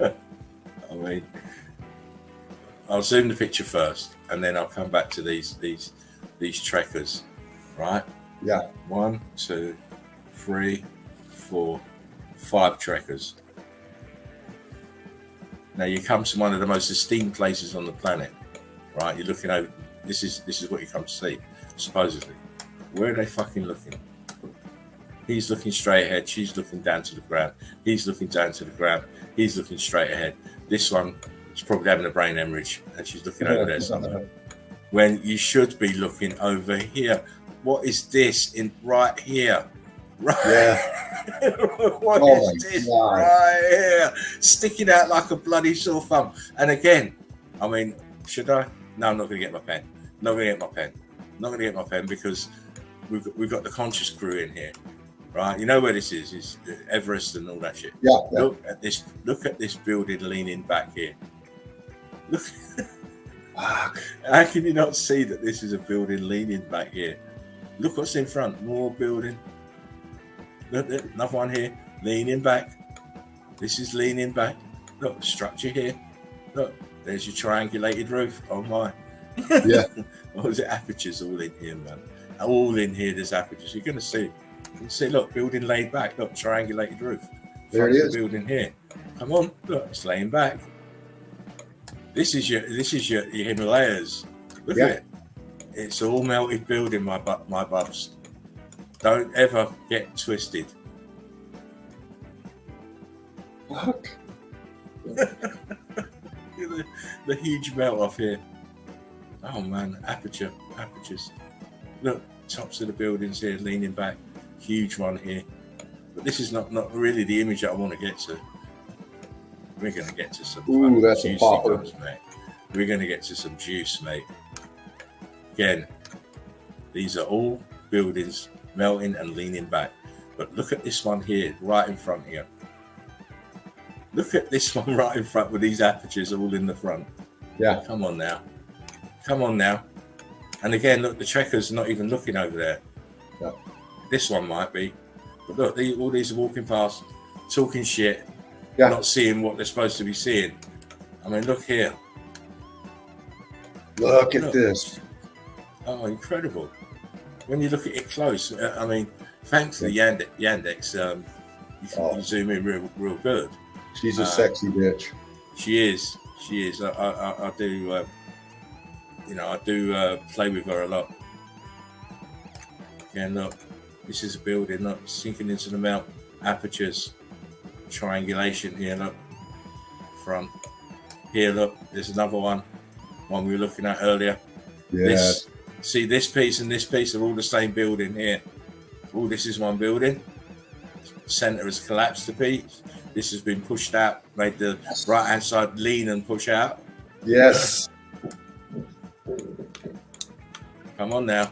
I mean, I'll zoom the picture first, and then I'll come back to these trekkers, right? Yeah. 1, 2, 3, 4, 5 trekkers. Now you come to one of the most esteemed places on the planet, right? You're looking over. This is what you come to see, supposedly. Where are they fucking looking? He's looking straight ahead. She's looking down to the ground. He's looking down to the ground. He's looking straight ahead. This one is probably having a brain hemorrhage, and she's looking over there somewhere. When you should be looking over here. What is this in right here? Right. Yeah. What is this right here? Sticking out like a bloody sore thumb. And again, I mean, should I? No, I'm not going to get my pen. Not going to get my pen. Not going to get my pen because we've got the conscious crew in here, right? You know where this is? It's Everest and all that shit. Yeah. Look at this. Look at this building leaning back here. Look. How can you not see that this is a building leaning back here? Look what's in front. More building. Look, another one here, leaning back. This is leaning back. Look, structure here. Look, there's your triangulated roof. Oh my. Yeah. What is it? Apertures all in here, man. All in here, there's apertures. You're going to see. You can see, look, building laid back. Look, triangulated roof. There it is. The building here. Come on, look, it's laying back. This is your Himalayas. Look at it. It's all melted building, my bubs. Don't ever get twisted. Fuck. the huge melt off here. Oh man, apertures. Look, tops of the buildings here leaning back. Huge one here. But this is not really the image that I want to get to. We're going to get to some that's a popper. ones, mate. We're going to get to some juice, mate. Again, these are all buildings melting and leaning back. But look at this one here, right in front here. Look at this one right in front with these apertures all in the front. Yeah. Come on now. Come on now. And again, look, the trekker's not even looking over there. Yeah. This one might be. But look, all these are walking past, talking shit, Yeah. not seeing what they're supposed to be seeing. I mean, look here. Look at this. Oh, incredible. when you look at it close, I mean, thanks to the Yandex, you can zoom in real good. She's a sexy bitch. She is. I do, I do play with her a lot. Again, look, this is a building, look, sinking into the melt, apertures, triangulation here, look, front. Here, look, there's another one we were looking at earlier. Yeah. See, this piece and this piece are all the same building here. All this is one building. Center has collapsed a piece. This has been pushed out, made the right-hand side lean and push out. Yes. Come on now.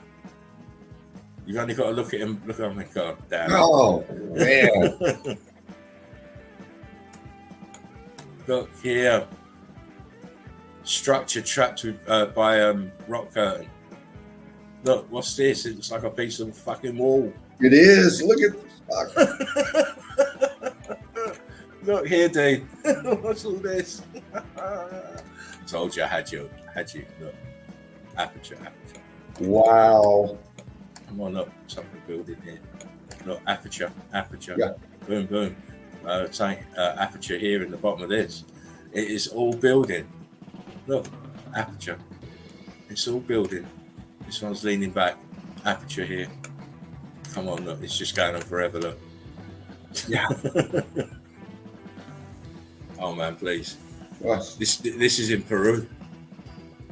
You've only got to look at him. Look, oh my God, damn. Oh, man. Look here. Structure trapped with, by rock curtain. Look, what's this? It looks like a piece of fucking wall. It is. Look at the fuck. Look here, Dean. What's all this? Told you I had you. Look. Aperture. Wow. Come on, look. Something building here. Look, aperture. Yeah. Boom. Aperture here in the bottom of this. It is all building. Look, aperture. It's all building. This one's leaning back. Aperture here. Come on, look. It's just going on forever, look. Yeah. Oh, man, please. What? This is in Peru.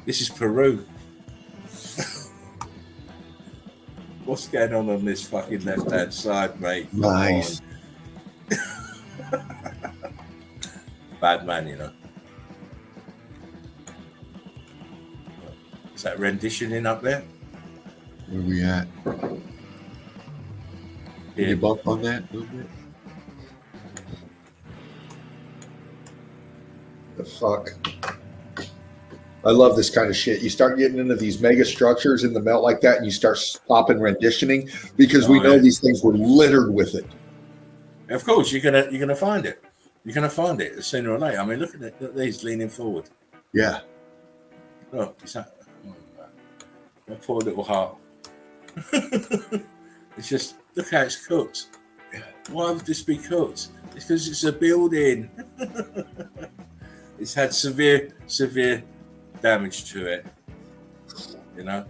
This is Peru. What's going on this fucking left-hand side, mate? Nice. Bad man, you know. Is that renditioning up there? Where are we at? Can you bump on that a little bit? The fuck? I love this kind of shit. You start getting into these mega structures in the melt like that, and you start stopping renditioning because we know these things were littered with it. Of course, you're gonna find it. You're gonna find it sooner or later. I mean, look at it. Look at these leaning forward. Yeah. Look, is that? Oh, my poor little heart. It's just look how it's cooked. Why would this be cooked? It's because it's a building. It's had severe damage to it. You know,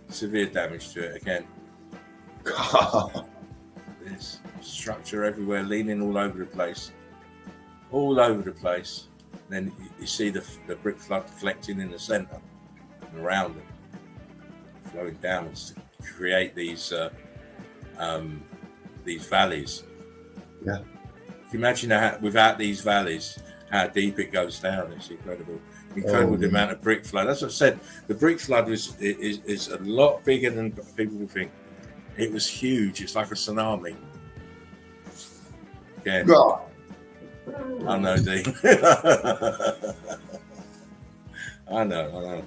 severe damage to it again. God. There's structure everywhere, leaning all over the place. All over the place. Then you see the brick flood collecting in the centre and around it, flowing downwards to create these valleys. Yeah. Can you imagine how, without these valleys, how deep it goes down? It's incredible. The amount of brick flood. That's what I said. The brick flood is a lot bigger than people will think. It was huge. It's like a tsunami. Again. God. I know, D. I know.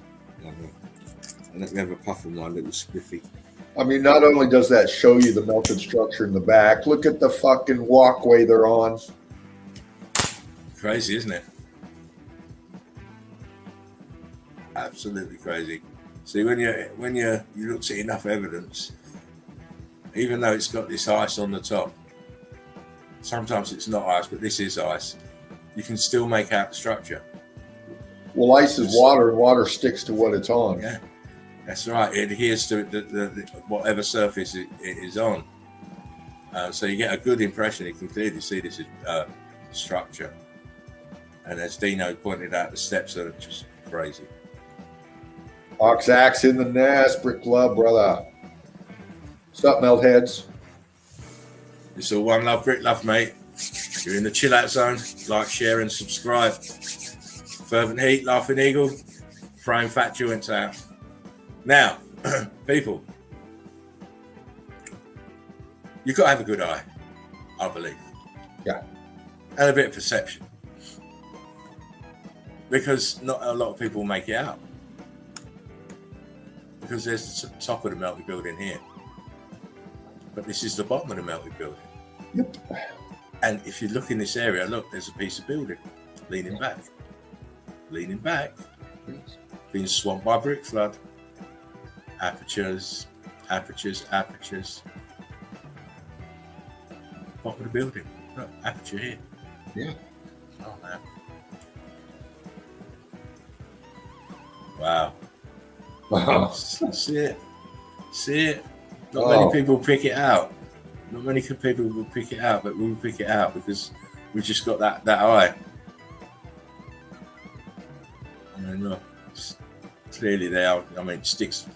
Let me have a puff of my little spiffy. I mean, not only does that show you the melted structure in the back, look at the fucking walkway they're on. Crazy, isn't it? Absolutely crazy. See, when you look at enough evidence, even though it's got this ice on the top, sometimes it's not ice, but this is ice. You can still make out the structure. Well, ice is water, and water sticks to what it's on. Yeah, that's right. It adheres to the whatever surface it is on. So you get a good impression. You can clearly see this is structure. And as Dino pointed out, the steps are just crazy. Ox axe in the nest, Brick Club, brother. What's up, melt heads? It's all one love, Brick Love, mate. You're in the chill out zone. Like, share, and subscribe. Fervent Heat, Laughing Eagle, throwing fat joints out. Now, people, you've got to have a good eye, I believe. Yeah. And a bit of perception. Because not a lot of people make it out. Because there's the top of the melted building here. But this is the bottom of the melted building. Yep. And if you look in this area, look, there's a piece of building leaning back. Leaning back. Being swamped by brick flood. Apertures Apertures. Bottom of the building. Look, aperture here. Yeah. Oh man. Wow. Wow. See it. Not Oh. many people pick it out. Not many people will pick it out, but we will pick it out because we've just got that eye. I mean, look, clearly they are. I mean, sticks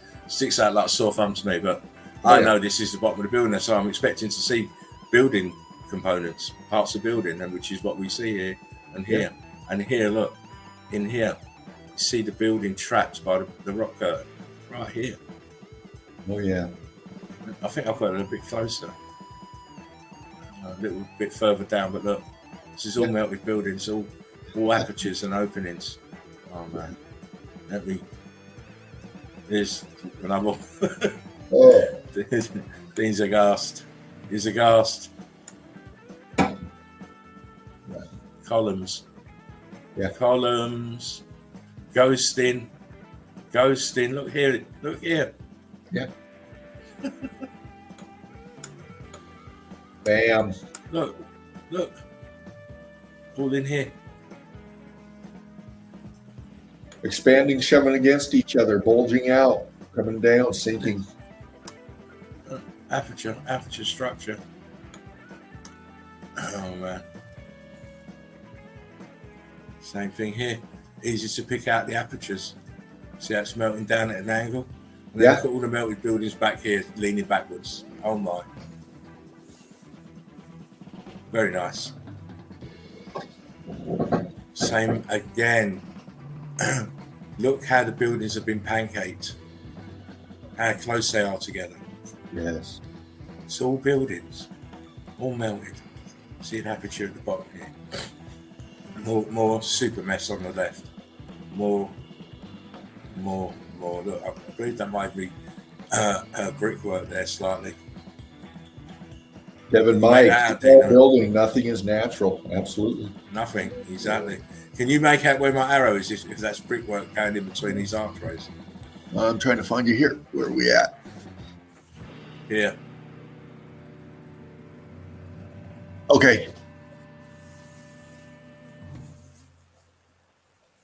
out like a sore thumb to me, but I know this is the bottom of the building, so I'm expecting to see building components, parts of building, and which is what we see here and here. And here, look, in here, you see the building trapped by the rock curtain right here. Oh yeah. I think I've got it a bit closer, a little bit further down, but look, this is all melted buildings, all apertures and openings. Oh man, there's another. Oh. Dean's aghast. He's aghast. Columns. Yeah. Columns. Ghosting. Look here. Yeah. Bam. Look. All in here. Expanding, shoving against each other, bulging out, coming down, sinking. Aperture structure. Oh man. Same thing here. Easy to pick out the apertures. See how it's melting down at an angle? And then look at all the melted buildings back here, leaning backwards. Oh my. Very nice. Same again. Look how the buildings have been pancaked. How close they are together. Yes. It's all buildings, all melted. See an aperture at the bottom here. More super mess on the left. More. Look, I believe that might be brickwork there slightly. Kevin Mike, building, nothing is natural. Absolutely. Nothing, exactly. Can you make out where my arrow is if that's brickwork going in between these archways? I'm trying to find you here. Where are we at? Here. Okay.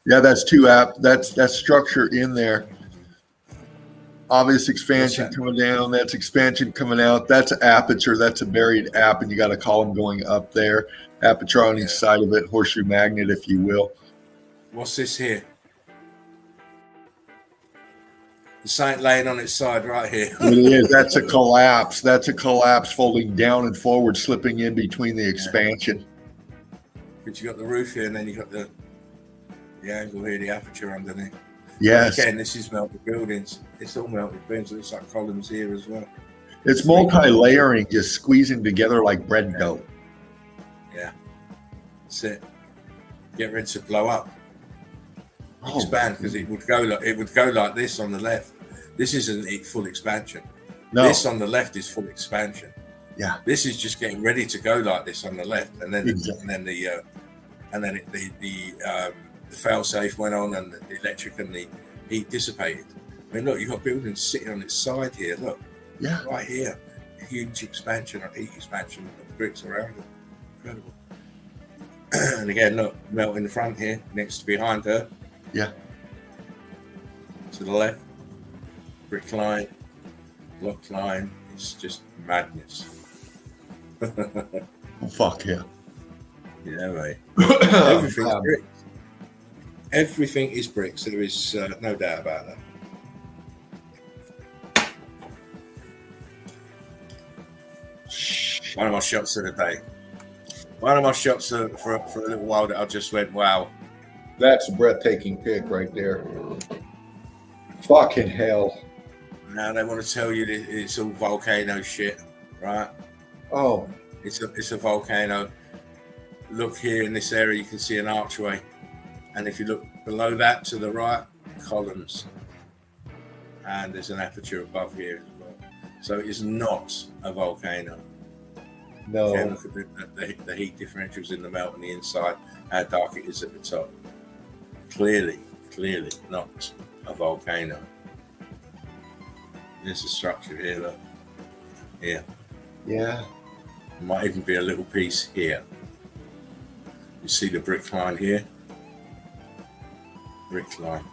Yeah, that's that's structure in there. Obvious expansion coming down. That's expansion coming out. That's an aperture. That's a buried app, and you got a column going up there. Aperture on each side of it, horseshoe magnet, if you will. What's this here? The site laying on its side right here. It is. That's a collapse. That's a collapse folding down and forward, slipping in between the expansion. But you got the roof here, and then you got the angle here, the aperture underneath. Yes. Again, this is melted buildings. It's all melted buildings. It looks like columns here as well. It's multi-layering, just squeezing together like bread dough. Yeah. That's it. Get ready to blow up. Expand, because it would go like this on the left. This isn't full expansion. No. This on the left is full expansion. Yeah. This is just getting ready to go like this on the left, and then the fail safe went on, and the electric and the heat dissipated. I mean, look, you've got buildings sitting on its side here. Look, right here, a huge expansion or heat expansion of the bricks around it. Incredible. And again, look, melt in the front here, next to behind her. Yeah. To the left, brick line, block line. It's just madness. Oh, fuck yeah. Yeah, mate. Everything's bricks. Everything is bricks. There is no doubt about that. One of my shots of the day. One of my shots for a little while that I just went, wow. That's a breathtaking pick right there. Fucking hell. Now they want to tell you that it's all volcano shit, right? Oh. It's a volcano. Look here in this area, you can see an archway. And if you look below that to the right, columns. And there's an aperture above here as well. So it is not a volcano. No. Again, look at the heat differentials in the melt on the inside, how dark it is at the top. Clearly not a volcano. There's a structure here, look. Here. Yeah. Might even be a little piece here. You see the brick line here? Brick line.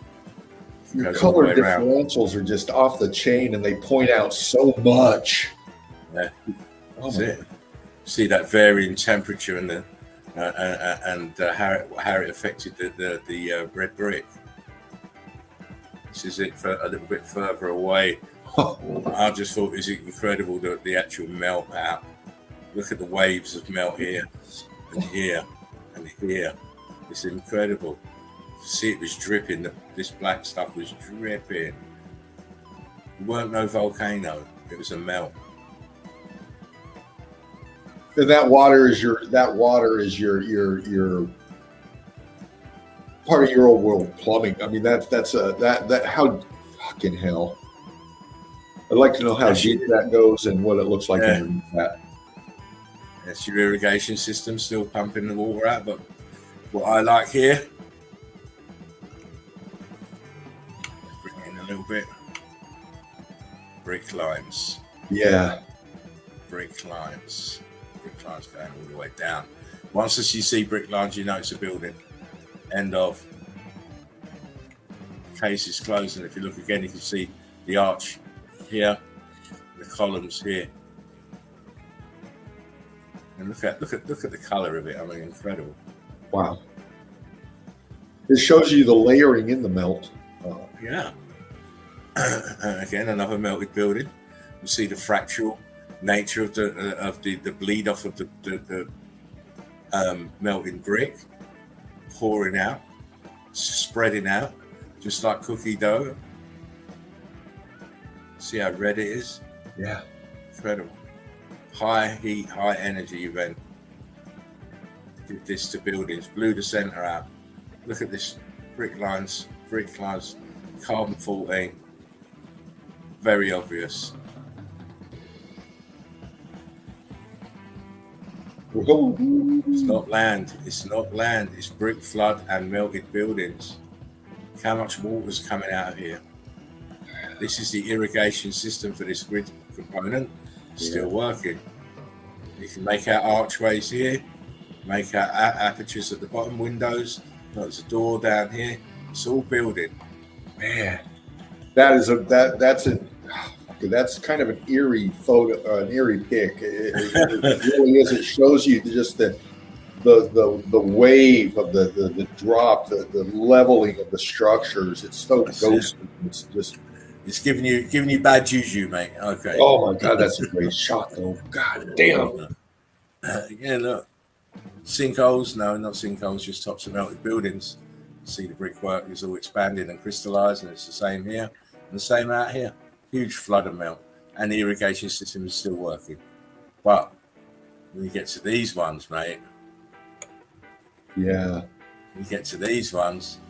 Your Goes all the color way around. differentials are just off the chain, and they point out so much. Yeah. Oh That's my it. See that varying temperature and the how it affected the red brick. This is it for a little bit further away. God. I just thought it was incredible the actual melt out. Look at the waves of melt here and here and here. It's incredible. See, it was dripping. This black stuff was dripping. It weren't no volcano. It was a melt. And that water is your part of your old world plumbing. I mean, that how fucking hell. I'd like to know how deep that goes and what it looks like underneath that. That's your irrigation system still pumping the water out. But what I like here, let's bring it in a little bit. Brick lines. Yeah. Brick lines. Brick lines going all the way down. Once you see brick lines, you know it's a building. End of. Case is closed, and if you look again, you can see the arch here, the columns here, and look at the color of it. I mean, incredible. Wow. It shows you the layering in the melt. Yeah. Again, another melted building. You see the fractal nature of the bleed off of the melting brick, pouring out, spreading out, just like cookie dough. See how red it is? Yeah. Incredible. High heat, high energy event. Did this to buildings, blew the center out. Look at this, brick lines, carbon 14. Very obvious. It's not land, it's brick flood and melted buildings. Look how much water's coming out of here. This is the irrigation system for this grid component. Still working. You can make out archways here, make out apertures at the bottom windows. There's a door down here. It's all building. Man, that's kind of an eerie photo, an eerie pic. It really is. It shows you just the wave of the drop, the leveling of the structures. It's so ghostly. It's just. It's giving you bad juju, mate. Okay. Oh my God, that's a great shot, though. God damn. Yeah, look. Sinkholes? No, not sinkholes. Just tops of melted buildings. See the brickwork is all expanding and crystallized, and it's the same here and the same out here. Huge flood and melt, and the irrigation system is still working. But when you get to these ones, mate. Yeah. When you get to these ones,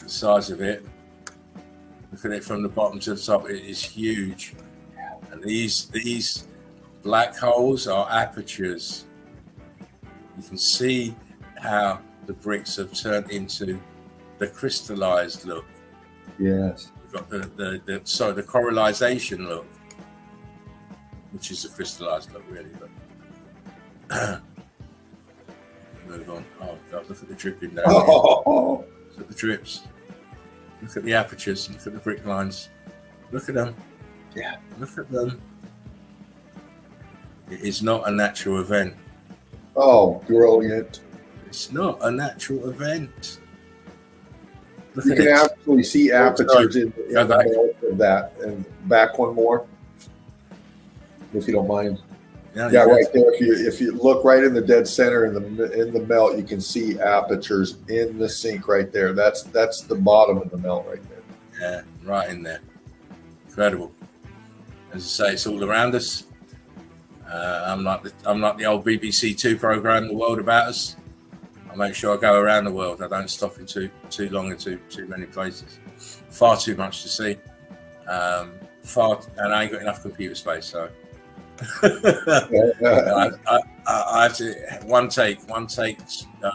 the size of it. Look at it from the bottom to the top. It is huge, and these black holes are apertures. You can see how the bricks have turned into the crystallized look. Yes. You've got the coralization look, which is the crystallized look, really. But move on. Oh God, look at the dripping down here. Look at the drips. Look at the apertures. Look at the brick lines. Look at them. Yeah. Look at them. It is not a natural event. Oh, brilliant. It's not a natural event. Look You at can it. actually see apertures in the melt of that. And back one more, if you don't mind. Yeah, right there. If you look right in the dead center in the melt, you can see apertures in the sink right there. That's the bottom of the melt right there. Yeah, right in there. Incredible. As I say, it's all around us. I'm like the old BBC Two program, The World About Us. I make sure I go around the world. I don't stop in too long in too many places. Far too much to see. And I ain't got enough computer space, so. I have to one take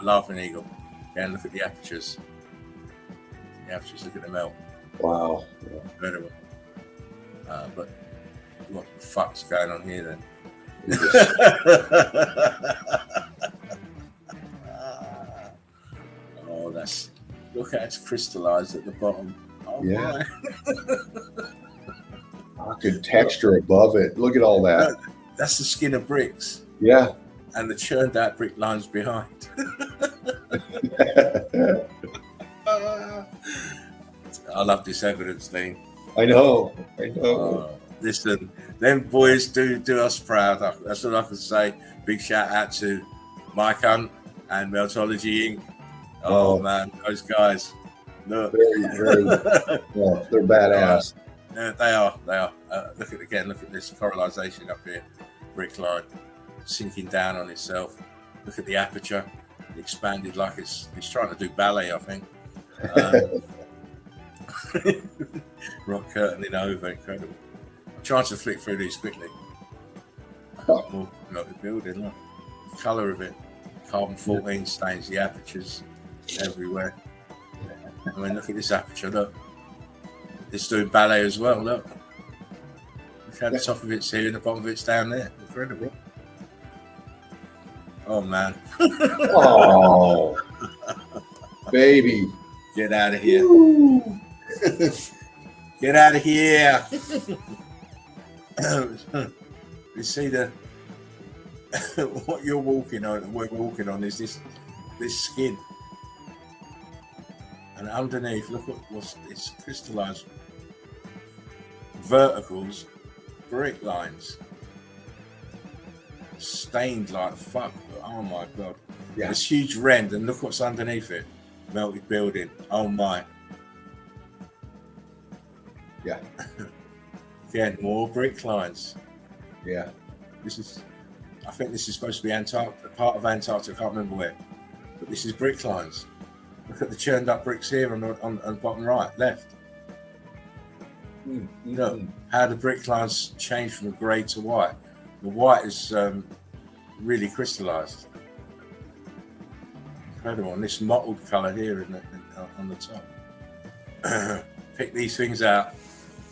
Laughing Eagle. Yeah, and look at the apertures. Look at the melt. Wow. Incredible. But what the fuck's going on here then? Oh, look how it's crystallized at the bottom. Oh, yeah. Good texture above it. Look at all that. That's the skin of bricks. Yeah. And the churned out brick lines behind. I love this evidence, Dean. I know. Listen, them boys do us proud. That's all I can say. Big shout out to Mike Hunt and Meltology Inc. Oh man, those guys. Look. Very, yeah, they're badass. Yeah, they are. Look at this correlation up here. Brick line sinking down on itself. Look at the aperture. Expanded like it's trying to do ballet, I think. Rock curtaining over, incredible. I'm trying to flick through these quickly. More like the building, look. The colour of it. Carbon 14 stains the apertures everywhere. I mean, look at this aperture, look. It's doing ballet as well, look. Look how the top of it's here and the bottom of it's down there. Incredible. Oh, man. Oh, baby. Get out of here. Get out of here. You see what you're walking on, we're walking on is this skin. And underneath, look at it's crystallized verticals, brick lines. Stained like fuck. Oh my god. Yeah. This huge rend, and look what's underneath it. Melted building. Oh my. Yeah. Again, more brick lines. Yeah. I think this is supposed to be Antarctica, part of Antarctica, I can't remember where. But this is brick lines. Look at the churned up bricks here on the bottom right, left. Look how the brick lines change from grey to white. The white is really crystallized. Incredible. And this mottled colour here on the top. Pick these things out.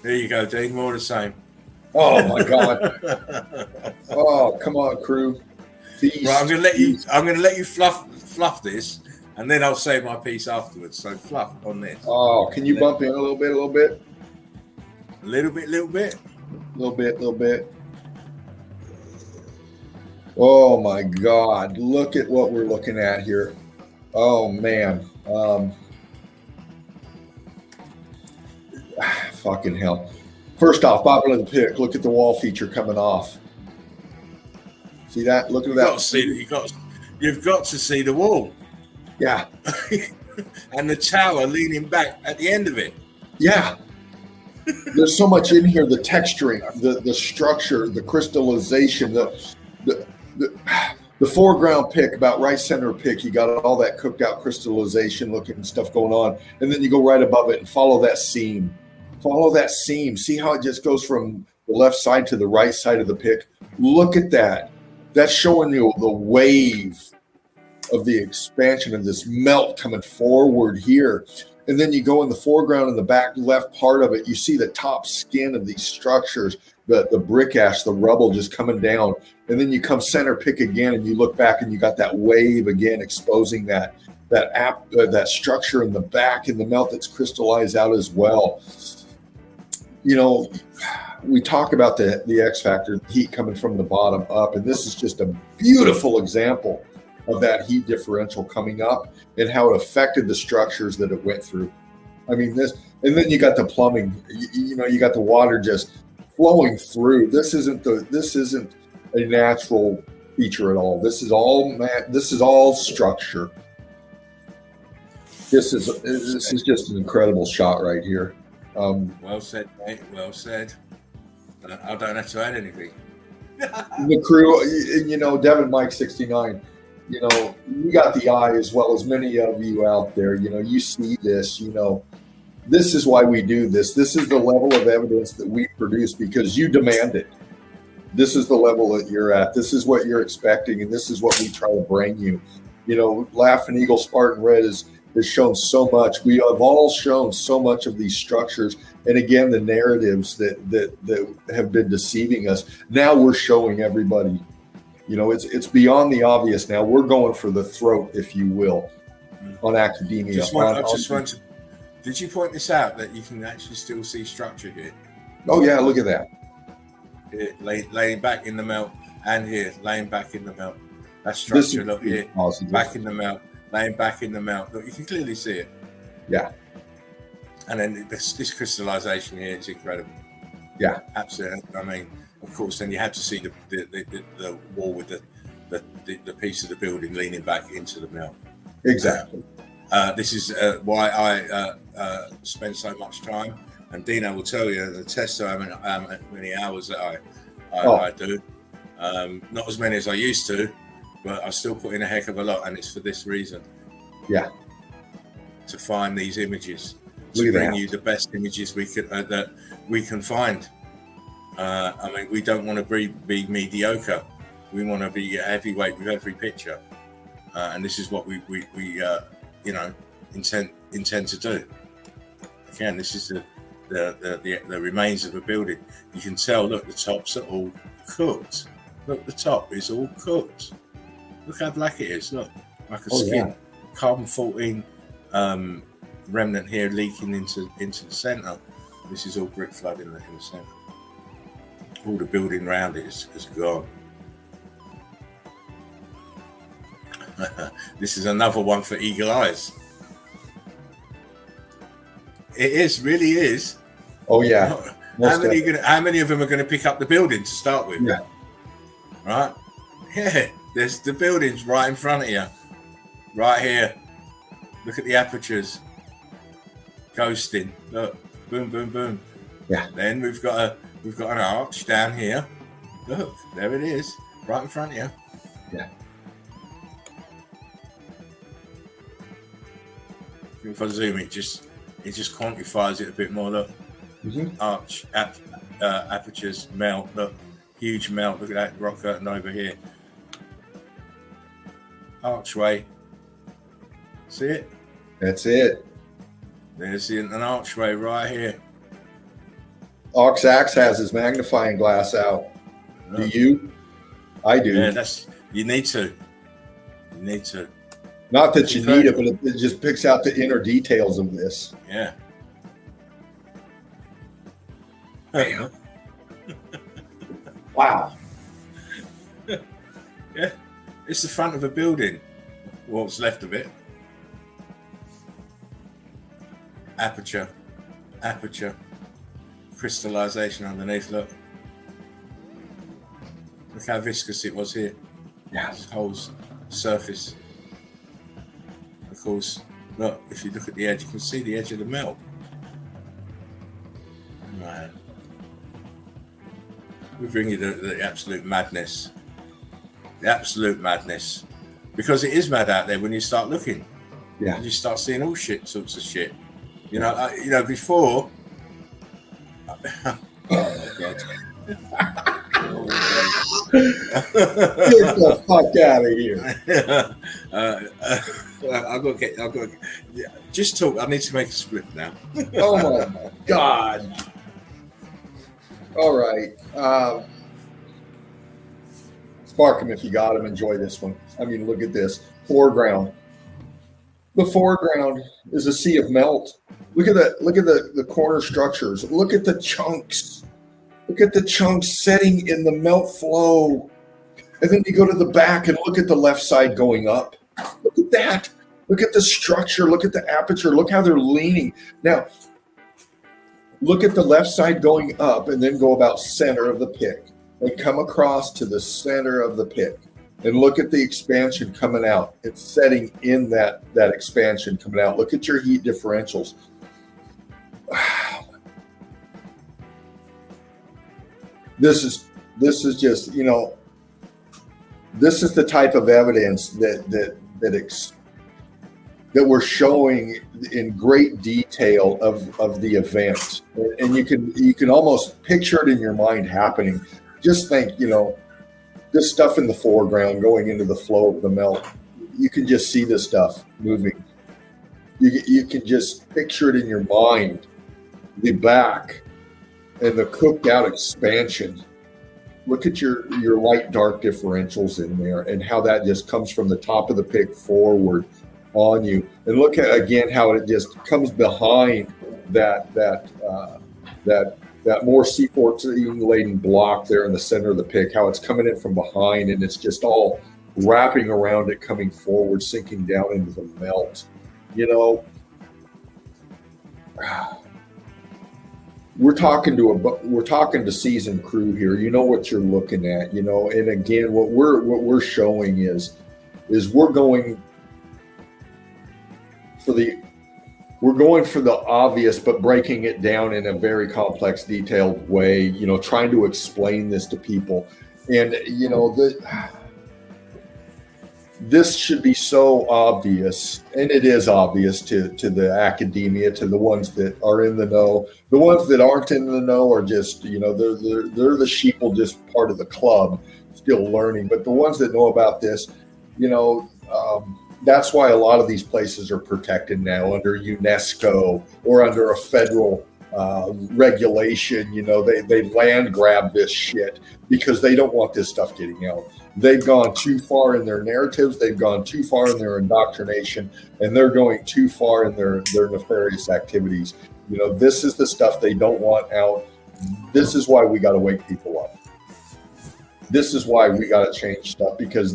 There you go, Dean. More of the same. Oh my god. Oh, come on, crew. Feast. Right, I'm gonna let you fluff this, and then I'll say my piece afterwards. So fluff on this. Oh, can you bump in a little bit? A little bit. Oh my god, look at what we're looking at here. Oh man. Fucking hell. First off, bottom of the pick, look at the wall feature coming off. See that? Look at that. You've got to see the wall. Yeah. And the tower leaning back at the end of it. Yeah. There's so much in here, the texturing, the structure, the crystallization, the foreground pick, about right center pick, you got all that cooked out crystallization looking stuff going on. And then you go right above it and follow that seam. See how it just goes from the left side to the right side of the pick? Look at that. That's showing you the wave of the expansion of this melt coming forward here. And then you go in the foreground in the back left part of it, you see the top skin of these structures, the brick ash, the rubble just coming down. And then you come center pick again and you look back and you got that wave again exposing that structure in the back and the melt that's crystallized out as well. You know, we talk about the X factor, the heat coming from the bottom up, and this is just a beautiful example of that heat differential coming up and how it affected the structures that it went through. I mean, and then you got the plumbing, you got the water just flowing through. This isn't a natural feature at all. This is all structure. This is just an incredible shot right here. Well said, mate. Well said. I don't have to add anything. The crew, Devin Mike 69, you got the eye as well as many of you out there. You see this, this is why we do this. This is the level of evidence that we produce because you demand it. This is the level that you're at. This is what you're expecting, and this is what we try to bring you. Laughing Eagle Spartan Red is has shown so much. We have all shown so much of these structures. And again, the narratives that have been deceiving us. Now we're showing everybody, it's beyond the obvious now. We're going for the throat, if you will, on academia. Did you point this out, that you can actually still see structure here? Oh yeah, look at that. Here, laying back in the melt, and here, laying back in the melt. That structure, look here, positive. Back in the melt, laying back in the melt. Look, you can clearly see it. Yeah. And then this crystallization here is incredible. Yeah. Absolutely. I mean, of course, then you have to see the wall with the piece of the building leaning back into the melt. Exactly. This is why I spend so much time, and Dino will tell you, the test how many hours that I do. Not as many as I used to, but I still put in a heck of a lot, and it's for this reason. Yeah. To find these images, to bring you the best images that we can find. I mean, we don't want to be mediocre. We want to be heavyweight with every picture, and this is what we intend to do. Again, this is the remains of a building. You can tell. Look, the tops are all cooked. Look, the top is all cooked. Look how black it is. Look, like a skin. Yeah. Carbon 14 remnant here leaking into the centre. This is all brick flood in the centre. All the building around it is gone. This is another one for eagle eyes. It really is. Oh yeah. How many of them are going to pick up the building to start with? Yeah. Right. Yeah. There's the buildings right in front of you. Right here. Look at the apertures. Ghosting. Look. Boom, boom, boom. Yeah. Then we've got an arch down here. Look, there it is. Right in front of you. Yeah. If I zoom it just quantifies it a bit more. Look. Arch, apertures, melt. Look. Huge melt. Look at that rock curtain over here. Archway. See it? That's it. There's an archway right here. Oxax has his magnifying glass out. Do you? I do. Yeah, you need to. You need to. Not that you need it, but it just picks out the inner details of this. Yeah. Wow. Yeah. It's the front of a building. What's left of it. Aperture. Crystallization underneath. Look how viscous it was here. Yeah. This whole surface. Of course, look, if you look at the edge, you can see the edge of the melt. Man. We bring you the absolute madness. The absolute madness. Because it is mad out there when you start looking. Yeah. And you start seeing all sorts of shit. Before. Oh my God. Get the fuck out of here. I've got to get. Just talk. I need to make a split now. Oh my God. All right. Spark them if you got them. Enjoy this one. I mean, look at this. Foreground. The foreground is a sea of melt. Look at that. Look at the corner structures. Look at the chunks. Look at the chunks setting in the melt flow. And then you go to the back and look at the left side going up. Look at that. Look at the structure. Look at the aperture. Look how they're leaning. Now, look at the left side going up and then go about center of the pick and come across to the center of the pick. And look at the expansion coming out. It's setting in that expansion coming out. Look at your heat differentials. Wow. This is just, this is the type of evidence that we're showing in great detail of the event. And you can almost picture it in your mind happening. Just think, this stuff in the foreground going into the flow of the melt. You can just see this stuff moving. You can just picture it in your mind, the back and the cooked out expansion. Look at your light dark differentials in there and how that just comes from the top of the pick forward on you. And look at again how it just comes behind that more C14 laden block there in the center of the pick, how it's coming in from behind and it's just all wrapping around it, coming forward, sinking down into the melt. You know, we're talking to seasoned crew here. You know what you're looking at, you know, and again, what we're showing is we're going for the obvious, but breaking it down in a very complex, detailed way, you know, trying to explain this to people. And, you know, this should be so obvious, and it is obvious to the academia, to the ones that are in the know. The ones that aren't in the know are just, you know, they're the sheeple, just part of the club, still learning. But the ones that know about this, you know, that's why a lot of these places are protected now under UNESCO or under a federal regulation. You know, they land grab this shit because they don't want this stuff getting out. They've gone too far in their narratives. They've gone too far in their indoctrination, and they're going too far in their nefarious activities. You know, this is the stuff they don't want out. This is why we got to wake people up. This is why we got to change stuff, because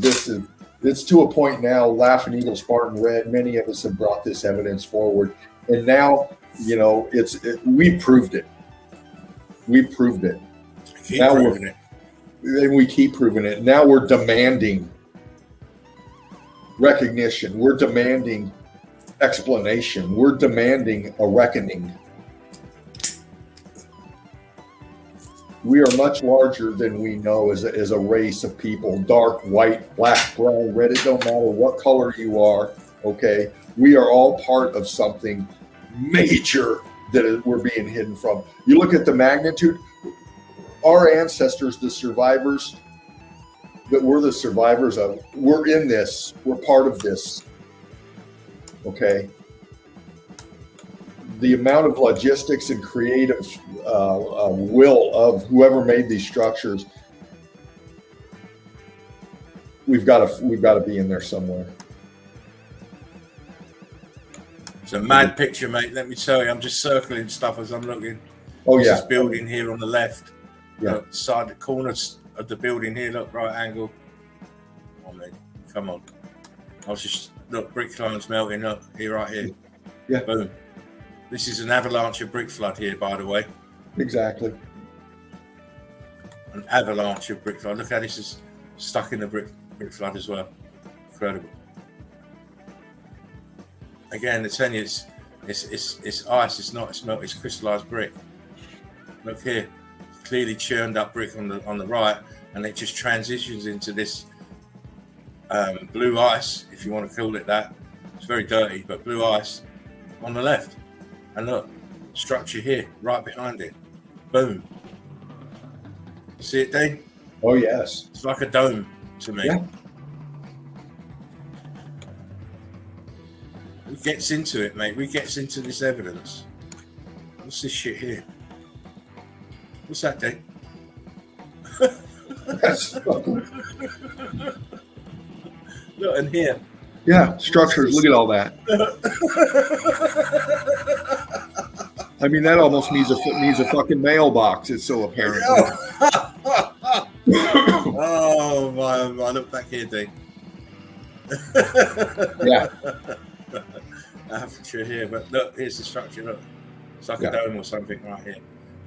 it's to a point now. Laughing Eagle, Spartan Red, many of us have brought this evidence forward, and now, you know, we've proved it. We've proved it. And we keep proving it. Now we're demanding recognition. We're demanding explanation. We're demanding a reckoning. We are much larger than we know as a race of people. Dark, white, black, brown, red. It don't matter what color you are. Okay, we are all part of something major that we're being hidden from. You look at the magnitude. Our ancestors, the survivors that we're the survivors of, we're in this. We're part of this. Okay. The amount of logistics and creative will of whoever made these structures, we've got to be in there somewhere. It's a mad picture, mate. Let me tell you, I'm just circling stuff as I'm looking. Oh yeah. This building here on the left. Yeah. Look, side the corners of the building here, look, right angle. Oh man, come on. I was just look, brick lines melting, look, here, right here. Yeah. Boom. This is an avalanche of brick flood here, by the way. Exactly. An avalanche of brick flood. Look how this is stuck in the brick flood as well. Incredible. Again, the telling you, it's ice, it's not, it's melted, it's crystallized brick. Look here. Clearly churned up brick on the right, and it just transitions into this blue ice, if you want to call it that. It's very dirty, but blue ice on the left. And look, structure here, right behind it. Boom. See it, Dean? Oh yes. It's like a dome to me. Yeah. Who gets into it, mate? Who gets into this evidence? What's this shit here? What's that, Dave? Look, and here. Yeah, structures. Look at all that. I mean, that almost needs a fucking mailbox. It's so apparent. Oh my! Look back here, Dave. Yeah. Aperture here, but look, here's the structure. Look, it's like a dome or something right here.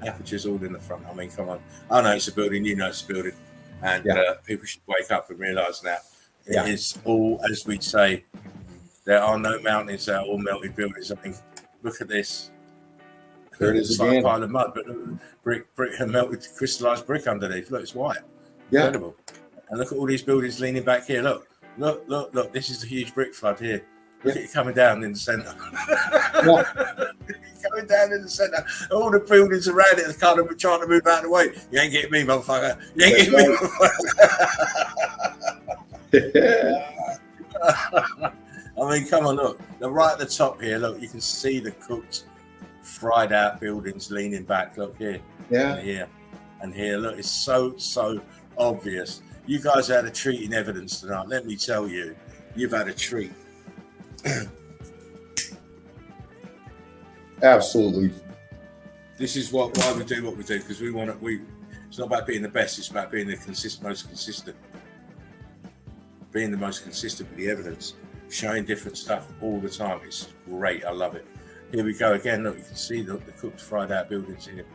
Aperture's all in the front. I mean, come on. I know it's a building. You know it's a building, and people should wake up and realise that it is all, as we say, there are no mountains. They are all melted buildings. I mean, look at this. There it is it's again. like a pile of mud, but look, brick and melted crystallised brick underneath. Look, it's white. Yeah. Incredible. And look at all these buildings leaning back here. Look. This is the huge brick flood here. Look at it coming down in the centre. Coming down in the centre. All the buildings around it are kind of trying to move out of the way. You ain't getting me, motherfucker. You ain't getting me, motherfucker. I mean, come on, look. right at the top here, look, you can see the cooked, fried out buildings leaning back. Look here, Yeah. and here, and here. Look, it's so obvious. You guys had a treat in evidence tonight. Let me tell you, you've had a treat. Absolutely. This is why we do what we do, because we want to. It's not about being the best. It's about being the most consistent. Being the most consistent with the evidence, showing different stuff all the time. It's great. I love it. Here we go again. Look, you can see the cooked, fried out buildings here,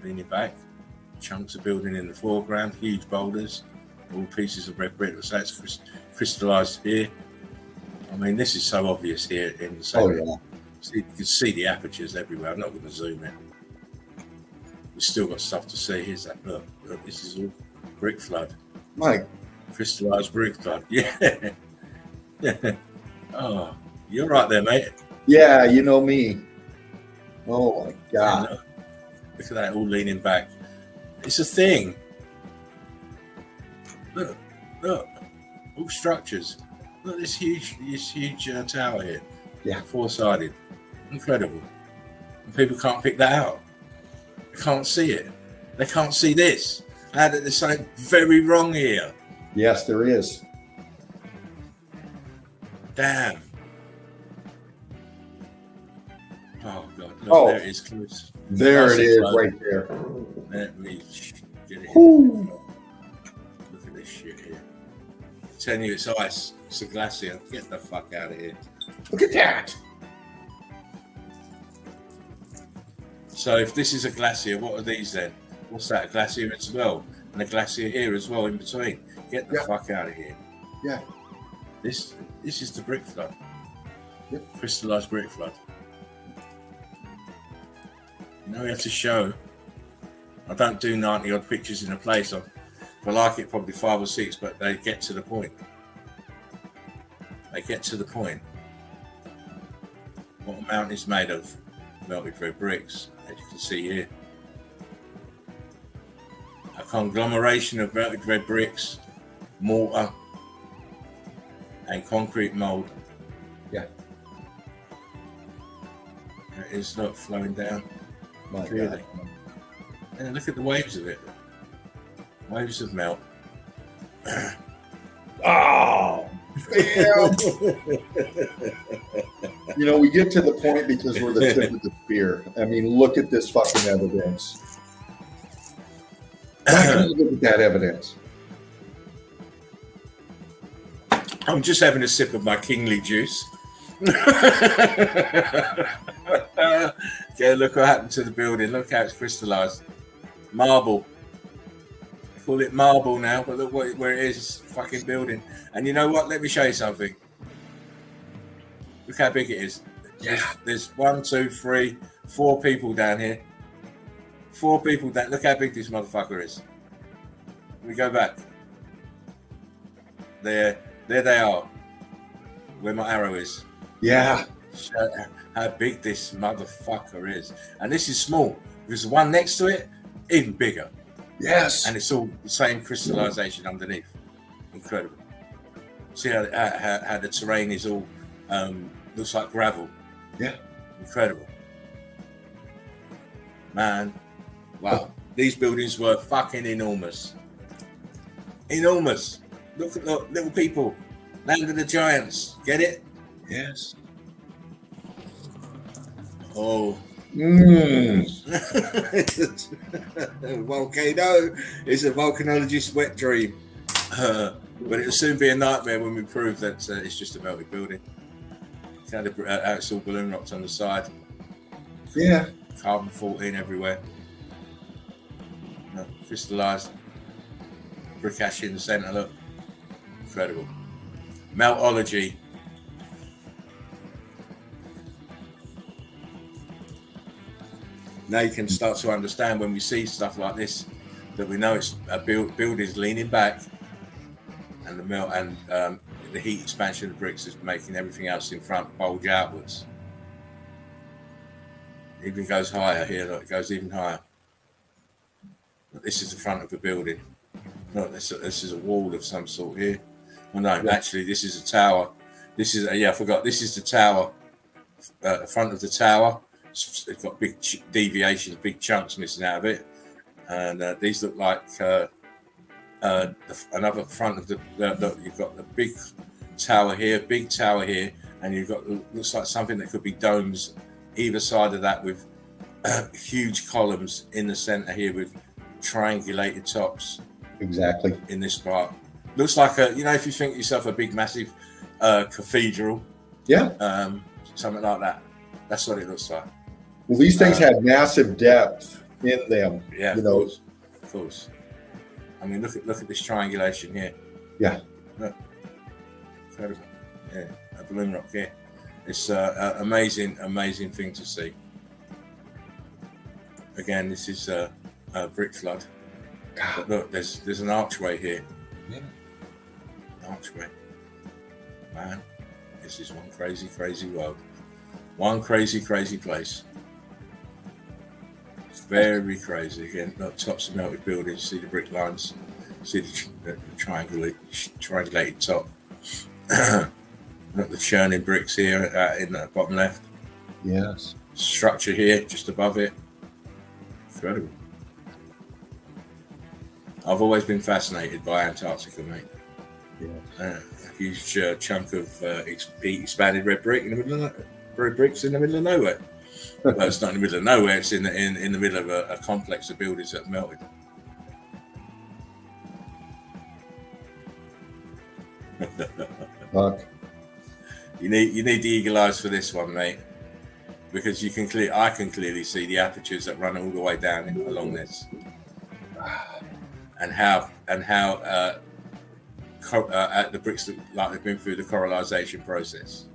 leaning back. Chunks of building in the foreground, huge boulders, all pieces of red brick. So it's crystallized here. I mean, this is so obvious here in the center. Oh, yeah. See, you can see the apertures everywhere. I'm not going to zoom in. We've still got stuff to see. Here's that. Look, this is all brick flood. Mike. Crystallized brick flood. Yeah. Oh, you're right there, mate. Yeah, you know me. Oh my God. Look at that, all leaning back. It's a thing. Look, all structures. Look, this huge tower here. Yeah, four-sided, incredible. And people can't pick that out. They can't see it. They can't see this. There's something very wrong here. Yes, there is. Damn. Oh God! Look, there it is close. There it is, right there. Let me get it. Woo. Look at this shit here. I'm telling you, it's ice. It's a glacier. Get the fuck out of here. Look at that. So if this is a glacier, what are these then? What's that? A glacier as well, and a glacier here as well in between. Get the fuck out of here. Yeah. This is the brick flood. Yep. Crystallized brick flood. You know, we have to show. I don't do 90 odd pictures in a place. If I like it, probably 5 or 6, but they get to the point. They get to the point. What a mountain is made of melted red bricks, as you can see here. A conglomeration of melted red bricks, mortar, and concrete mould. Yeah. There it is, look, flowing down. My Clearly. God. And look at the waves of it. Waves of melt. Oh, damn. You know, we get to the point because we're the tip of the spear. I mean, look at this fucking evidence. Why can't you look at that evidence? I'm just having a sip of my kingly juice. Okay, look what happened to the building. Look how it's crystallized. Marble. They call it marble now, but look where it is. It's a fucking building. And you know what? Let me show you something. Look how big it is. There's 1, 2, 3, 4 people down here. 4 people down. Look how big this motherfucker is. Let me go back. There they are. Where my arrow is. Yeah. Show how big this motherfucker is. And this is small. There's one next to it, even bigger. Yes. And it's all the same crystallization underneath. Incredible. See how the terrain is all looks like gravel. Yeah. Incredible. Man. Wow. These buildings were fucking enormous. Enormous. Look at the little people. Land of the giants. Get it? Yes. Oh. Volcano is a volcanologist's wet dream. But it'll soon be a nightmare when we prove that it's just a melted building. It's how it's all balloon rocks on the side. Yeah. Carbon 14 everywhere. No, crystallized. Brick ash in the center, look. Incredible. Meltology. Now you can start to understand when we see stuff like this that we know it's a building's leaning back, and the melt and the heat expansion of the bricks is making everything else in front bulge outwards. It even goes higher here. Look, it goes even higher. Look, this is the front of the building. Look, this is a wall of some sort here. Well, no, actually, this is a tower. This is I forgot. This is the tower the front of the tower. It's got big deviations, big chunks missing out of it, and these look like another front of the. You've got the big tower here, and you've got looks like something that could be domes either side of that with huge columns in the center here with triangulated tops. Exactly. In this part, looks like if you think yourself a big massive cathedral, something like that. That's what it looks like. Well, these things have massive depth in them. Yeah, of course. I mean, look at this triangulation here. Yeah. Look. Incredible. Yeah, a balloon rock here. It's an amazing thing to see. Again, this is a brick flood. But look, there's an archway here. Yeah. Archway. Man, this is one crazy world. One crazy place. It's very crazy. Again, look, tops of melted buildings. See the brick lines. See the triangulated top. Look, the churning bricks here in the bottom left. Yes. Structure here, just above it. Incredible. I've always been fascinated by Antarctica, mate. Yeah. A huge chunk of expanded red brick in the middle of bricks in the middle of nowhere. Well, it's not in the middle of nowhere. It's in the middle of a complex of buildings that melted. Look. You need the eagle eyes for this one, mate, because I can clearly see the apertures that run all the way down along this, and how the bricks look like they've been through the coralization process,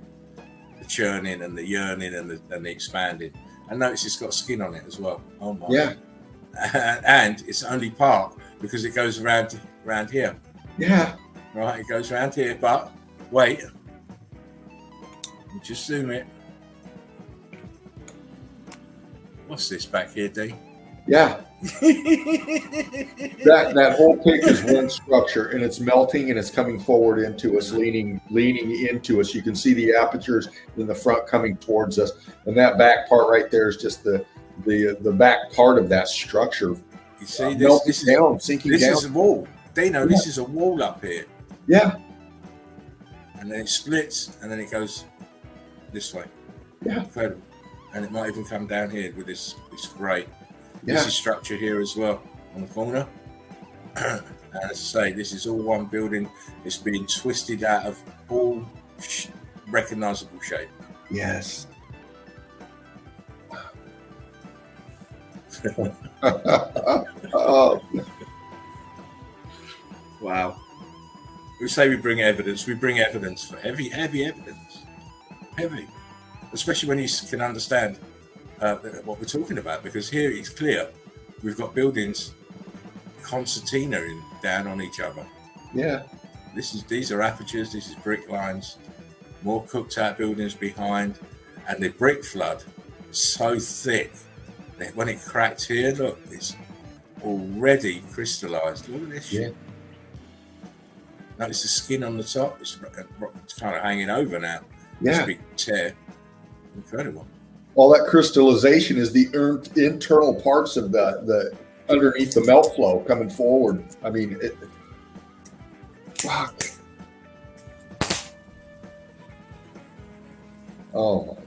the churning and the yearning and the expanding. And notice it's got skin on it as well. Oh my! Yeah. And it's only part because it goes around here. Yeah. Right, it goes around here, but wait. Just zoom it. What's this back here, D? Yeah. that whole pick is one structure, and it's melting and it's coming forward into us, leaning into us. You can see the apertures in the front coming towards us, and that back part right there is just the back part of that structure. You see, this is down, sinking down. This is a wall. Dino, this is a wall up here. Yeah. And then it splits, and then it goes this way. Yeah. Incredible. And it might even come down here with this great. Yeah. This is structure here as well on the corner. And as I say, this is all one building. It's being twisted out of all recognizable shape. Yes. Oh. Wow. We say we bring evidence. We bring evidence for heavy evidence. Heavy. Especially when you can understand what we're talking about, because here it's clear we've got buildings concertina down on each other. Yeah. These are apertures, this is brick lines, more cooked out buildings behind, and the brick flood is so thick that when it cracked here, look, it's already crystallized. Look at this shit. Notice the skin on the top, it's kind of hanging over now. Yeah. This big tear. Incredible. All that crystallization is the internal parts of the underneath the melt flow coming forward. I mean, wow. Oh.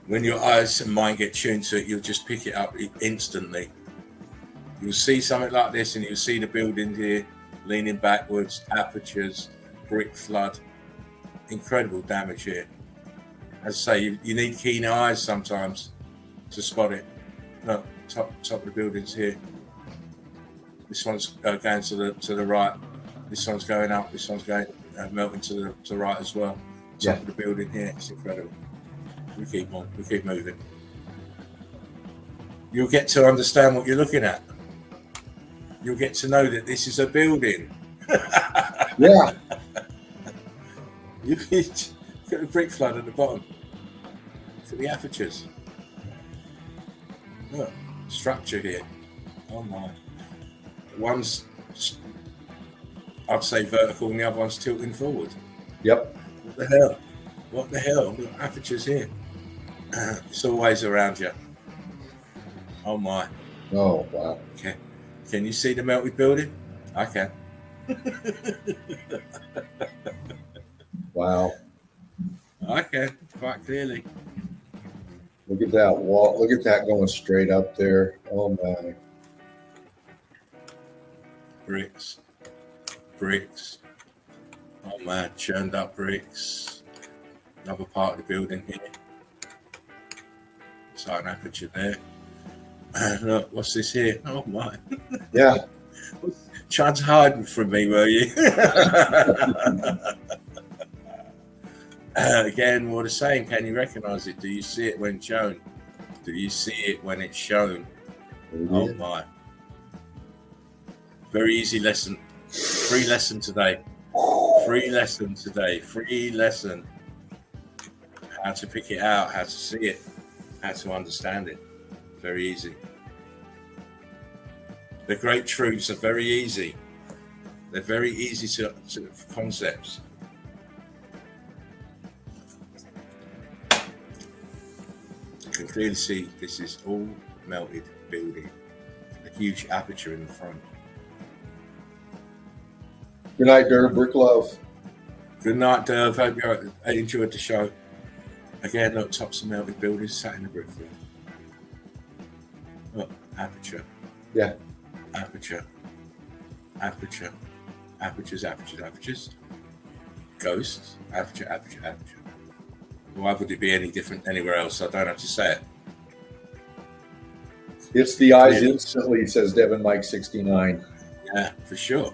When your eyes and mind get tuned to it, you'll just pick it up instantly. You'll see something like this, and you'll see the building here leaning backwards, apertures, brick flood. Incredible damage here. As I say, you need keen eyes sometimes to spot it. Look, top of the buildings here. This one's going to the right. This one's going up. This one's going melting to the right as well. Top of the building here. It's incredible. We keep on. We keep moving. You'll get to understand what you're looking at. You'll get to know that this is a building. Yeah. You look at the brick flood at the bottom. Look at the apertures. Look, structure here. Oh my. One's, I'd say vertical, and the other one's tilting forward. Yep. What the hell? What the hell? I've got apertures here. It's always around you. Oh my. Oh, wow. Okay. Can you see the melted building? I can. Wow. I can, quite clearly. Look at that wall. Look at that going straight up there. Oh, my. Bricks. Bricks. Oh man, churned up bricks. Another part of the building here. So an aperture there. Look, what's this here? Oh my. Yeah. Trying to hide from me, were you? Again, more the same. Can you recognize it? Do you see it when shown? Do you see it when it's shown? Oh my. Very easy lesson. Free lesson today. Free lesson today. Free lesson. How to pick it out, how to see it, how to understand it. Very easy. The great truths are very easy. They're very easy to concepts. You can clearly see this is all melted building. A huge aperture in the front. Good night, Derb. Brick love. Good night, Derv. Hope you enjoyed the show. Again, look, tops of melted buildings sat in the brickfield. Look, aperture. Yeah. Aperture. Aperture. Apertures, apertures, apertures. Ghosts. Aperture, aperture, aperture. Why would it be any different anywhere else? I don't have to say it. It's the eyes instantly, says Devin Mike 69. Yeah, for sure.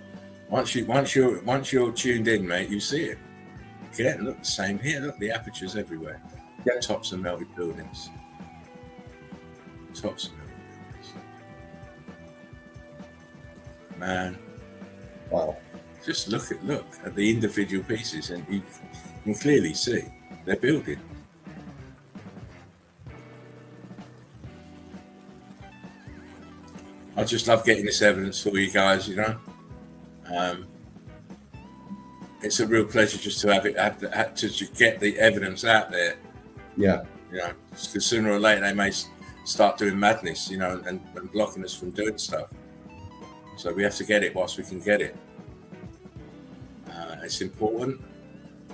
Once you're tuned in, mate, you see it. Again, look, the same here. Look, the apertures everywhere. Yeah. Tops of melted buildings. Tops of melted buildings. Man. Wow. Just look at the individual pieces, and you can clearly see they're building. I just love getting this evidence for you guys, you know. It's a real pleasure just to to get the evidence out there. Yeah. You know, because sooner or later they may start doing madness, you know, and blocking us from doing stuff. So we have to get it whilst we can get it. It's important,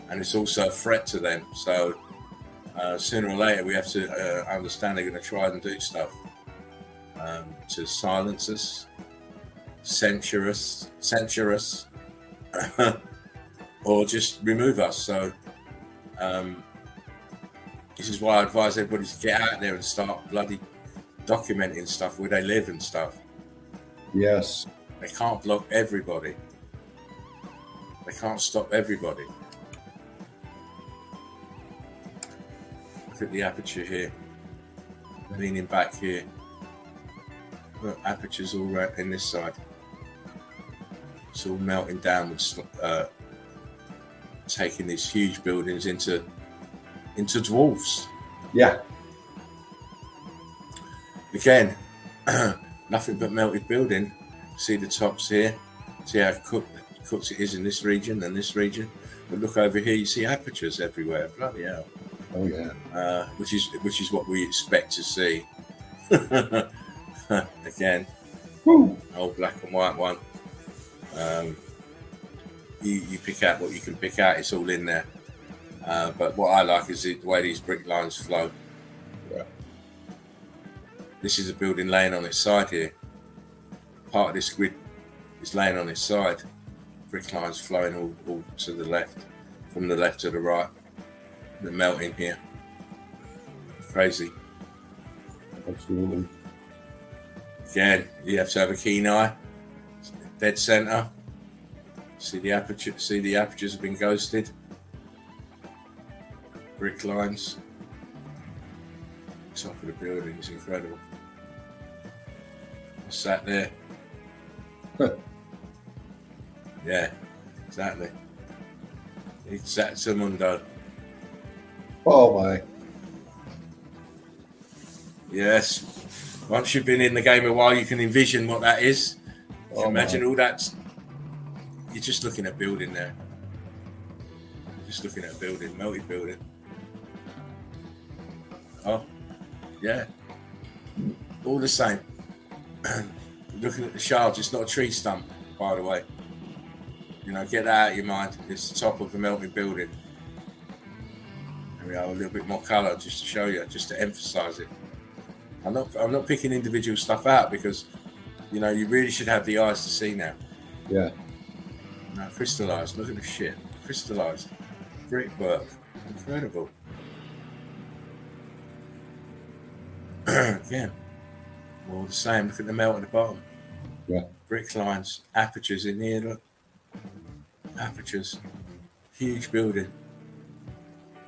and it's also a threat to them. So sooner or later we have to understand they're going to try and do stuff to silence us, censure us, or just remove us. So this is why I advise everybody to get out there and start bloody documenting stuff where they live and stuff. Yes. They can't block everybody. They can't stop everybody. Look at the aperture here. Leaning back here. Look, aperture's all right in this side. It's all melting downwards, taking these huge buildings into dwarfs. Yeah. Again, nothing but melted building. See the tops here. See how cooked it is in this region and this region. But look over here, you see apertures everywhere. Bloody hell. Oh yeah. Which is what we expect to see. Again, old black and white one. You pick out what you can pick out. It's all in there. But what I like is the way these brick lines flow. Yeah. This is a building laying on its side here. Part of this grid is laying on its side. Brick lines flowing all to the left, from the left to the right. They're melting here. Crazy. Absolutely. Again, you have to have a keen eye. Dead center. See the aperture. See the apertures have been ghosted. Brick lines. Top of the building is incredible. What's that there? Yeah, exactly. Exactamundo. Oh my. Yes. Once you've been in the game a while, you can envision what that is. You can imagine all that. You're just looking at building there. Just looking at a building, melted building. Oh, yeah. All the same. Looking at the shards, it's not a tree stump, by the way. You know, get that out of your mind. It's the top of the melting building. There we are, a little bit more colour just to show you, just to emphasise it. I'm not picking individual stuff out because, you know, you really should have the eyes to see now. Yeah. Now, crystallised. Look at the shit. Crystallised. Brickwork. Incredible. Again, all the same. Look at the melt at the bottom. Yeah. Brick lines, apertures in here. Look, apertures. Huge building.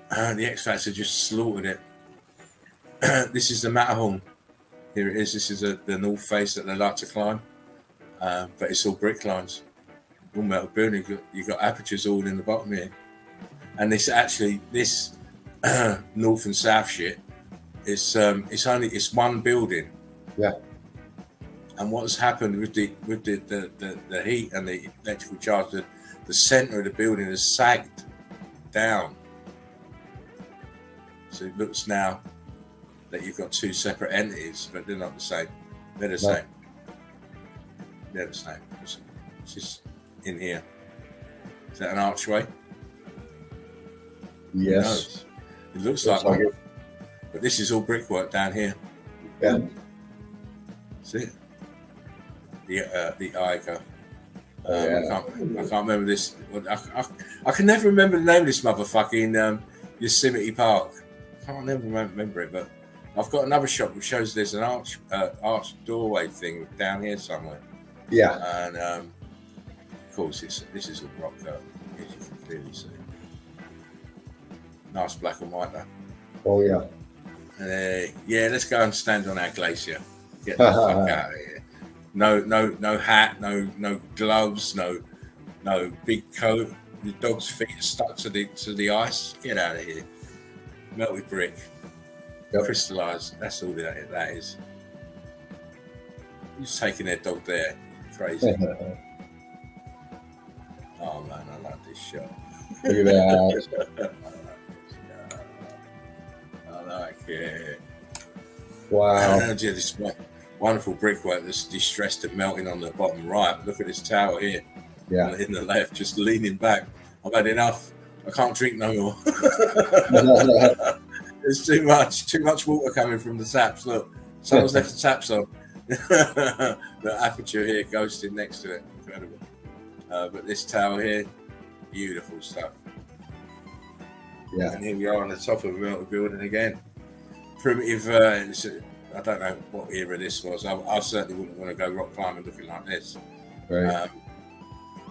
The X Factor just slaughtered it. This is the Matterhorn. Here it is. This is the north face that they like to climb, but it's all brick lines, all metal building. You've got apertures all in the bottom here, and this north and south shit. It's one building. Yeah. And what's happened with the heat and the electrical charge, the center of the building has sagged down. So it looks now that you've got two separate entities, but they're not the same. They're the same. They're the same. It's just in here. Is that an archway? Yes. It looks like one. It. But this is all brickwork down here. Yeah. See it? The Ica. Yeah. I can't remember this. I can never remember the name of this motherfucking Yosemite Park. I can't never remember it, but I've got another shot which shows there's an arch doorway thing down here somewhere. Yeah. And of course, this is all rock cut, as you can clearly see. Nice black and white though. Oh yeah. Yeah, let's go and stand on our glacier. Get the fuck out of here. No hat, no gloves, no big coat. The dog's feet are stuck to the ice. Get out of here. Melted brick. Yep. Crystallised. That's all that is. Who's taking their dog there? Crazy. Oh man, I like this shot. Look at that. I like it. Wow. This wonderful brickwork that's distressed and melting on the bottom right. Look at this tower here. Yeah. In the left, just leaning back. I've had enough. I can't drink no more. There's too much water coming from the taps. Look, someone's left the taps on. The aperture here ghosted next to it. Incredible. But this tower here, beautiful stuff. Yeah. And here we are on the top of a melted building again. Primitive. I don't know what era this was. I certainly wouldn't want to go rock climbing looking like this. Right.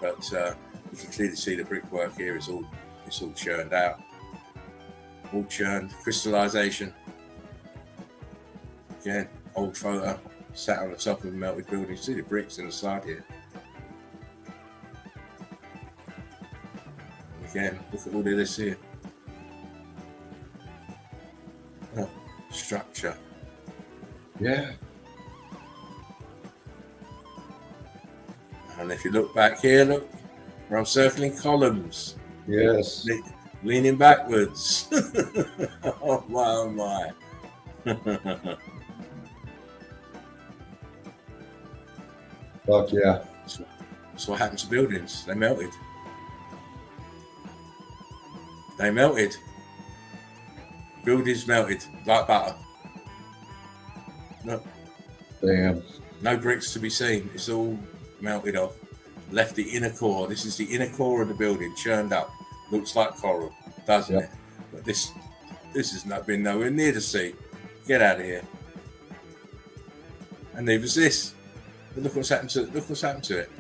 But you can clearly see the brickwork here is all churned out. All churned. Crystallization. Again, old photo. Sat on the top of a melted building. See the bricks in the side here. Again, look at all of this here. Oh, structure. Yeah. And if you look back here, look, where I'm circling columns. Yes. Leaning backwards. Oh my. Fuck yeah. That's what happened to buildings. They melted. They melted. Buildings melted like butter. Look. Damn. No bricks to be seen. It's all melted off. Left the inner core. This is the inner core of the building, churned up. Looks like coral, doesn't it? But this has not been nowhere near the sea. Get out of here. And neither's this. But look what's happened to it. Look what's happened to it.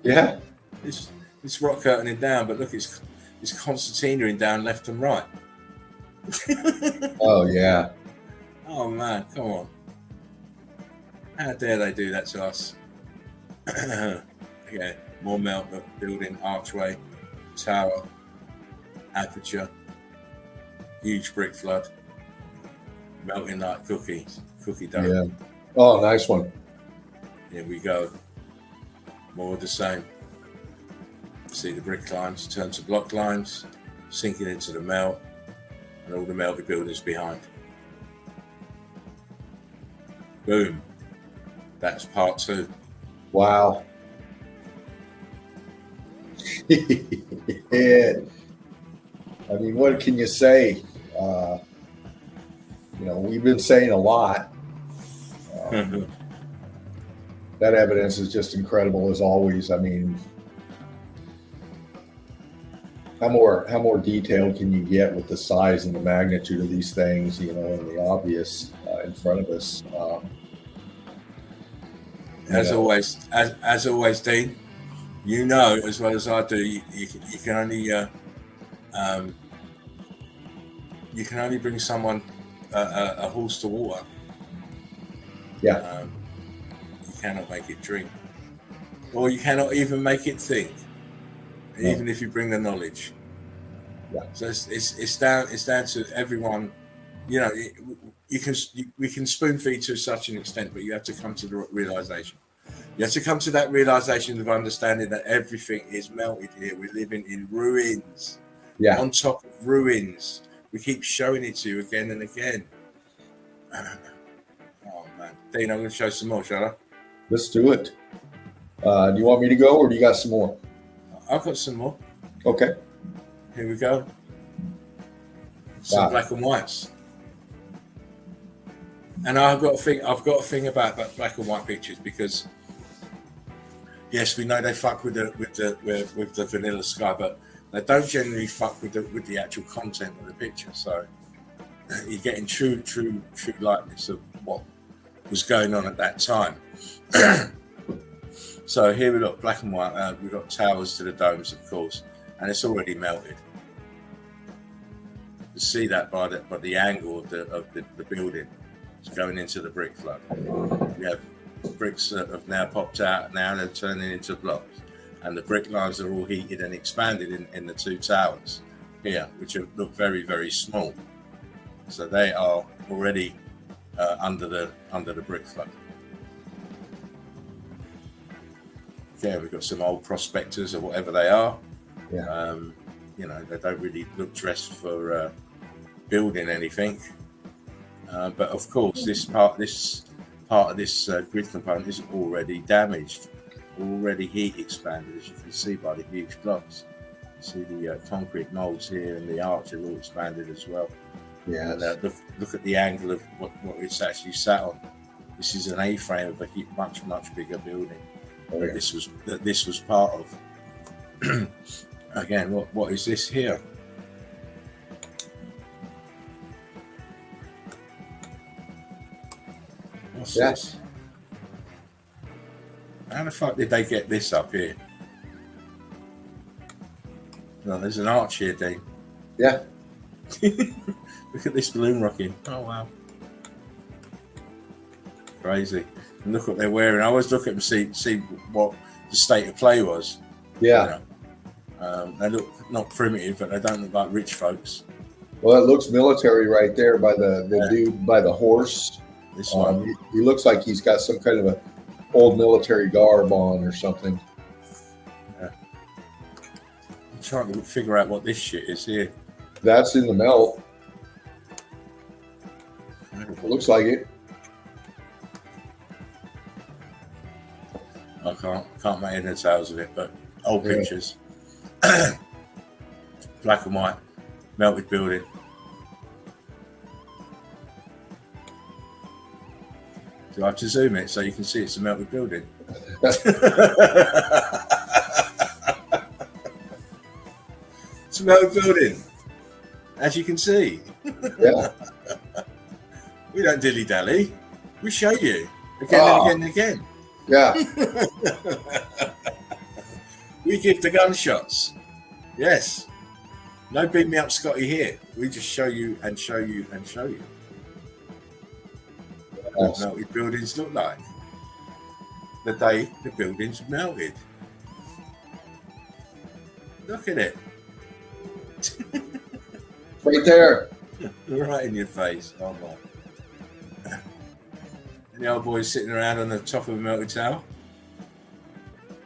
Yeah. It's rock curtaining down, but look, it's concertinaing down left and right. Oh yeah. Oh man, come on. How dare they do that to us? Okay, more melt building, archway, tower, aperture, huge brick flood, melting like cookie dough. Yeah. Oh, nice one. Here we go. More of the same. See the brick lines turn to block lines, sinking into the melt, and all the melted buildings behind. Boom. That's part 2. Wow. Yeah. I mean, what can you say? We've been saying a lot. That evidence is just incredible as always. I mean, how more detailed can you get with the size and the magnitude of these things? And the obvious in front of us. As always, Dean. You know as well as I do. You can only bring someone a horse to water. Yeah. You cannot make it drink, or you cannot even make it think. Even if you bring the knowledge. Yeah. So it's down to everyone. We can spoon feed to such an extent, but you have to come to the realization. You have to come to that realization of understanding that everything is melted here. We're living in ruins. Yeah. On top of ruins. We keep showing it to you again and again. Oh man, Dean, I'm going to show some more, shall I? Let's do it. Do you want me to go, or do you got some more? I've got some more. Okay. Here we go. Some black and whites. And I've got a thing about black and white pictures because, yes, we know they fuck with the vanilla sky, but they don't generally fuck with the actual content of the picture. So you're getting true likeness of what was going on at that time. So here we got black and white. We've got towers to the domes, of course, and it's already melted. You see that by the angle of the building. It's going into the brick flood. We have bricks that have now popped out. Now they're turning into blocks, and the brick lines are all heated and expanded in the 2 towers here, which look very, very small. So they are already under the brick flood. Yeah, we've got some old prospectors or whatever they are. Yeah. They don't really look dressed for building anything. But of course, this part of this grid component is already damaged, already heat expanded, as you can see by the huge blocks. You see the concrete molds here and the arch are all expanded as well. Yeah. And look at the angle of what it's actually sat on. This is an A-frame of a much bigger building. Okay. This was part of. Again, what is this here? What's this? How the fuck did they get this up here? No, there's an arch here, Dean. Yeah. Look at this balloon rocking. Oh wow. Crazy. And look what they're wearing. I always look at them see what the state of play was. Yeah. They look not primitive, but they don't look like rich folks. Well, it looks military right there by the dude by the horse. This one. He looks like he's got some kind of a old military garb on or something. Yeah. I'm trying to figure out what this shit is here. That's in the melt. It looks like it. I can't make any details of it, but old pictures. Black and white, melted building. Do I have to zoom it so you can see it's a melted building? It's a melted building, as you can see. Yeah. We don't dilly-dally. We show you again and again and again. Yeah. We give the gunshots. Yes. No beat me up Scotty here. We just show you and show you and show you. What melted buildings look like. The day the buildings melted. Look at it. Right there. Right in your face. Oh my. And the old boys sitting around on the top of a melted tower.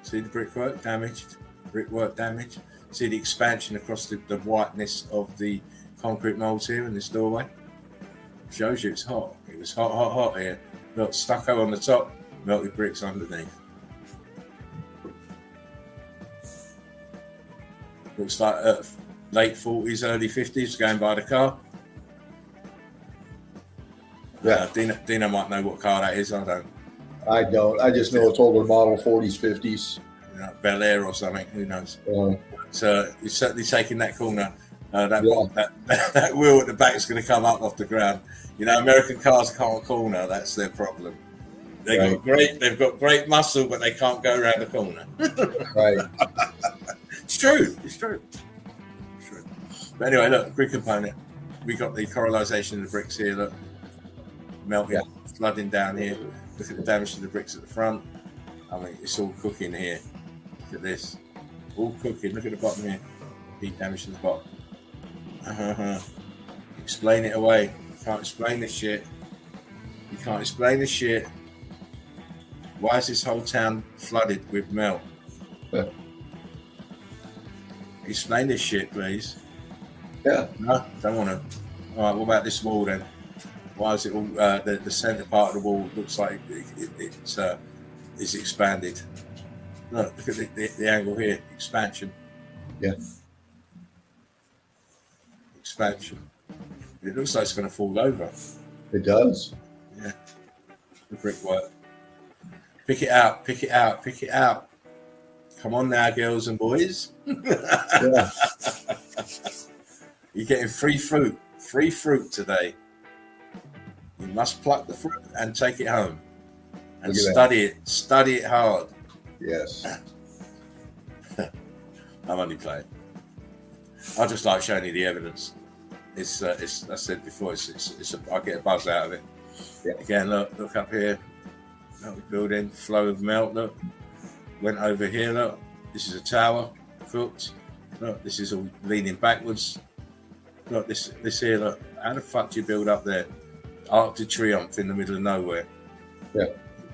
See the brickwork damaged, brickwork damaged. See the expansion across the whiteness of the concrete molds here in this doorway. Shows you it's hot. It was hot here. Look, stucco on the top, melted bricks underneath. Looks like late 40s, early 50s, going by the car. Yeah. Dino might know what car that is. I don't. I don't. I just know it's older model, 40s, 50s. You know, Bel Air or something. Who knows? Uh, So he's certainly taking that corner. Yeah. That wheel at the back is going to come up off the ground. You know, American cars can't corner. That's their problem. They've got great muscle, but they can't go around the corner. Right. It's true. It's true. But anyway, look, grid component. We got the correlization of the bricks here. Look, melting, flooding down here. Look at the damage to the bricks at the front. I mean, it's all cooking here. Look at this. All cooking. Look at the bottom here. Heat damage to the bottom. Explain it away. You can't explain this shit. You can't explain this shit. Why is this whole town flooded with melt? Yeah. Explain this shit, please. Yeah. No, don't want to. All right, what about this wall then? Why is it all the center part of the wall looks like it's expanded? Look at the angle here. Expansion. Yeah. Expansion. It looks like it's going to fall over. It does. Yeah. The brickwork. Pick it out. Pick it out. Pick it out. Come on now, girls and boys. Yeah. You're getting free fruit. Free fruit today. You must pluck the fruit and take it home. And study it. Study it hard. Yes. I'm only playing. I just like showing you the evidence. It's I said before, I get a buzz out of it. Yeah. Again, look up here. Melted building, flow of melt. Look, went over here. Look, this is a tower, cooked. Look, this is all leaning backwards. Look, this here. Look, how the fuck do you build up there? Arc de Triomphe in the middle of nowhere. Yeah.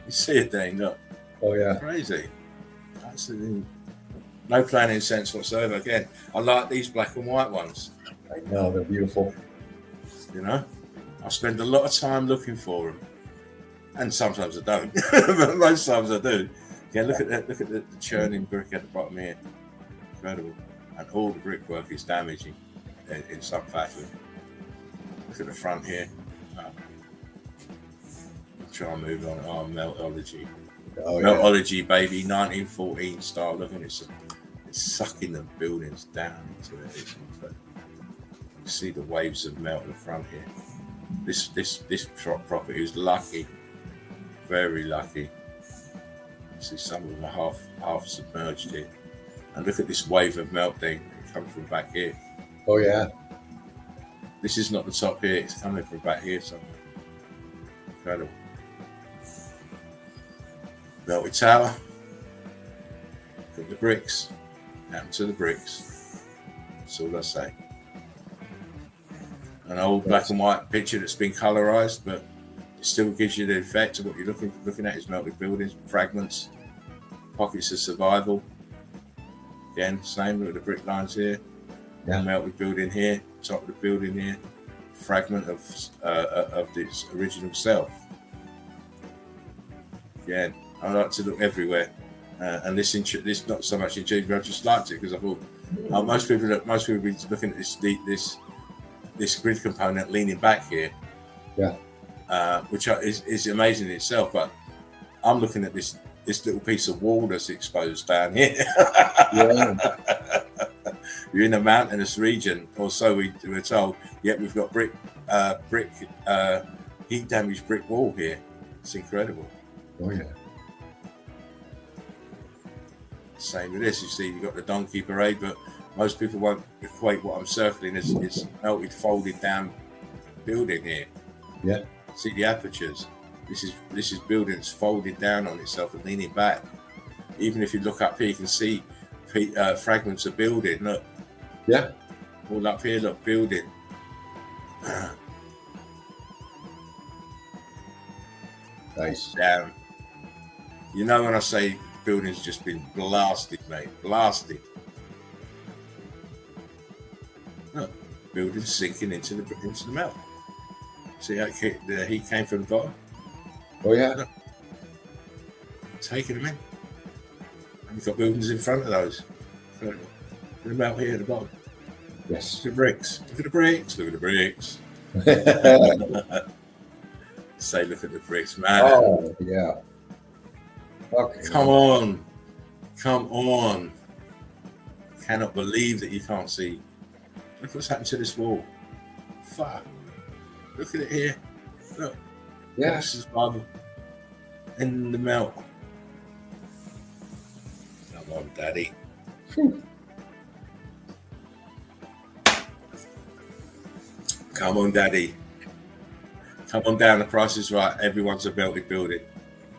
You see it, Dane? Look. Oh yeah. Crazy. Absolutely. No planning sense whatsoever. Again, I like these black and white ones. I know, they're beautiful. You know, I spend a lot of time looking for them, and sometimes I don't, but most times I do. Yeah, look at the churning brick at the bottom here. Incredible, and all the brickwork is damaging in some fashion. Look at the front here. I'll try and move on. Oh, Meltology. Oh, yeah. Meltology, baby, 1914 style. Look at it. It's sucking the buildings down into it. It's incredible. You see the waves of melt at the front here. This property is lucky, very lucky. You see some of them are half submerged here. And look at this wave of melt thing. It comes from back here. Oh yeah. This is not the top here. It's coming from back here somewhere. Incredible. Melted tower. Look at the bricks. Happened to the bricks. That's all I say. An old black and white picture that's been colorized, but it still gives you the effect of what you're looking at is melted buildings, fragments, pockets of survival. Again, same with the brick lines here. Yeah. Melted building here, top of the building here, fragment of its original self. Again, I like to look everywhere, and this not so much intrigued, but I just liked it because I thought most people be looking at this grid component leaning back here, which is amazing in itself. But I'm looking at this little piece of wall that's exposed down here. Yeah. You're in a mountainous region, or so we were told. Yet we've got heat damaged brick wall here. It's incredible. Oh yeah. Same with this. You see, you've got the donkey parade, but most people won't equate what I'm circling as melted, folded down building here. Yeah. See the apertures. This is building that's folded down on itself and leaning back. Even if you look up here, you can see fragments of building. Look. Yeah. All up here, look, building. Nice. Down. You know when I say the building's just been blasted, mate. Blasted. Look, building's sinking into the melt. See how the heat came from the bottom? Oh yeah. Look, taking them in. And you've got buildings in front of those. Incredible. Look at them out here at the bottom. Yes. Look at the bricks. Look at the bricks. Look at the bricks. Say, look at the bricks, man. Oh yeah. Okay. Come on. Come on. Cannot believe that you can't see. Look what's happened to this wall. Fuck. Look at it here. Look. Yeah. This is bubble in the melt. Come on, Daddy. Whew. Come on, Daddy. Come on down. The price is right. Everyone's a melted building.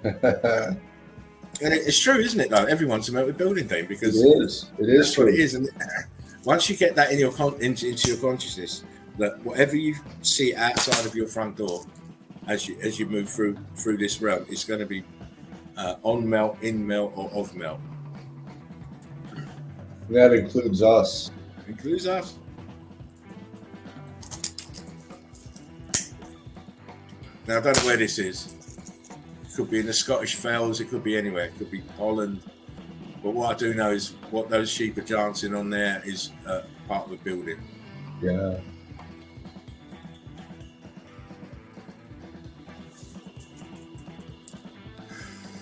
And it's true, isn't it? Though everyone's a melted building thing because It is. It is that's what true. it is. And once you get that in your into your consciousness, that whatever you see outside of your front door, as you move through this realm, it's going to be on melt, in melt, or off melt. That includes us. Includes us. Now I don't know where this is. It could be in the Scottish Fells. It could be anywhere. It could be Holland. But what I do know is what those sheep are dancing on there is part of a building. Yeah.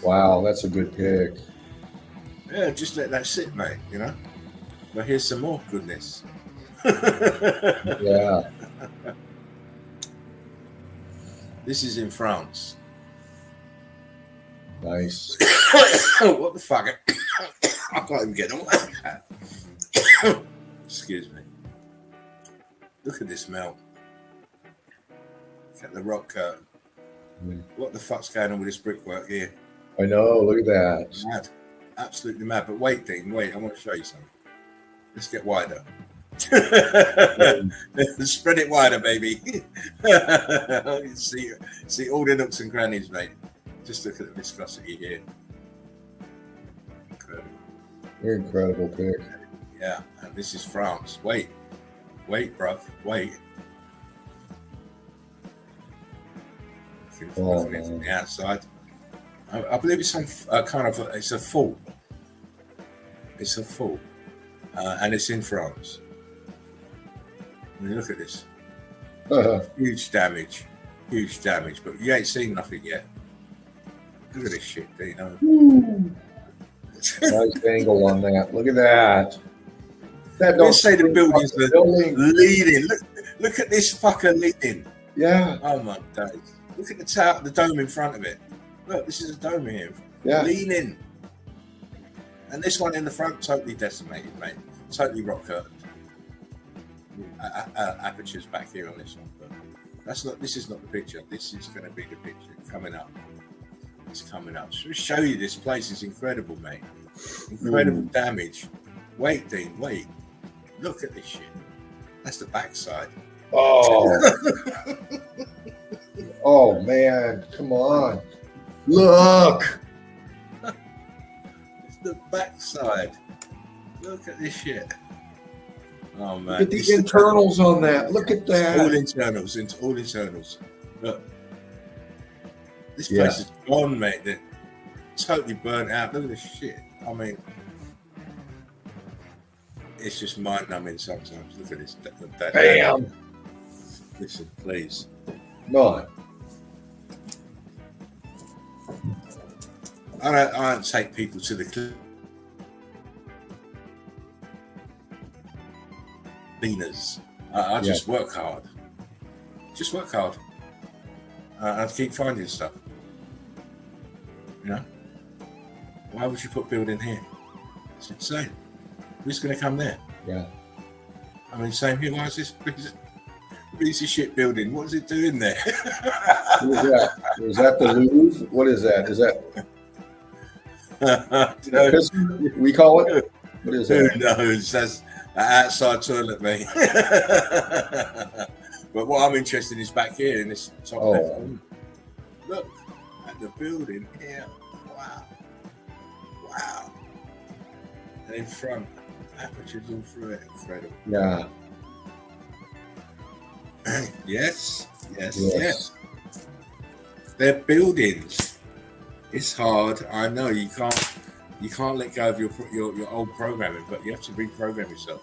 Wow, that's a good pick. Yeah, just let that sit, mate, you know? But here's some more goodness. Yeah. This is in France. Nice. What the fuck? I can't even get on. Excuse me. Look at this melt. Look at the rock curtain. What the fuck's going on with this brickwork here? I know. Look at that. Mad. Absolutely mad. But wait, Dean, wait. I want to show you something. Let's get wider. Spread it wider, baby. see all the nooks and crannies, mate. Just look at the viscosity here. Incredible. You're incredible pick. Yeah, and this is France. Wait, bruv, wait. Looking it from the outside. I believe it's some kind of it's a fault. It's a fault, and it's in France. I mean, look at this. Huge damage, but you ain't seen nothing yet. Look at this shit, you know. Nice angle on that. Look at that. That Don't say the buildings are building. leaning. Look at this fucker leaning. Yeah. Oh my days. Look at the tower, the dome in front of it. Look, this is a dome here. Yeah. Leaning. And this one in the front, totally decimated, mate. Totally rock curtained. Apertures back here on this one, but that's not. This is not the picture. This is going to be the picture coming up. It's coming up. So show you this place is incredible, mate. Incredible damage. Wait, Dean. Wait. Look at this shit. That's the backside. Oh. Oh man, come on. Look. It's the backside. Look at this shit. Oh man. Look at the internals on that. Look at that. All internals. All internals. Look. This place is gone, mate. They're totally burnt out. Look at this shit. I mean, it's just mind-numbing sometimes. Look at this. Bam. Listen, please. Come on. I don't take people to the cleaners. I just work hard. Just work hard. I keep finding stuff. You know? Why would you put building here? It's insane. Who's going to come there? Yeah. I mean, same here. Why is this piece of shit building? What is it doing there? Who is that? Is that the Louvre? What is that? Is that we call it? What is that? Who knows? That's an outside toilet, mate. But what I'm interested in is back here in this top left corner. Look at the building here. Wow. Wow. And in front, apertures all through it. Incredible. Yeah. Yes. They're buildings. It's hard. I know you can't let go of your old programming, but you have to reprogram yourself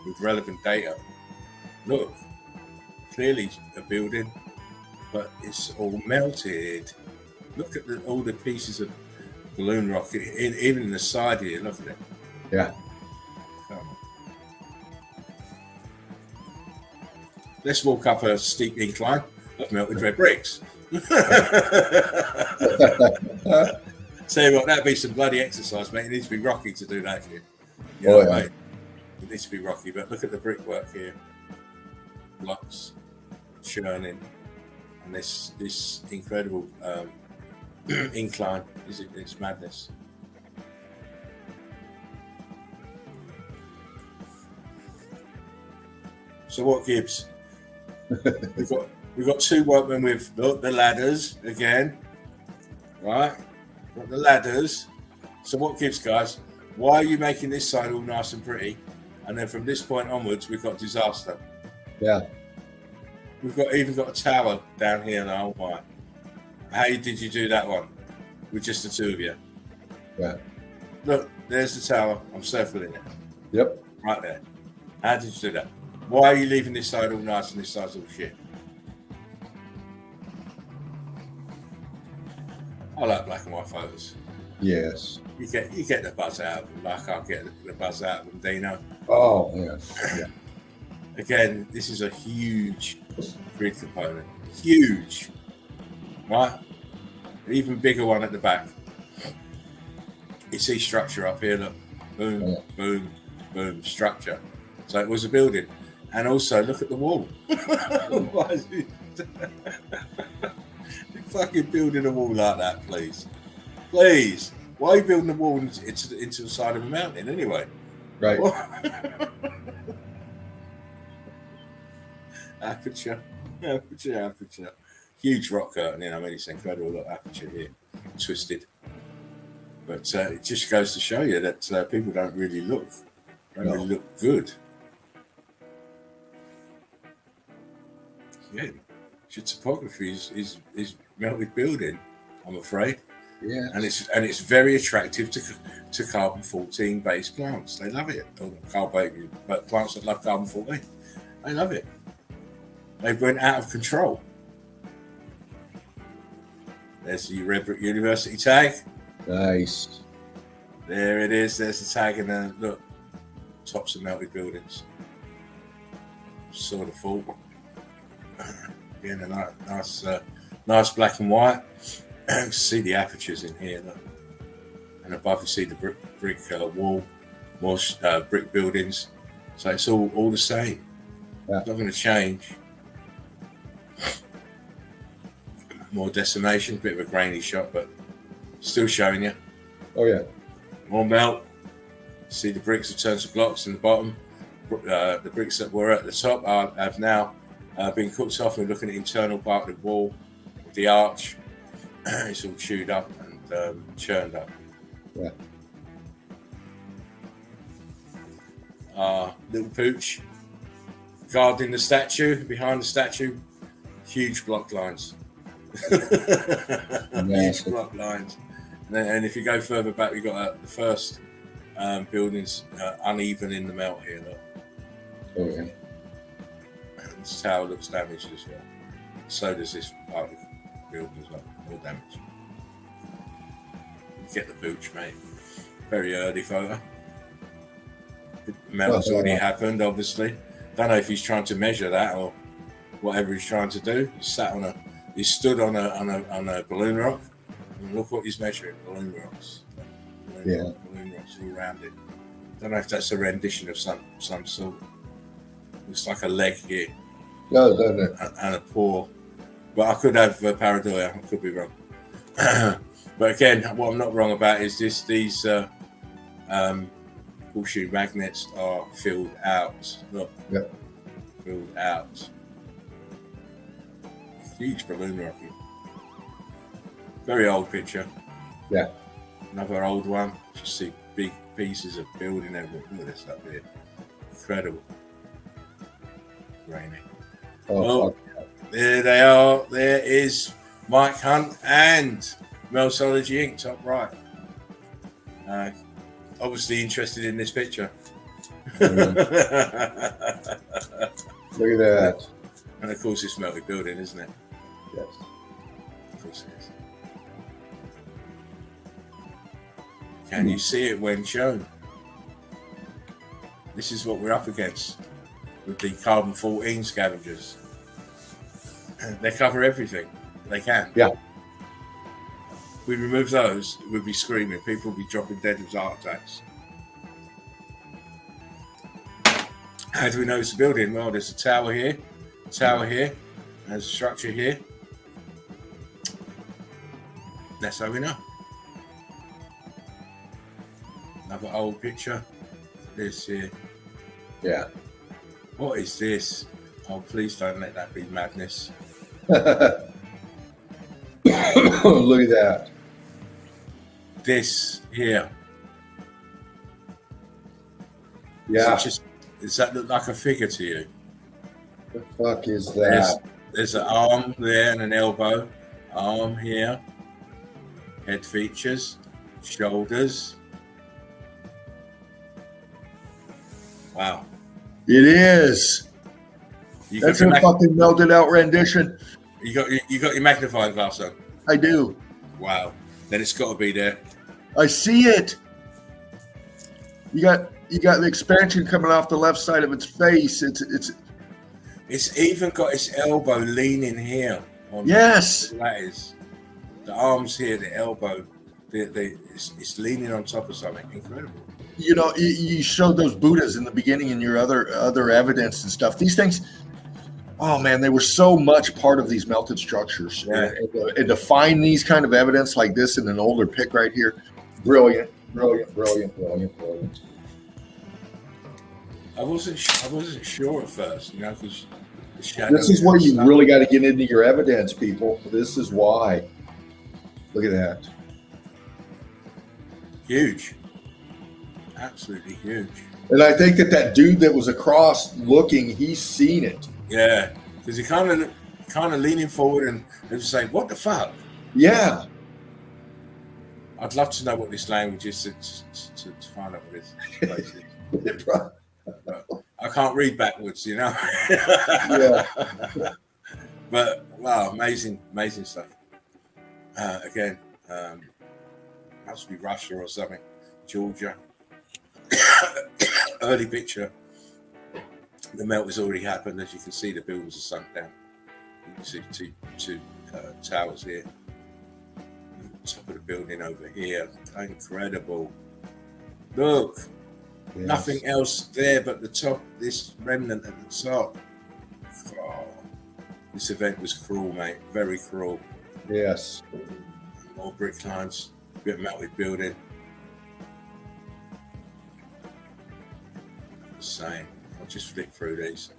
with relevant data. Look, clearly a building, but it's all melted. Look at all the pieces of balloon rock, even in the side here. Look at it. Yeah. Come on. Let's walk up a steep incline of melted red bricks. Tell you what, that'd be some bloody exercise, mate. It needs to be rocky to do that shit. You know, mate? It needs to be rocky, but look at the brickwork here. Blocks churning, and this incredible incline. It's madness. So what gives? We've got two workmen with the ladders again, right? Got the ladders. So what gives, guys? Why are you making this side all nice and pretty, and then from this point onwards we've got disaster? Yeah. We've even got a tower down here now. Oh my! How did you do that one with just the two of you? Yeah. Look, there's the tower. I'm circling it. Yep. Right there. How did you do that? Why are you leaving this side all nice and this side's all shit? I like black and white photos. Yes. You get the buzz out of them, like I get the buzz out of them, Dino. Oh, yes. Yeah. Again, this is a huge grid component. Huge. Right? Even bigger one at the back. You see structure up here, look. Boom, boom, boom, structure. So it was a building. And also, look at the wall. Why is it? You're fucking building a wall like that, please. Please. Why are you building a wall into the side of a mountain anyway? Right. Aperture. Huge rock curtain. I mean, it's incredible. Look, aperture here, twisted. But it just goes to show you that people don't really look good. Yeah, topography is melted building, I'm afraid. Yeah. And it's very attractive to carbon-14 based plants. They love it. But plants that love carbon-14, they love it. They went out of control. There's the Red Brick University tag. Nice. There it is. There's the tag, and then look, tops of melted buildings. Sort of full. Again, a nice black and white. See the apertures in here, look. And above you see the brick wall, more brick buildings. So it's all the same. Yeah. It's not going to change. More decimation, bit of a grainy shot, but still showing you. Oh yeah. More melt. See the bricks have turned to blocks in the bottom. The bricks that were at the top have now been cooked off. We're looking at the internal part of the wall, the arch. It's all chewed up and churned up. Yeah. Little pooch guarding the statue. Behind the statue, huge block lines. Huge block lines. And if you go further back, we've got the first buildings uneven in the melt here. Look. Oh yeah. And this tower looks damaged as well. So does this part of the building as well. All damaged. Get the pooch, mate. Very early photo. The melt's already happened, obviously. Don't know if he's trying to measure that or whatever he's trying to do. He stood on a balloon rock, and look what he's measuring. Balloon rocks. Balloon rocks all around it. Don't know if that's a rendition of some sort. Looks like a leg here. No, doesn't it? And a paw. But I could have pareidolia. I could be wrong. But again, what I'm not wrong about is these horseshoe magnets are filled out. Look. Yep. Filled out. Huge balloon rocket. Very old picture. Yeah. Another old one. Just see big pieces of building everywhere. Look at this up here. Incredible. Rainy. Oh, there they are. There is Mike Hunt and MELTOLOGY Inc. top right. Obviously interested in this picture. Look at that. And of course it's melted building, isn't it? Yes. Of course it is. Can you see it when shown? This is what we're up against with the carbon-14 scavengers. They cover everything they can. Yeah. We remove those, we'd be screaming. People would be dropping dead with heart attacks. How do we know it's a building? Well, there's a tower here, there's a structure here. That's how we know. Another old picture. This here. Yeah. What is this? Oh, please don't let that be madness. Look at that. This here. Yeah. Does that look like a figure to you? The fuck is that? There's an arm there and an elbow. Arm here. Head features. Shoulders. Wow. It is. That's a fucking melted out rendition. You got your magnifying glass on? I do. Wow. Then it's got to be there. I see it. You got the expansion coming off the left side of its face. It's even got its elbow leaning here. Yes. That is. The arms here, the elbow, it's leaning on top of something incredible. You know, you showed those Buddhas in the beginning in your other evidence and stuff. These things, oh man, they were so much part of these melted structures. Yeah. And to find these kind of evidence like this in an older pic right here, brilliant. I wasn't sure at first, you know, because this is where you really got to get into your evidence, people. This is why. Look at that. Huge. Absolutely huge. And I think that dude that was across looking, he's seen it. Yeah, because he kind of leaning forward and just saying, "What the fuck?" Yeah. I'd love to know what this language is to find out what this is. I can't read backwards, you know. Yeah. But wow, amazing stuff. Again, must be Russia or something, Georgia. Early picture. The melt has already happened. As you can see, the buildings are sunk down. You can see two towers here. Top of the building over here. Incredible. Look. Yes. Nothing else there but the top, this remnant at the top. Oh, this event was cruel, mate. Very cruel. Yes. More brick lines, bit of melted building. Same. I'll just flick through these.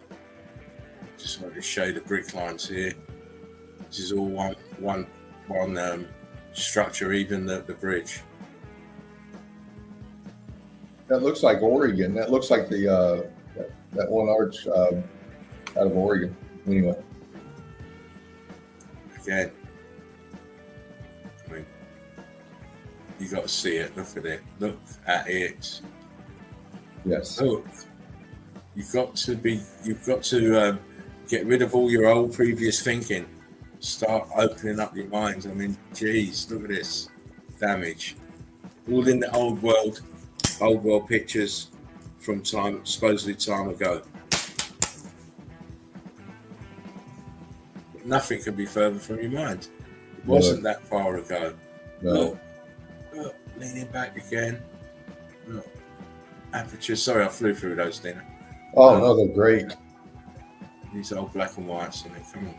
Just want to show the brick lines here. This is all one structure, even the bridge. That looks like Oregon. That looks like the that one arch out of Oregon. Anyway. Again, I mean, you got to see it. Look at it. Look at it. Yes. Look. You've got to get rid of all your old previous thinking. Start opening up your minds. I mean, geez, look at this damage. All in the old world pictures from supposedly time ago. But nothing can be further from your mind. It wasn't that far ago. No. Look, leaning back again. Look, aperture. Sorry, I flew through those, Dina. Oh no, they're great. These old black and whites, and come on.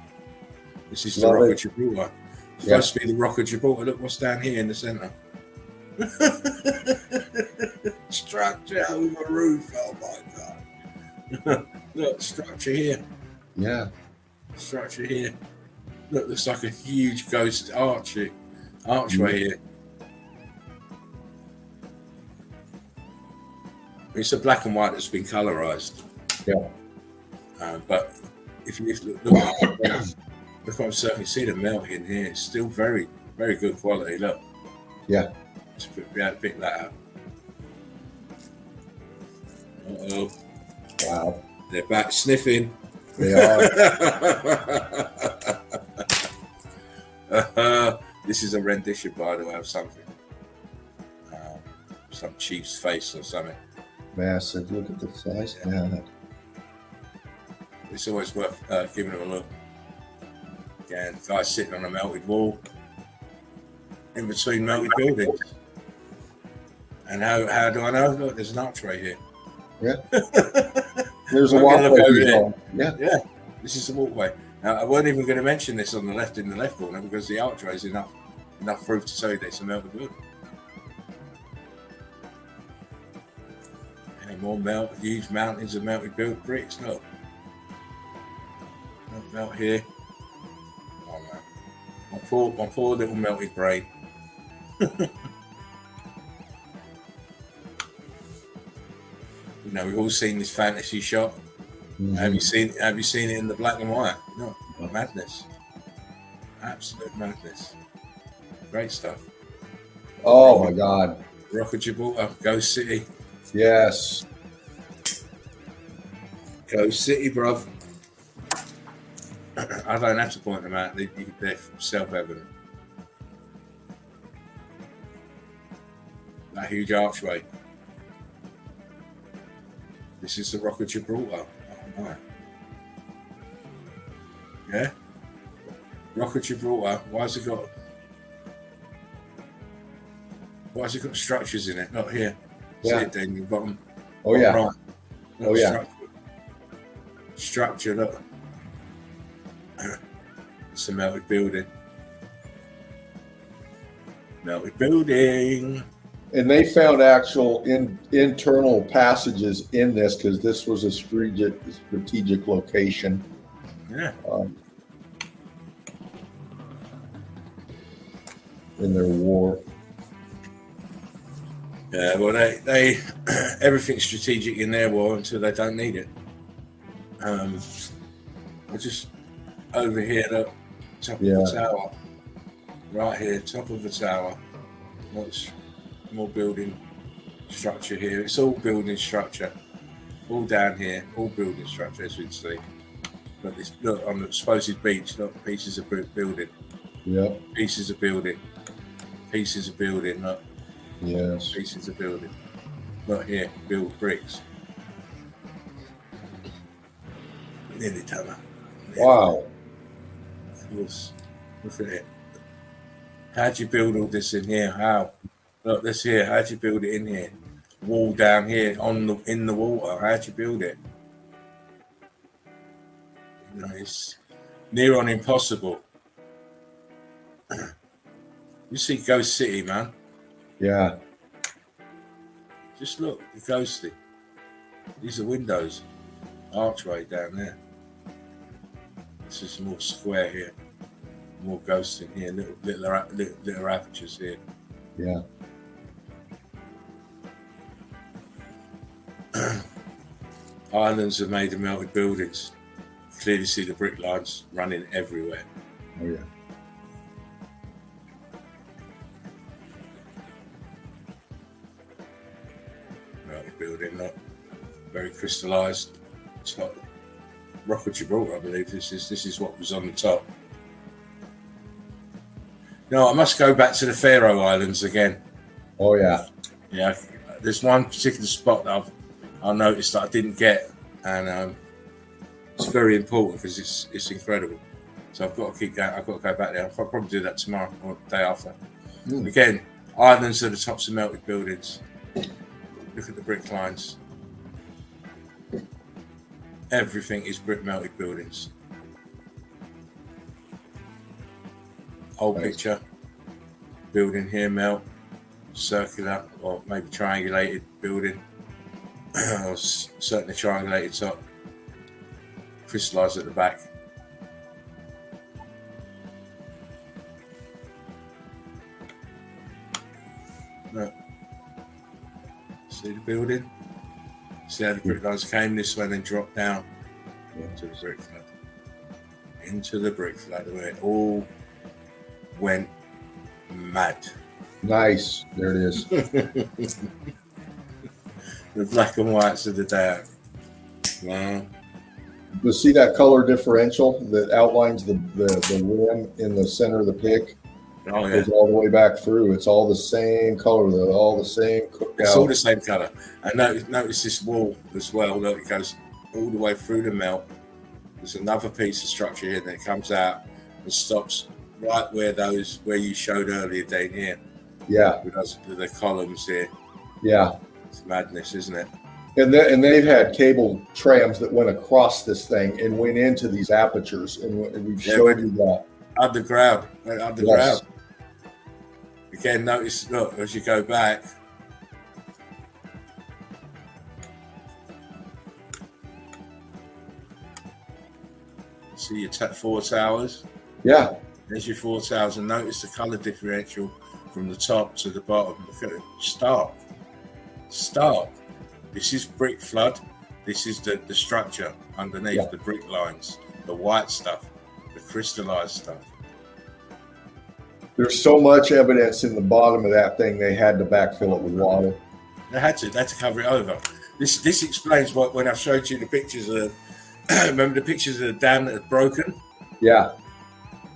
This is the Rock of Gibraltar. It's supposed to be the Rock of Gibraltar. Look what's down here in the centre. Structure over roof. Oh my god. Look, structure here. Yeah. Structure here. Look, looks like a huge ghost archway here. It's a black and white that's been colorized. Yeah. But if you look Look, I'm certainly see the melt in here. It's still very, very good quality. Look. Yeah. Just be able to pick that up. Uh-oh. Wow. They're back sniffing. They are. This is a rendition, by the way, of something. Some chief's face or something. Massive. Look at the size. Yeah. It's always worth giving them a look. Again, the guy's sitting on a melted wall in between melted buildings. And how do I know? Look, there's an archway here. Yeah. There's a Look walkway. over there. Yeah. This is the walkway. Now, I weren't even going to mention this on the left in the left corner because the archway is enough proof to say that it's a melted building. Any more huge mountains of melted built bricks? No. Melt here. Oh man. My poor little melted brain. You know, we've all seen this fantasy shot. Mm-hmm. Have you seen it in the black and white? No. Madness. Absolute madness. Great stuff. Oh my God. Rock of Gibraltar, Ghost City. Yes. Ghost City, bruv. I don't have to point them out. They're self-evident. That huge archway. This is the Rock of Gibraltar. Oh my. Yeah? Rock of Gibraltar. Why has it got structures in it? Not here. Yeah. See it down the bottom. Oh yeah. Right. Oh yeah. Structure, look. It's a melted building. Melted building. And they found actual internal passages in this because this was a strategic location. Yeah. In their war. Yeah, well, they everything's strategic in their war until they don't need it. I just over here, look, top of the tower, right here, top of the tower. What's more building structure here? It's all building structure, all down here, all building structure as we can see. But this, look on the supposed beach, look, pieces of building. Yeah. Pieces of building. Pieces of building. Look. Yes. Pieces of building. Look here, build bricks. Nearly done that. Wow. Look at it. How'd you build all this in here? How? Look, this here. How'd you build it in here? Wall down here in the water. How'd you build it? You know, it's near on impossible. You see Ghost City, man. Yeah. Just look, the ghosty. These are windows. Archway down there. This is more square here. More ghosts in here. Little apertures here. Yeah. Islands are made of melted buildings. Clearly see the brick lines running everywhere. Oh yeah. Melted building, look. Very crystallized. Top. Rock of Gibraltar, I believe this is what was on the top. No, I must go back to the Faroe Islands again. Oh yeah. Yeah, there's one particular spot that I noticed that I didn't get, and it's very important because it's incredible. So I've got to keep going. I've got to go back there. I'll probably do that tomorrow or the day after. Again, islands are the tops of melted buildings. Look at the brick lines. Everything is brick melted buildings. Old picture. Building here, melt. Circular or maybe triangulated building. Or certainly triangulated top. Crystallized at the back. Look. See the building? See how the brick lines came this way and then dropped down to the brick flood. into the brick flood where it all went mad. Nice. There it is. The black and whites of the day. Man. You see that color differential that outlines the rim in the center of the pick? Oh, yeah. Goes all the way back through. It's all the same color, though. All the same cooked It's out. all the same colour. And notice this wall as well. Look, it goes all the way through the melt. There's another piece of structure here that comes out and stops right where you showed earlier, Dane, here. Yeah. With the columns here. Yeah. It's madness, isn't it? And they've had cable trams that went across this thing and went into these apertures, and we've showed you that. Underground. Yes. Again, notice, look, as you go back, see your 4 towers? Yeah. There's your 4 towers, and notice the colour differential from the top to the bottom. Look at it. Stark. This is brick flood. This is the structure underneath, the brick lines, the white stuff, the crystallized stuff. There's so much evidence in the bottom of that thing, they had to backfill it with water. They had to cover it over. This explains what, when I showed you the pictures of, remember the pictures of the dam that had broken? Yeah.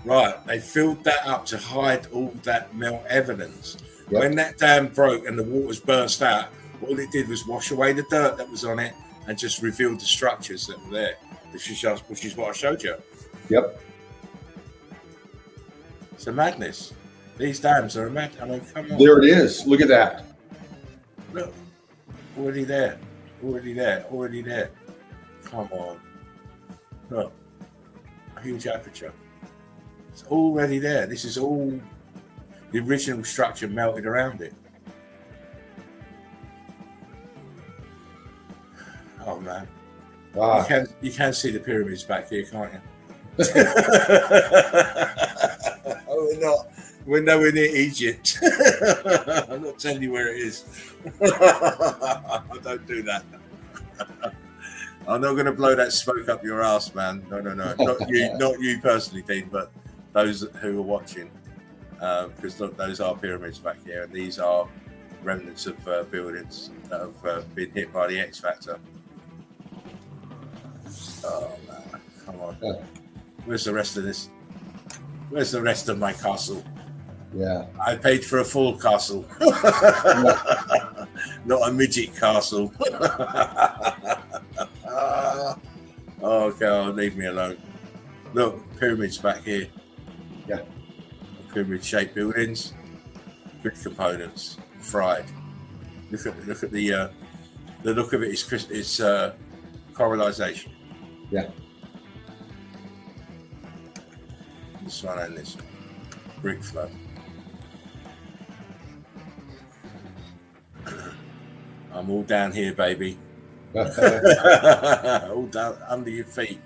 Right, they filled that up to hide all that melt evidence. Yep. When that dam broke and the waters burst out, all it did was wash away the dirt that was on it and just revealed the structures that were there, which is what I showed you. Yep. It's a madness. These dams are a mad. I mean, come on. There it is. Look at that. Look, already there. Come on. Look, a huge aperture. It's already there. This is all the original structure melted around it. Oh man. Ah. You can see the pyramids back here, can't you? We're nowhere near Egypt. I'm not telling you where it is. I don't do that. I'm not going to blow that smoke up your ass, man. No. Not you personally, Dean, but those who are watching. Because look, those are pyramids back here, and these are remnants of buildings that have been hit by the X Factor. Oh man, come on. Yeah. Where's the rest of this? Where's the rest of my castle? Yeah. I paid for a full castle. Not a midget castle. Oh God, leave me alone. Look, pyramids back here. Yeah. Pyramid shaped buildings, brick components, fried. Look at the look of it is coralization. Yeah. This one and this one. Brick flood. I'm all down here, baby. All down under your feet.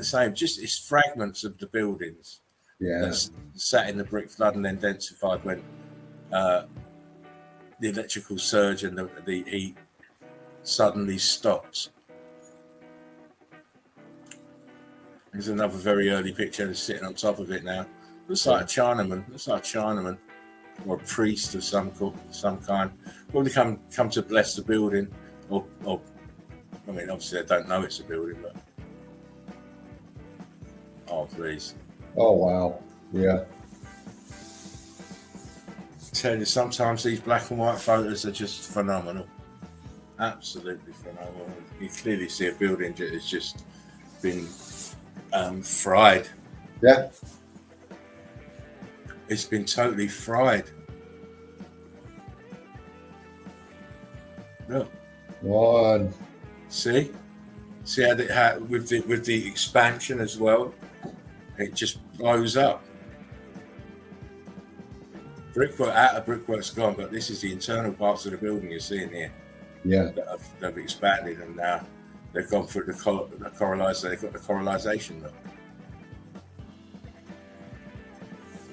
Same, just it's fragments of the buildings. Yeah. That's sat in the brick flood and then densified when the electrical surge and the heat suddenly stops. There's another very early picture that's sitting on top of it now. Looks like a Chinaman. Or a priest of some kind. Probably come to bless the building. Or I mean, obviously I don't know it's a building, but oh please. Oh wow. Yeah. I tell you, sometimes these black and white photos are just phenomenal. Absolutely phenomenal. You clearly see a building that has just been fried. Yeah. It's been totally fried. Look. One. See how with the expansion as well, it just blows up. Brickwork's gone, but this is the internal parts of the building you're seeing here. Yeah. That have expanded, and now they've gone through the coralization. They've got the coralization look.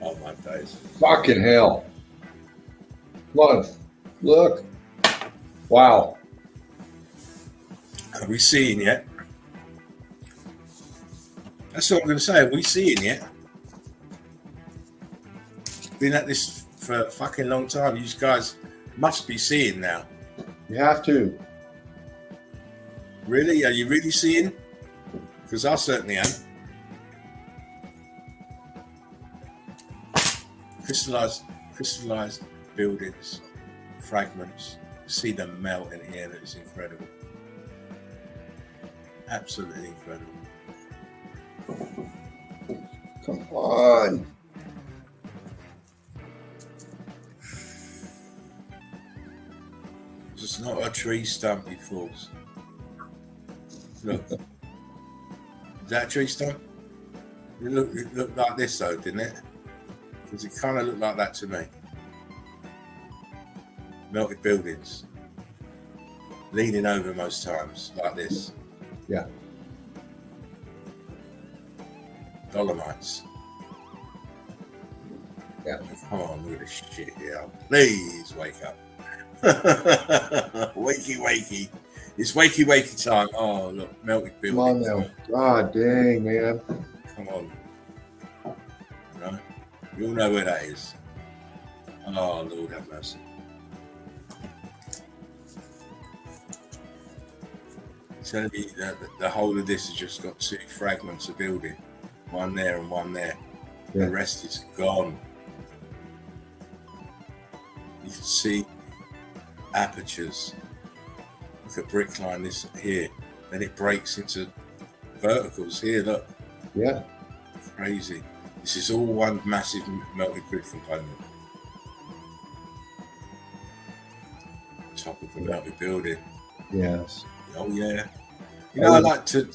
Oh my days. Fucking hell. Look. Wow. Are we seeing yet? That's all I'm going to say. Are we seeing yet? Been at this for a fucking long time. You guys must be seeing now. You have to. Really? Are you really seeing? Because I certainly am. Crystallized buildings, fragments. See them melt in here. That is incredible. Absolutely incredible. Come on. It's not a tree stump, you fools. Look. Is that a tree stump? It looked like this though, didn't it? Because it kind of looked like that to me. Melted buildings. Leaning over most times, like this. Yeah. Dolomites. Yeah. Come on, look at this shit here. Please wake up. wakey. It's wakey time. Oh, look, melted buildings. Come on now. God dang, man. Come on. Right? You all know where that is. Oh, Lord have mercy. It's going to be the whole of this has just got two fragments of building. One there and one there. Yeah. The rest is gone. You can see apertures. Look at brick line this here. Then it breaks into verticals here, look. Yeah. Crazy. This is all one massive melted grid component. Top of a melted building. Yes. Oh yeah. You know, I like to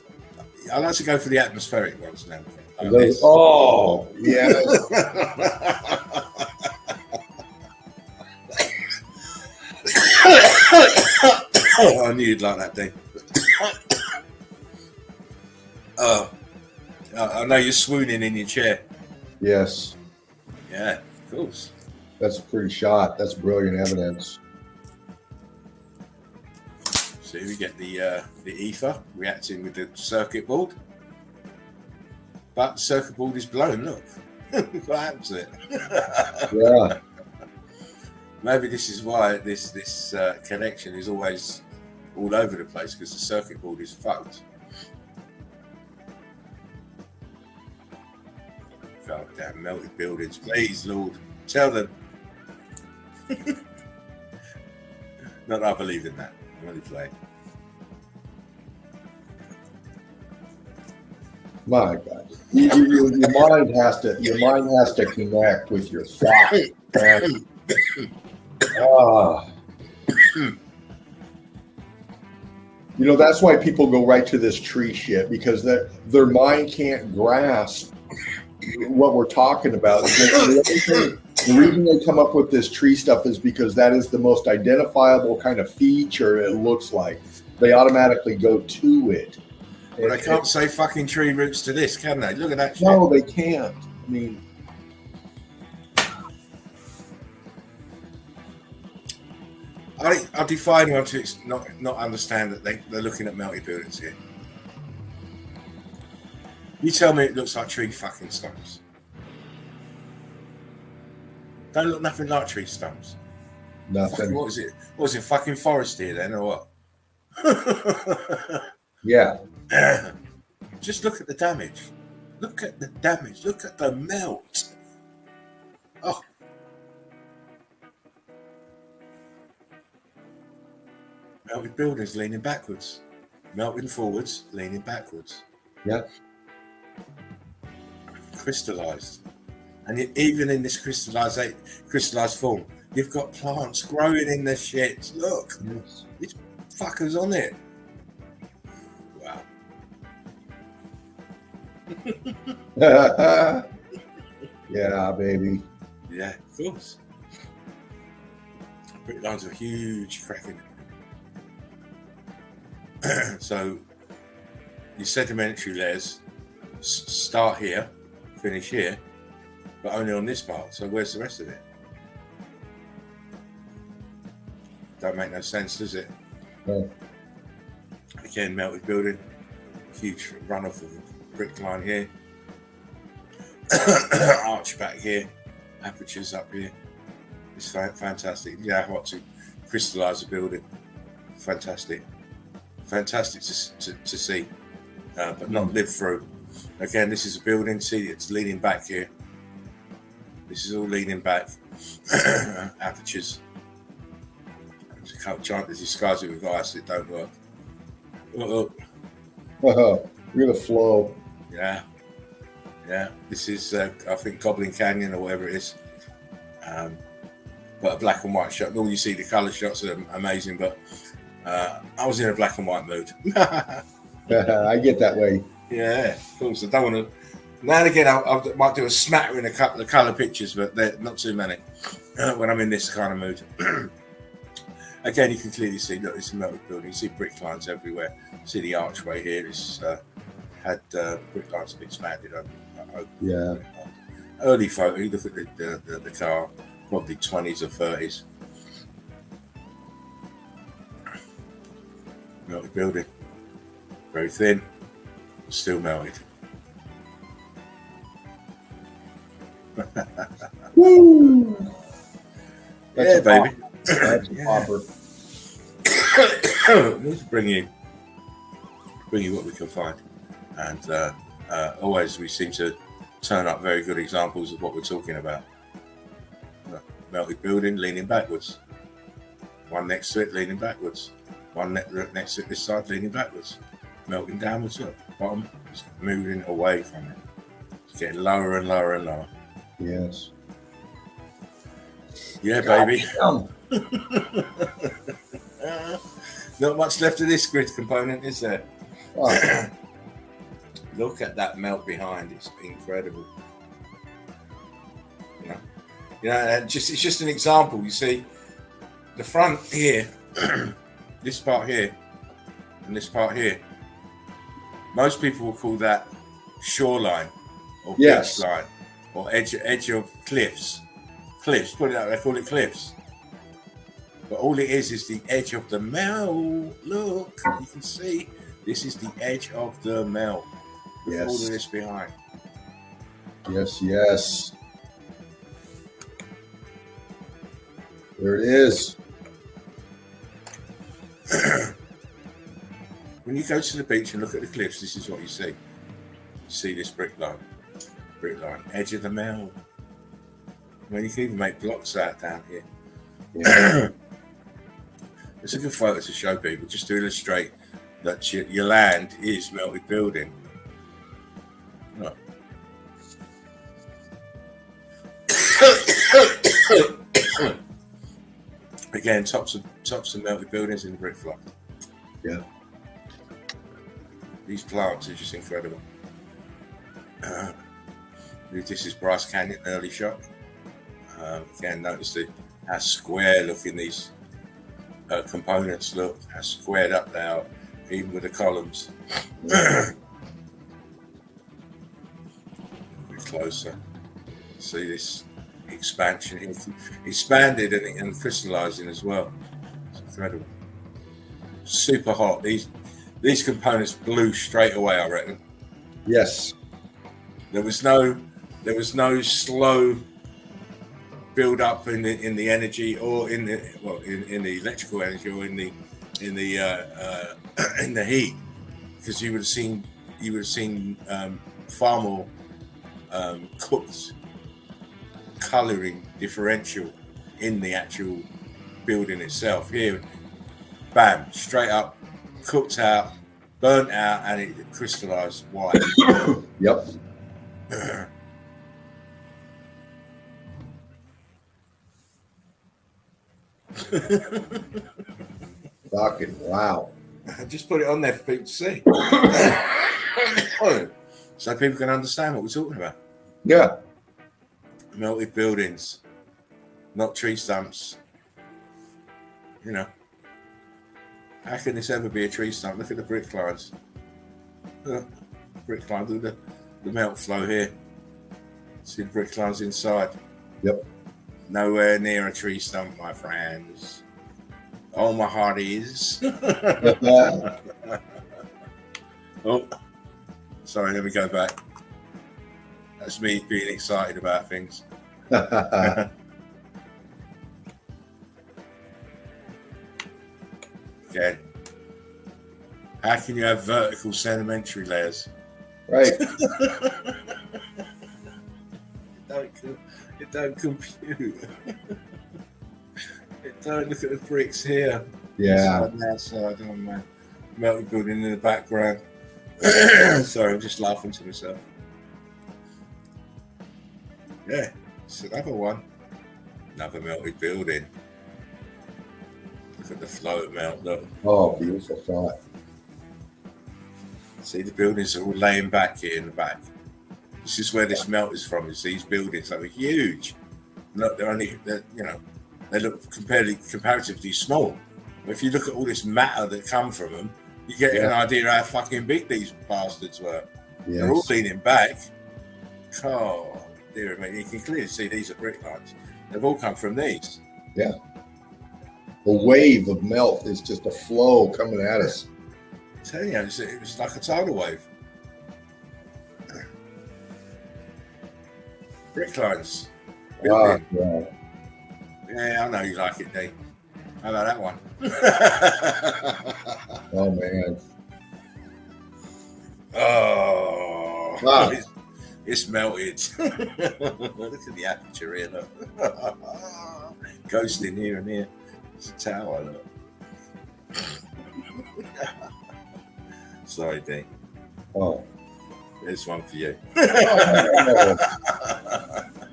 go for the atmospheric ones now. Like this. Oh, yeah. Oh, I knew you'd like that, Dave. I know you're swooning in your chair. Yes. Yeah, of course. That's a pretty shot. That's brilliant evidence. So we get the ether reacting with the circuit board. But the circuit board is blown, look. What happened to it? Yeah. Maybe this is why this connection is always all over the place, because the circuit board is fucked. God damn melted buildings. Please, Lord, tell them. Not that I believe in that. I'm only playing. My God. Your mind has to connect with your thought. Man. You know, that's why people go right to this tree shit, because their mind can't grasp what we're talking about. The reason they come up with this tree stuff is because that is the most identifiable kind of feature it looks like. They automatically go to it. Well, they can't say fucking tree roots to this, can they? Look at that shit. No, they can't. I mean, I defy anyone to not understand that they're looking at melted buildings here. You tell me it looks like tree fucking stumps. Don't look nothing like tree stumps. nothing. Fucking, what was it? Fucking forest here then, or what? Yeah. Just look at the damage. Look at the damage. Look at the melt. Oh. Melted buildings leaning backwards. Melting forwards, leaning backwards. Yeah. Crystallized. And even in this crystallized form, you've got plants growing in the shit. Look. Yes. These fuckers on it. Wow. Yeah, baby. Yeah, of course. Brick lines are huge cracking. So your sedimentary layers start here, finish here, but only on this part. So where's the rest of it? Don't make no sense, does it? No. Again, melted building, huge runoff of brick line here, arch back here, apertures up here. It's fantastic. Yeah, what to crystallize a building. Fantastic to see, but not live through. Again, this is a building. See, it's leaning back here. This is all leaning back. Apertures. Trying to disguise it with ice, it don't work. Look. You're the flow. Yeah. This is, I think, Goblin Canyon or whatever it is. But a black and white shot. Normally you see the colour shots are amazing, but I was in a black and white mood. I get that way. Yeah, of course. I don't want to. Now and again, I might do a smattering of the colour pictures, but they're not too many when I'm in this kind of mood. Again, you can clearly see, look, it's a melted building. You see brick lines everywhere. See the archway here. It's had brick lines have expanded over. Yeah. Early photo. You look at the car, probably 20s or 30s. Melted building. Very thin. Still melted. Woo! Yeah, baby. That's a popper. Let's bring you what we can find, and always we seem to turn up very good examples of what we're talking about. Melted building leaning backwards, one next to it leaning backwards, one next to it this side leaning backwards, melting downwards. Look, bottom is moving away from it. It's getting lower and lower and lower. Yes. Yeah, baby. Not much left of this grid component, is there? Oh. Look at that melt behind. It's incredible. It's just an example. You see, the front here, this part here, and this part here. Most people will call that shoreline or beach line or edge of cliffs. Cliffs, put it out. They call it cliffs. But all it is the edge of the melt. Look, you can see this is the edge of the melt. With all of this behind. Yes. There it is. When you go to the beach and look at the cliffs, this is what you see. You see this brick line, edge of the melt. I mean, you can even make blocks out down here. Yeah. It's a good photo to show people, just to illustrate that your land is melted building. Look. Again, tops of melted buildings in the brick flock. Yeah. These plants are just incredible. This is Bryce Canyon, early shot. Again, notice how square looking these components look, how squared up they are, even with the columns. A bit closer. See this expansion here, expanded and crystallizing as well. It's incredible. Super hot. These components blew straight away, I reckon. Yes. There was no slow build up in the energy or in the electrical energy or in the heat, because you would have seen far more cooked colouring differential in the actual building itself. Here, bam, straight up, cooked out, burnt out, and it crystallised white. Yep. Fucking wow. Just put it on there for people to see. So people can understand what we're talking about. Yeah. Melted buildings, not tree stumps. You know. How can this ever be a tree stump? Look at the brick lines. Brick lines, look at the melt flow here. See the brick lines inside. Yep. Nowhere near a tree stump, my friends. Oh, my heart is. Oh, Sorry, let me go back. That's me being excited about things. Again, how can you have vertical sedimentary layers? Right. It don't compute. It don't look at the bricks here. Yeah. Outside, oh man. Melted building in the background. Sorry, I'm just laughing to myself. Yeah, it's another one. Another melted building. Look at the flow of melt, look. Oh, beautiful shot. See, the buildings are all laying back here in the back. This is where this melt is from. Is these buildings that are huge. Look, they look comparatively small. But if you look at all this matter that come from them, you get an idea how fucking big these bastards were. Yes. They're all leaning back. Oh, dear me. You can clearly see these are brick lines. They've all come from these. Yeah. The wave of melt is just a flow coming at us. I tell you, it was like a tidal wave. Brick lines. Wow. Yeah. Yeah, I know you like it, Dave. How about that one? Oh, man. Oh, Wow. it's melted. Look at the aperture here, look. Ghost in here and here. It's a tower, look. Sorry, Dean. Oh. There's one for you. Oh,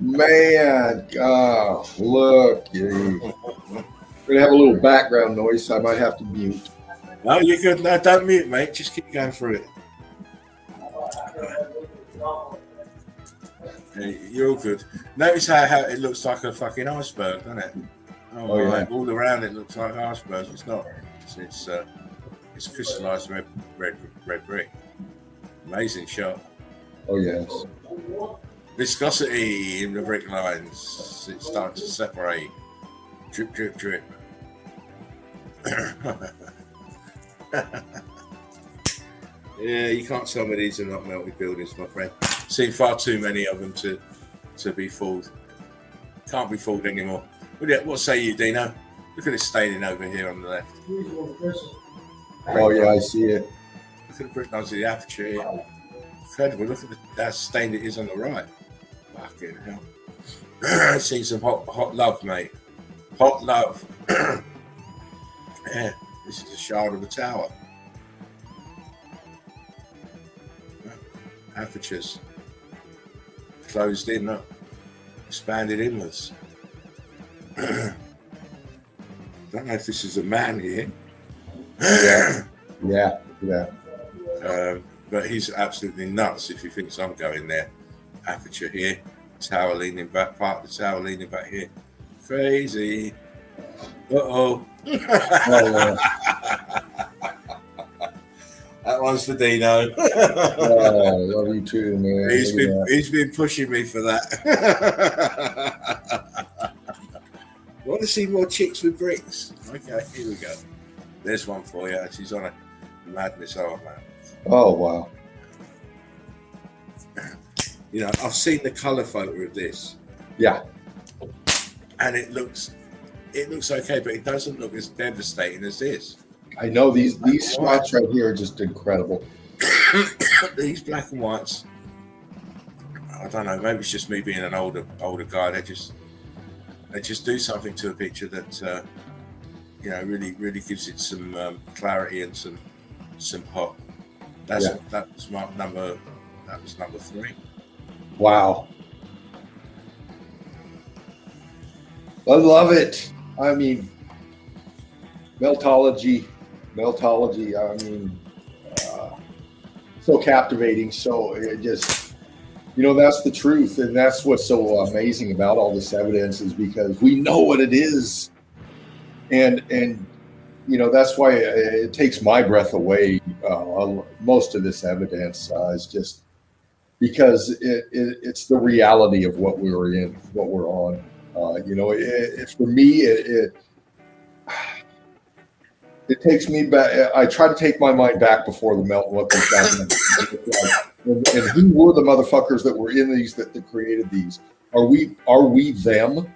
man. Oh, look. We're going to have a little background noise, so I might have to mute. No, you're good. No, don't mute, mate. Just keep going through it. You're all good. Notice how it looks like a fucking iceberg, doesn't it? Oh yeah. All around it looks like icebergs. It's not. It's crystallized red brick. Amazing shot. Oh, yes. Viscosity in the brick lines. It's starting to separate. Drip, drip, drip. Yeah, you can't tell me these are not melted buildings, my friend. Seen far too many of them to be fooled. Can't be fooled anymore. What say you, Dino? Look at this staining over here on the left. Oh, yeah, I see it. Look at the brick lines of the aperture here. Incredible. Look at how stained it is on the right. Fucking hell. Seen some hot love, mate. Hot love. Yeah, this is a shard of a tower. Apertures closed in, look. Expanded inwards. Don't know if this is a man here. Yeah. But he's absolutely nuts if he thinks I'm going there. Aperture here, tower leaning back, part of the tower leaning back here. Crazy. Uh-oh. That one's for Dino. Oh, love you too, man. He's been pushing me for that. Want to see more chicks with bricks? Okay, here we go. There's one for you. She's on a madness arm, man. Oh, wow. You know, I've seen the colour photo of this. Yeah. And it looks okay, but it doesn't look as devastating as this. I know these spots right here are just incredible. These black and whites, I don't know, maybe it's just me being an older guy. They just do something to a picture that really gives it some clarity and some pop. That was number 3. Wow. I love it. I mean, meltology. I mean, so captivating. So it just, that's the truth. And that's what's so amazing about all this evidence is because we know what it is. And that's why it takes my breath away. Most of this evidence is just because it's the reality of what we're in, what we're on. For me, it takes me back. I try to take my mind back before the melt and what they found. And who were the motherfuckers that were in these that created these? Are we them?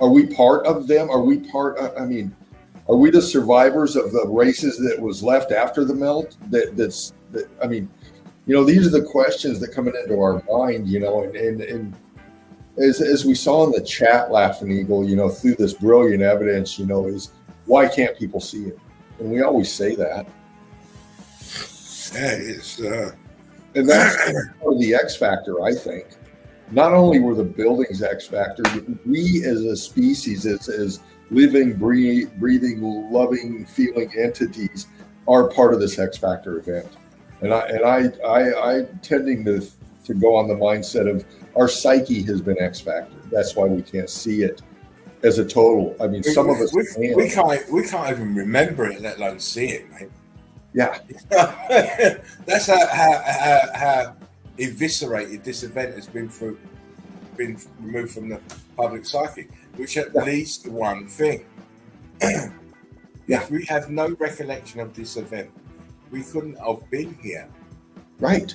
Are we part of them? Are we part? I mean, are we the survivors of the races that was left after the melt? I mean, these are the questions that come into our mind, and as we saw in the chat, Laughing Eagle, through this brilliant evidence, is why can't people see it? And we always say that. Yeah, it's and that's part of the X factor, I think. Not only were the buildings X factor, but we as a species, as living, breathing, loving, feeling entities, are part of this X factor event. And I tending to go on the mindset of our psyche has been X factor. That's why we can't see it as a total. I mean, some of us we can't even remember it, let alone see it, mate. Yeah. That's how eviscerated this event has been removed from the public psyche, which at least one thing. If we have no recollection of this event, we couldn't have been here. Right.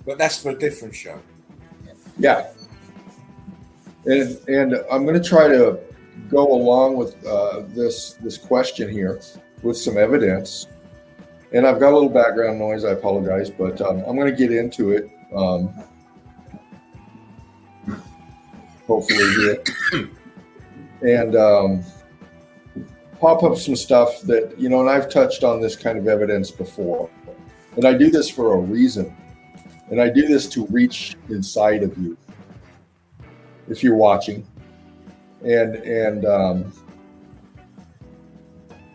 But that's for a different show. Yeah. And I'm going to try to go along with this question here with some evidence. And I've got a little background noise. I apologize, but I'm going to get into it. Hopefully here. And pop up some stuff that, and I've touched on this kind of evidence before. And I do this for a reason. And I do this to reach inside of you, if you're watching. And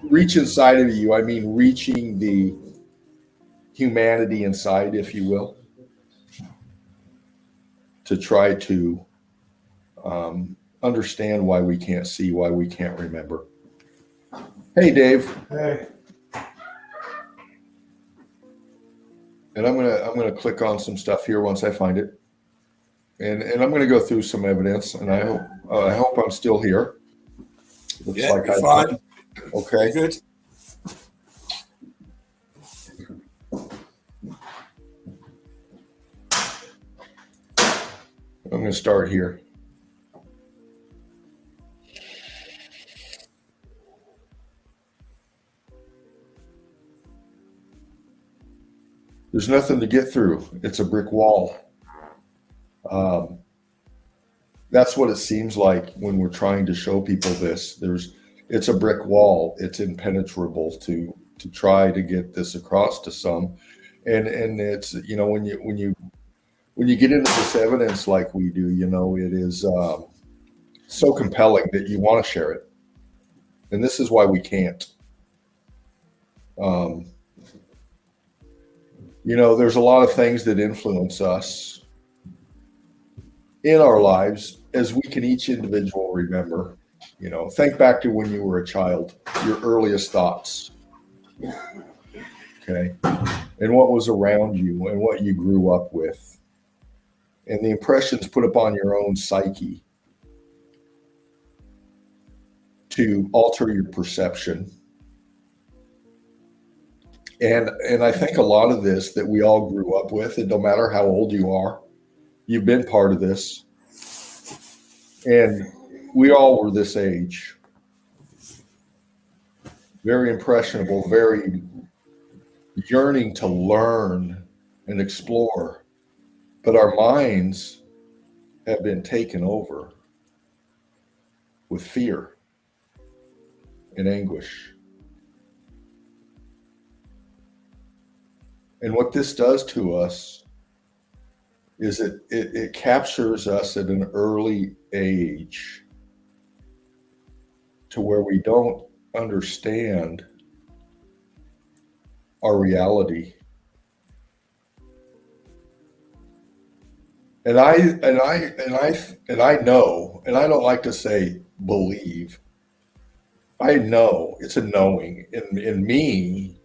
reach inside of you, I mean reaching the humanity inside, if you will, to try to understand why we can't see, why we can't remember. Hey, Dave. Hey. And I'm gonna click on some stuff here once I find it, and I'm gonna go through some evidence. And I hope I'm still here. Looks like I'm fine. Okay. Good. I'm going to start here. There's nothing to get through. It's a brick wall. That's what it seems like when we're trying to show people this. It's a brick wall. It's impenetrable to try to get this across to some. And it's, when you get into this evidence like we do, it is so compelling that you want to share it. And this is why we can't. There's a lot of things that influence us in our lives, as we can each individual remember. Think back to when you were a child, your earliest thoughts. Okay. And what was around you and what you grew up with. And the impressions put upon your own psyche to alter your perception. And I think a lot of this that we all grew up with, and no matter how old you are, you've been part of this. And we all were this age. Very impressionable, very yearning to learn and explore. But our minds have been taken over with fear and anguish. And what this does to us is it captures us at an early age to where we don't understand our reality. And I know, and I don't like to say believe. I know, it's a knowing in me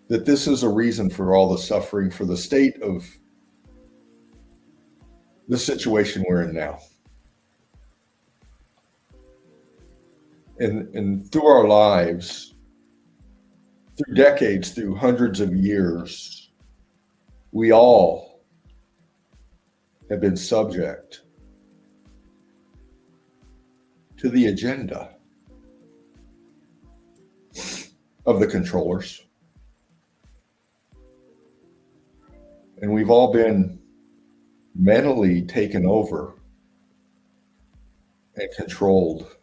that this is a reason for all the suffering, for the state of the situation we're in now. And through our lives, through decades, through hundreds of years, we all have been subject to the agenda of the controllers. And we've all been mentally taken over and controlled.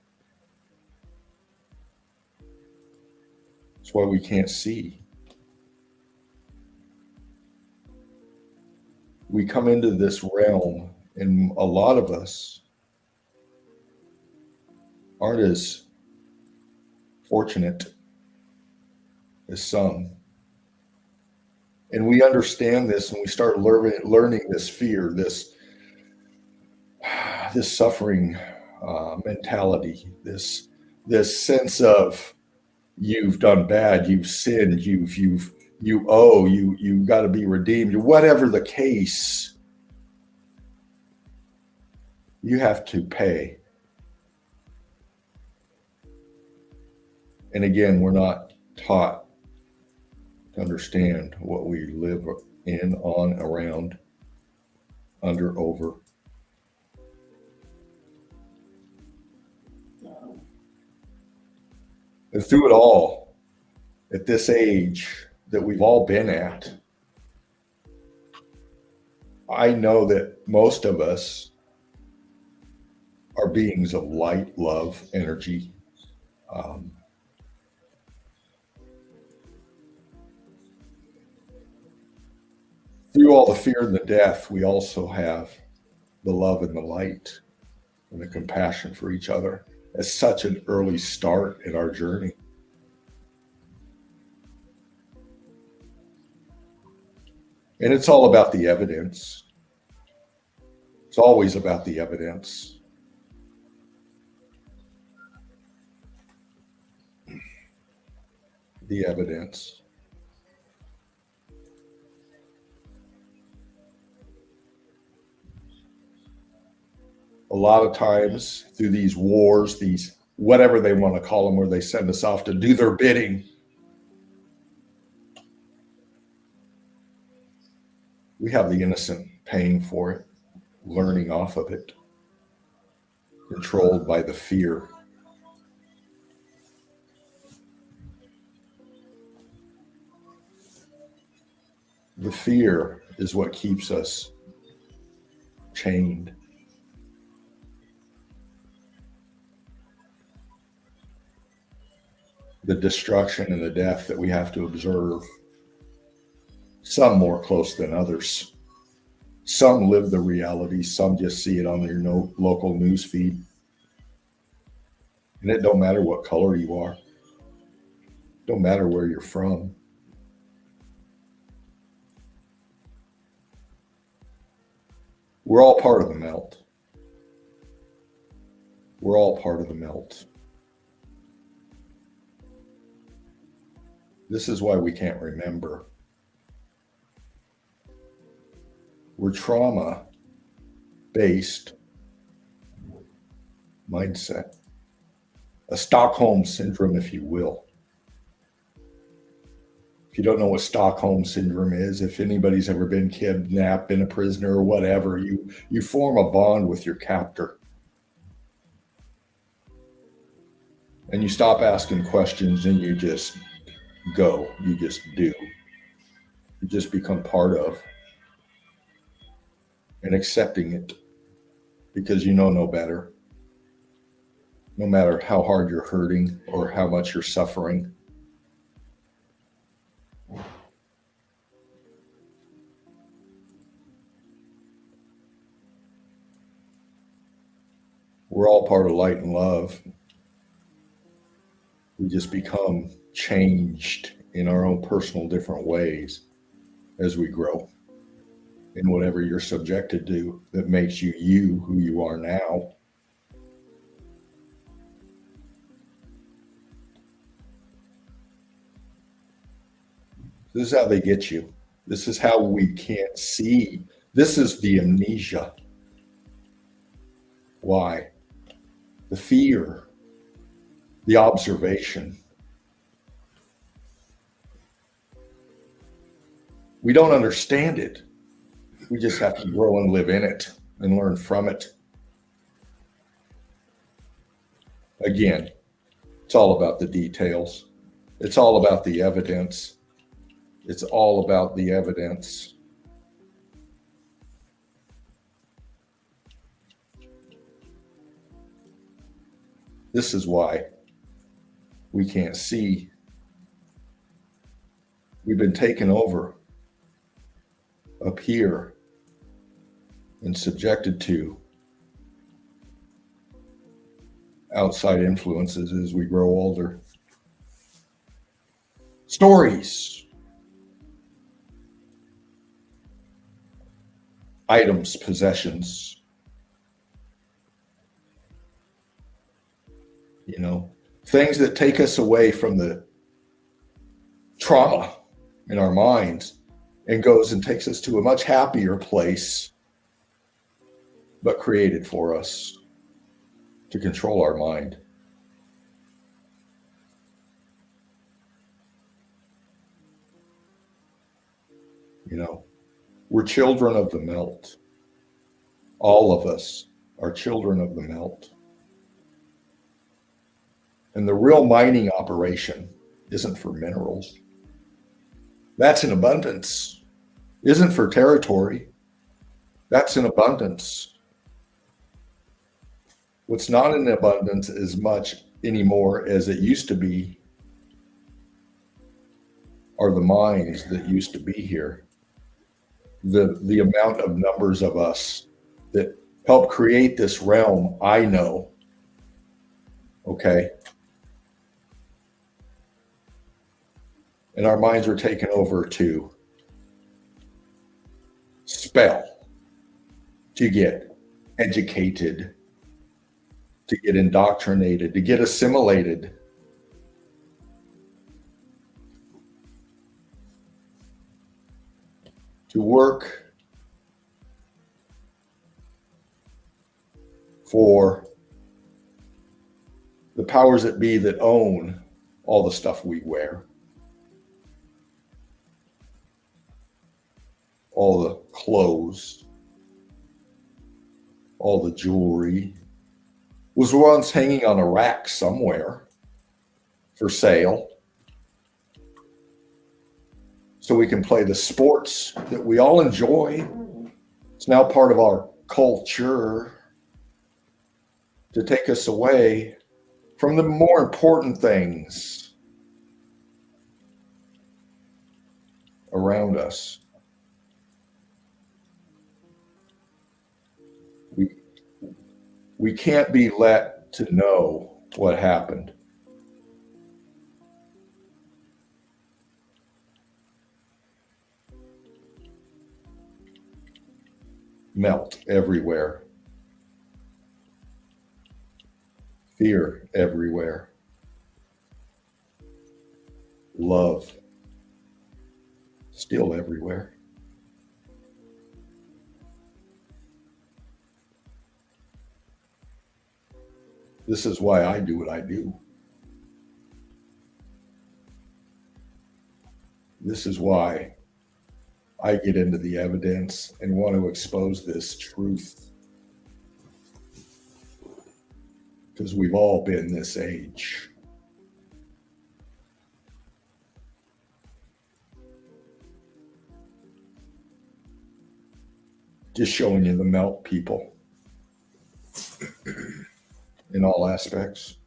That's why we can't see. We come into this realm, and a lot of us aren't as fortunate as some. And we understand this, and we start learning this fear, this suffering mentality, this sense of you've done bad, you've sinned, you owe, you got to be redeemed, whatever the case, you have to pay. And again, we're not taught to understand what we live in, on, around, under, over. And through it all, at this age that we've all been at, I know that most of us are beings of light, love, energy. Through all the fear and the death, we also have the love and the light and the compassion for each other as such an early start in our journey. And it's all about the evidence. It's always about the evidence. The evidence. A lot of times through these wars, these whatever they want to call them, where they send us off to do their bidding, we have the innocent paying for it, learning off of it, controlled by the fear. The fear is what keeps us chained. The destruction and the death that we have to observe, some more close than others. Some live the reality, some just see it on their local news feed. And it don't matter what color you are. Don't matter where you're from. We're all part of the melt. We're all part of the melt. This is why we can't remember. We're trauma-based mindset. A Stockholm syndrome, if you will. If you don't know what Stockholm syndrome is, if anybody's ever been kidnapped, been a prisoner or whatever, you form a bond with your captor. And you stop asking questions and you just go. You just do. You just become part of and accepting it because you know no better. No matter how hard you're hurting or how much you're suffering. We're all part of light and love. We just become changed in our own personal different ways as we grow in whatever you're subjected to that makes you who you are now. This is how they get you. This is how we can't see. This is the amnesia. Why? The fear the observation. We don't understand it. We just have to grow and live in it and learn from it. Again, it's all about the details. It's all about the evidence. It's all about the evidence. This is why we can't see. We've been taken over up here and subjected to outside influences as we grow older. Stories, items, possessions, things that take us away from the trauma in our minds and goes and takes us to a much happier place, but created for us to control our mind. We're children of the melt. All of us are children of the melt. And the real mining operation isn't for minerals. That's in abundance. Isn't for territory. That's in abundance. What's not in abundance as much anymore as it used to be are the minds that used to be here. The amount of numbers of us that help create this realm, I know. Okay. And our minds are taken over to spell, to get educated, to get indoctrinated, to get assimilated. To work for the powers that be that own all the stuff we wear, all the clothes, all the jewelry was once hanging on a rack somewhere for sale. So we can play the sports that we all enjoy. It's now part of our culture to take us away from the more important things around us. We can't be let to know what happened. Melt everywhere. Fear everywhere. Love still everywhere. This is why I do what I do. This is why I get into the evidence and want to expose this truth. Because we've all been this age. Just showing you the melt people in all aspects.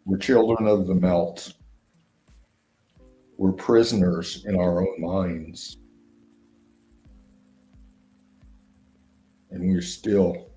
We're children of the melt. We're prisoners in our own minds. And we're still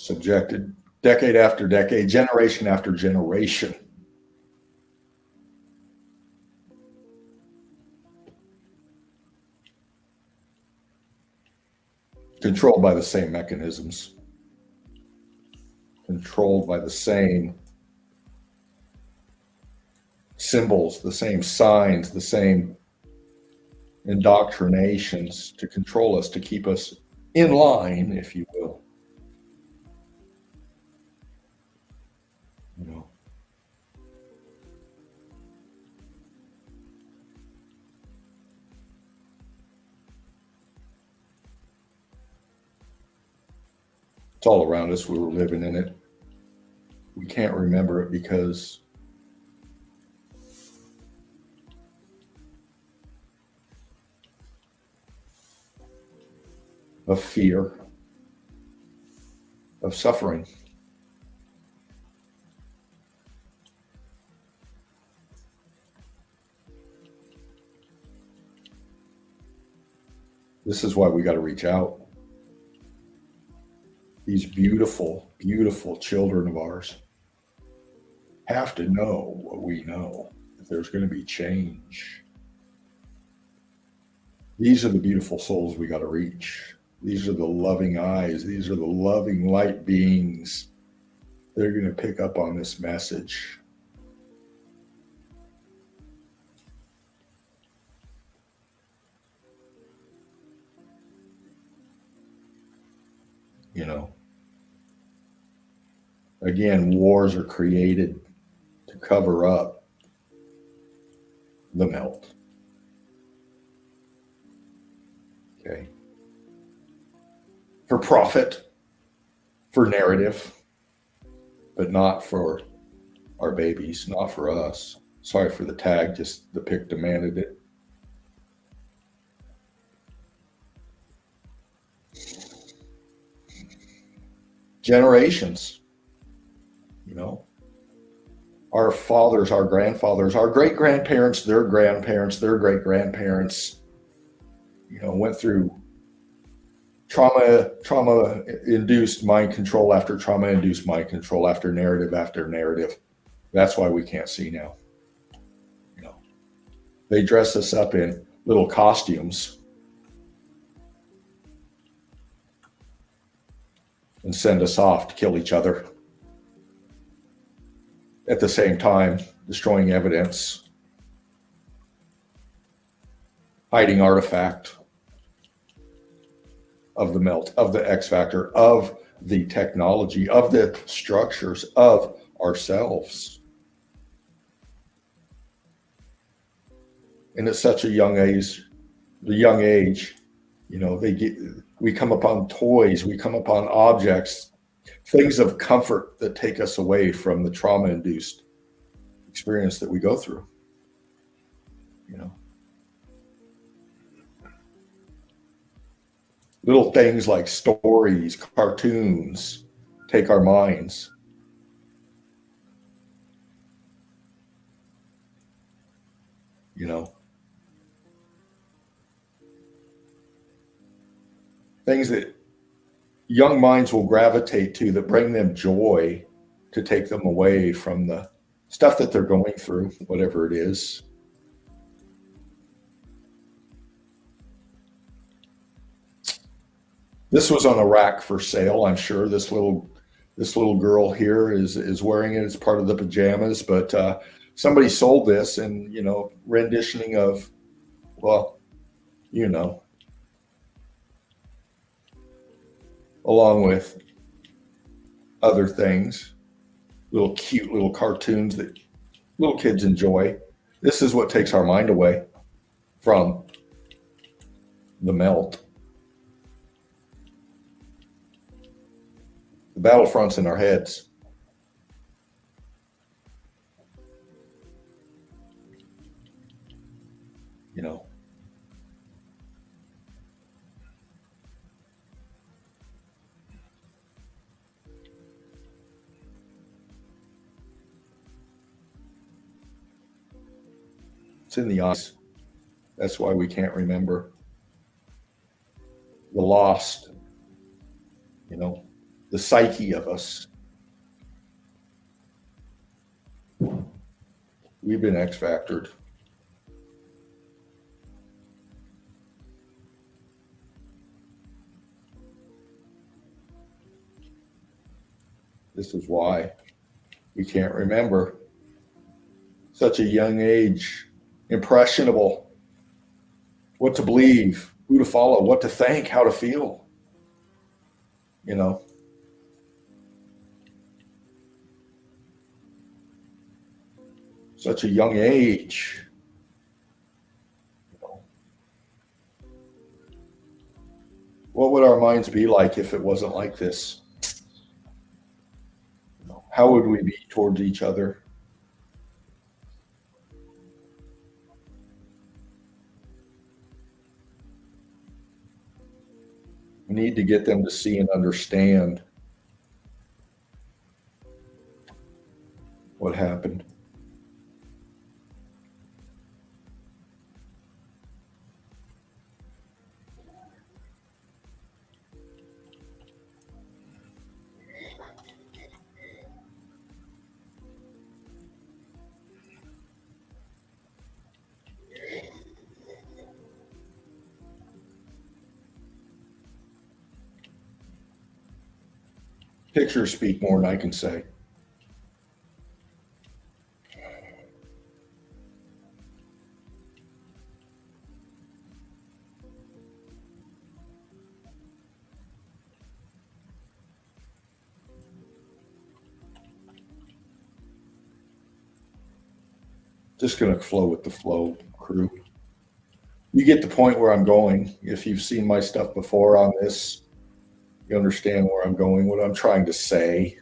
subjected decade after decade, generation after generation. Controlled by the same mechanisms, controlled by the same symbols, the same signs, the same indoctrinations to control us, to keep us in line, if you will. You know. It's all around us. We were living in it. We can't remember it because of fear, of suffering. This is why we got to reach out. These beautiful, beautiful children of ours have to know what we know, if there's going to be change. These are the beautiful souls we got to reach. These are the loving eyes. These are the loving light beings. They're going to pick up on this message. You know, again, wars are created to cover up the melt. Okay. For profit, for narrative, but not for our babies, not for us. Sorry for the tag, just the pic demanded it. Generations, you know, our fathers, our grandfathers, our great-grandparents, their grandparents, their great-grandparents, you know, went through trauma-induced mind control after trauma-induced mind control after narrative. That's why we can't see now. You know, they dress us up in little costumes and send us off to kill each other. At the same time, destroying evidence, hiding artifact of the melt, of the X factor, of the technology, of the structures of ourselves. And at such a young age, you know, we come upon toys, we come upon objects, things of comfort that take us away from the trauma-induced experience that we go through. You know, little things like stories, cartoons, take our minds. You know, things that young minds will gravitate to that bring them joy, to take them away from the stuff that they're going through, whatever it is. This was on a rack for sale, I'm sure. This little girl here is wearing it as part of the pajamas, but somebody sold this, and you know, renditioning of, well, you know, along with other things, little cute little cartoons that little kids enjoy. This is what takes our mind away from the melt. The battlefront's in our heads. You know. It's in the eyes. That's why we can't remember the lost, you know, the psyche of us We've been X-factored. This is why we can't remember. Such a young age, impressionable. What to believe, who to follow, what to think, how to feel. You know, such a young age. What would our minds be like if it wasn't like this? How would we be towards each other? We need to get them to see and understand what happened. Pictures speak more than I can say. Just going to flow with the flow, crew. You get the point where I'm going. If you've seen my stuff before on this, you understand where I'm going, what I'm trying to say.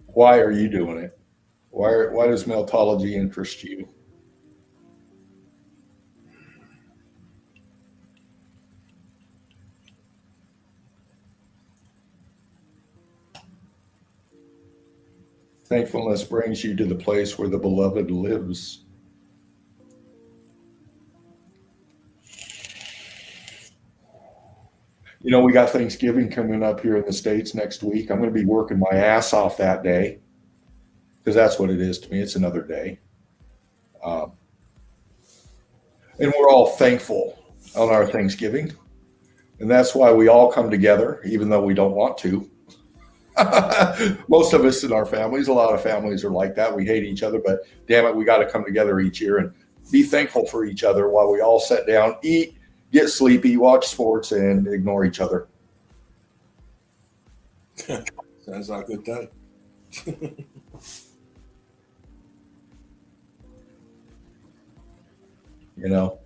Why are you doing it? Why does Meltology interest you? Thankfulness brings you to the place where the beloved lives. You know, we got Thanksgiving coming up here in the States next week. I'm going to be working my ass off that day because that's what it is to me. It's another day. And we're all thankful on our Thanksgiving. And that's why we all come together, even though we don't want to. Most of us in our families, a lot of families are like that. We hate each other, but damn it, we got to come together each year and be thankful for each other while we all sit down, eat, get sleepy, watch sports, and ignore each other. Sounds like a good day. You know?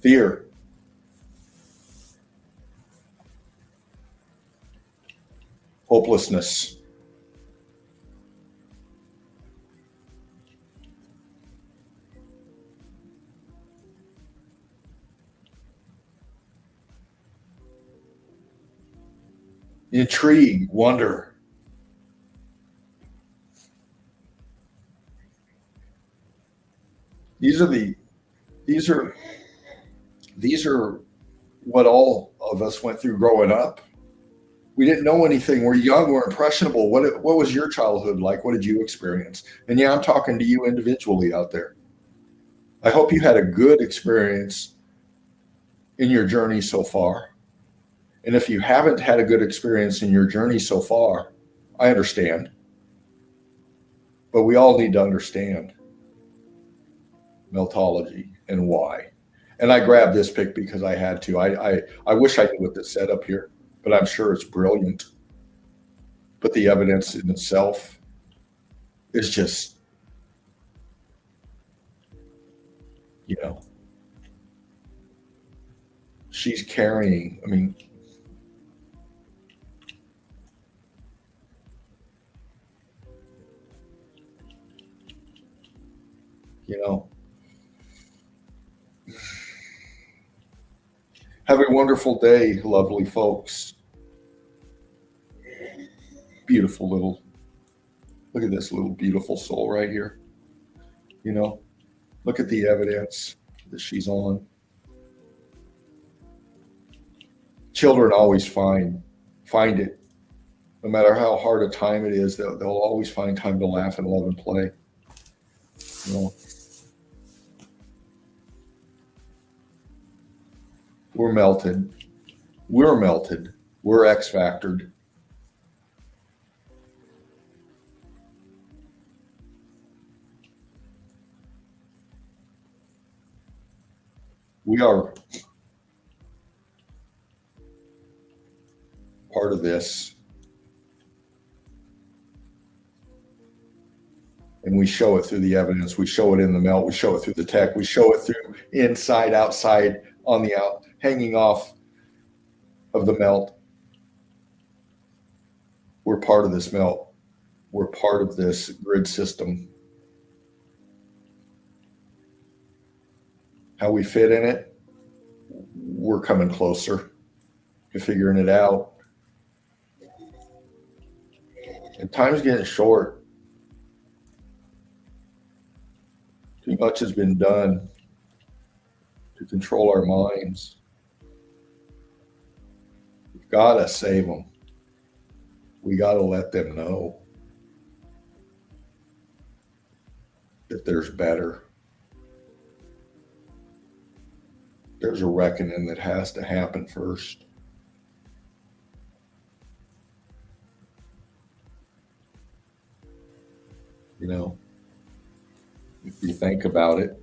Fear. Hopelessness. Intrigue, wonder. These are what all of us went through growing up. We didn't know anything. We're young, we're impressionable. What was your childhood like? What did you experience? And yeah, I'm talking to you individually out there. I hope you had a good experience in your journey so far. And if you haven't had a good experience in your journey so far, I understand. But we all need to understand Meltology and why. And I grabbed this pic because I had to. I wish I knew what this said up here, but I'm sure it's brilliant. But the evidence in itself is just, you know, she's carrying, I mean, you know, have a wonderful day, lovely folks. Beautiful little, look at this little beautiful soul right here. You know, look at the evidence that she's on. children always find it. No matter how hard a time it is, they'll always find time to laugh and love and play. You know, we're melted. We're melted. We're X-factored. We are part of this. And we show it through the evidence. We show it in the melt. We show it through the tech. We show it through inside, outside, on the out, hanging off of the melt. We're part of this melt. We're part of this grid system. How we fit in it, we're coming closer to figuring it out. And time's getting short. Too much has been done to control our minds. We've got to save them. We got to let them know that there's better. There's a reckoning that has to happen first. You know, if you think about it,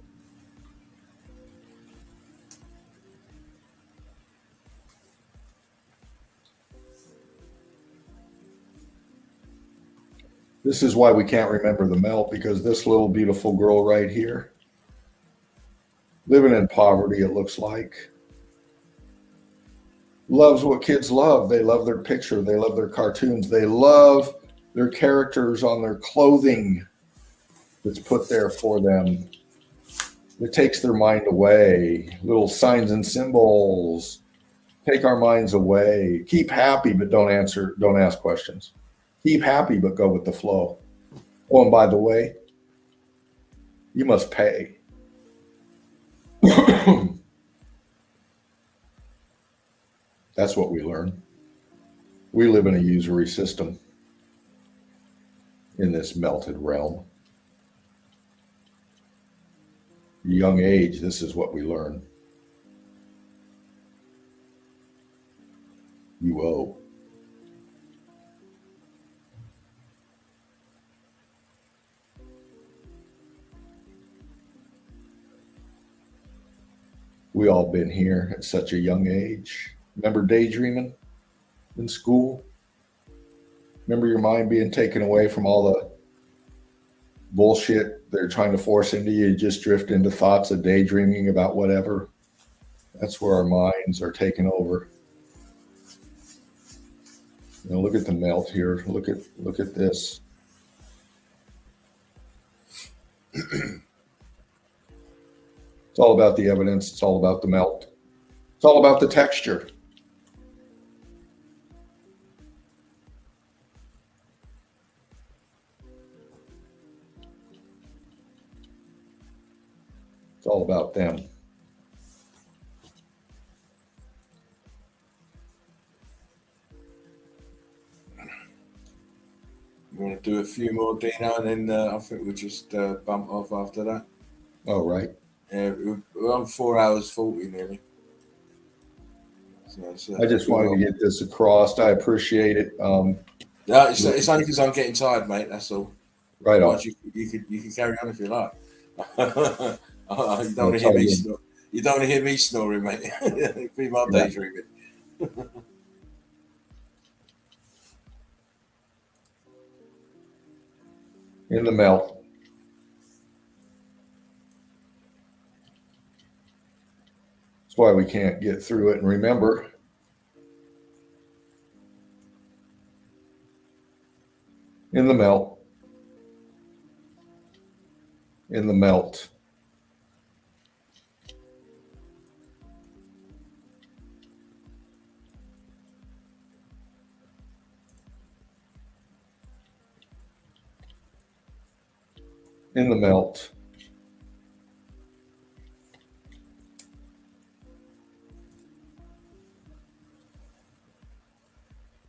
this is why we can't remember the melt, because this little beautiful girl right here, living in poverty, it looks like, loves what kids love. They love their picture. They love their cartoons. They love their characters on their clothing that's put there for them. It takes their mind away. Little signs and symbols take our minds away. Keep happy, but don't ask questions. Keep happy, but go with the flow. Oh, and by the way, you must pay. That's what we learn. We live in a usury system in this melted realm. Young age, this is what we learn. You owe. We all been here at such a young age. Remember daydreaming in school? Remember your mind being taken away from all the bullshit they're trying to force into you? You just drift into thoughts of daydreaming about whatever. That's where our minds are taken over. You know, look at the melt here. Look at this. It's all about the evidence. It's all about the melt. It's all about the texture. It's all about them. You want to do a few more, Dino, and then I think we'll just bump off after that. Oh, right. Yeah, we're on 4 hours 40 nearly. So I just wanted to get this across. I appreciate it. No, it's only because I'm getting tired, mate. That's all. Right on. You can carry on if you like. You don't want to hear me snore. You don't want to hear me snoring, mate. It'd be my daydreaming. In the melt. That's why we can't get through it. And remember, in the melt. In the melt. In the melt.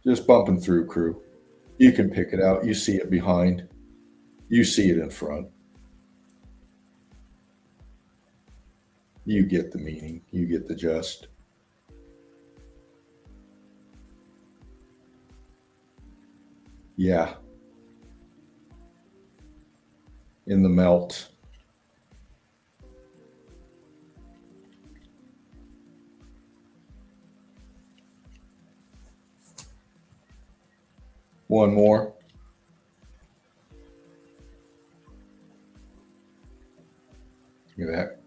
Just bumping through, crew. You can pick it out. You see it behind. You see it in front. You get the meaning. You get the gist. Yeah. In the melt. One more. Look at that.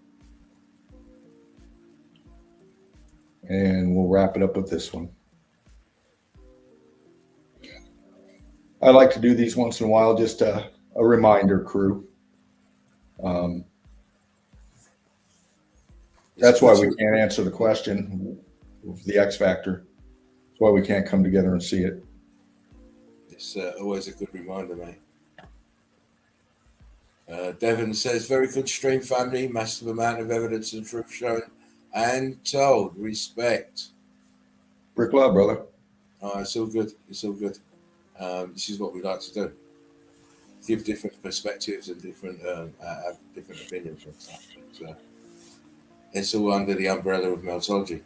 And we'll wrap it up with this one. I like to do these once in a while, just a reminder, crew. That's why we can't answer the question of the X factor. That's why we can't come together and see it. It's always a good reminder, mate. Devon says, very good stream, family. Massive amount of evidence and truth shown and told. Respect. Brick love, brother. It's all good. It's all good. This is what we like to do. Give different perspectives and different have different opinions and stuff. So it's all under the umbrella of meltology.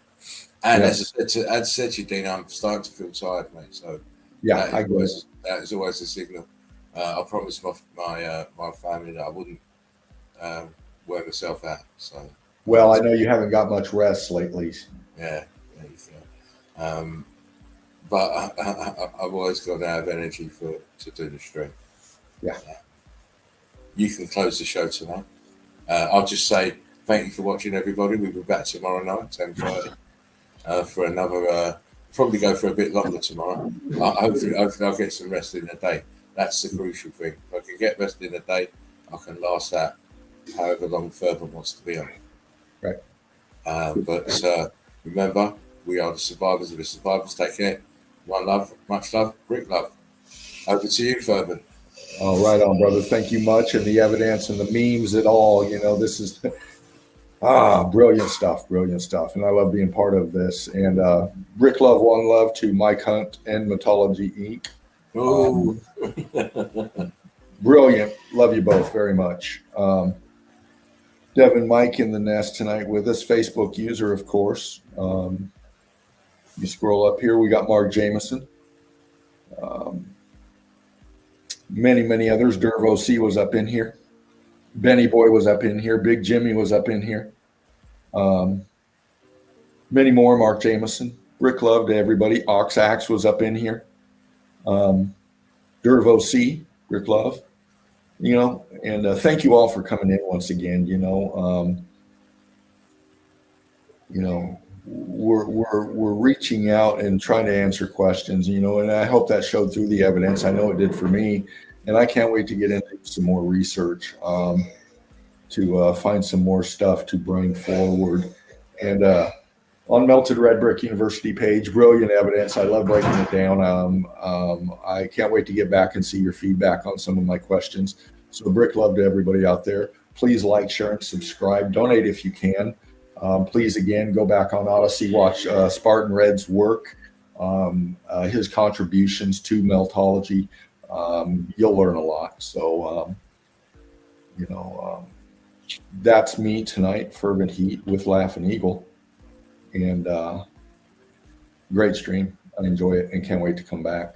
And as I said to you, Dean, I'm starting to feel tired, mate. So yeah, that is always a signal. I promised my family that I wouldn't wear myself out. So well, I know you haven't got much rest lately. Yeah. But I've always got to have energy to do the stream. Yeah. You can close the show tonight. I'll just say thank you for watching, everybody. We'll be back tomorrow night, 10:30, for another. Probably go for a bit longer tomorrow. Hopefully, I'll get some rest in the day. That's the crucial thing. If I can get rest in the day, I can last that however long further wants to be on. Right. But remember, we are the survivors of the survivors. Take care. One love, much love, Brick love. Over to you, Fervent. Oh, right on, brother. Thank you much. And the evidence and the memes and all, this is brilliant stuff. Brilliant stuff. And I love being part of this. And Brick love, one love to Mike Hunt and Metology Inc. Oh, brilliant. Love you both very much. Devin, Mike in the nest tonight with us, Facebook user, of course. You scroll up here, we got Mark Jameson. Many others. Dervo C was up in here. Benny Boy was up in here. Big Jimmy was up in here. Many more. Mark Jameson. Brick love to everybody. Ox Axe was up in here. Dervo C. Brick love. And thank you all for coming in once again. We're reaching out and trying to answer questions, and I hope that showed through the evidence. I know it did for me, and I can't wait to get into some more research to find some more stuff to bring forward. And on Melted Red Brick University page, brilliant evidence. I love breaking it down. I can't wait to get back and see your feedback on some of my questions. So brick love to everybody out there. Please like, share, and subscribe. Donate if you can. Please, again, go back on Odyssey, watch Spartan Red's work, his contributions to Meltology. You'll learn a lot. So, that's me tonight, Fervent Heat with Laughing Eagle. And great stream. I enjoy it and can't wait to come back.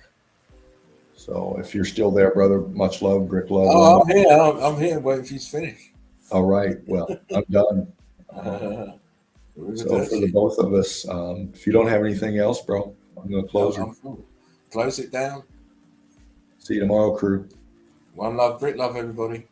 So if you're still there, brother, much love, brick love. Oh, I'm here. I'm here waiting for you to finish. All right. Well, I'm done. So for the both of us, if you don't have anything else, bro, I'm going to close it. Close it down. See you tomorrow, crew. One love, brick love, everybody.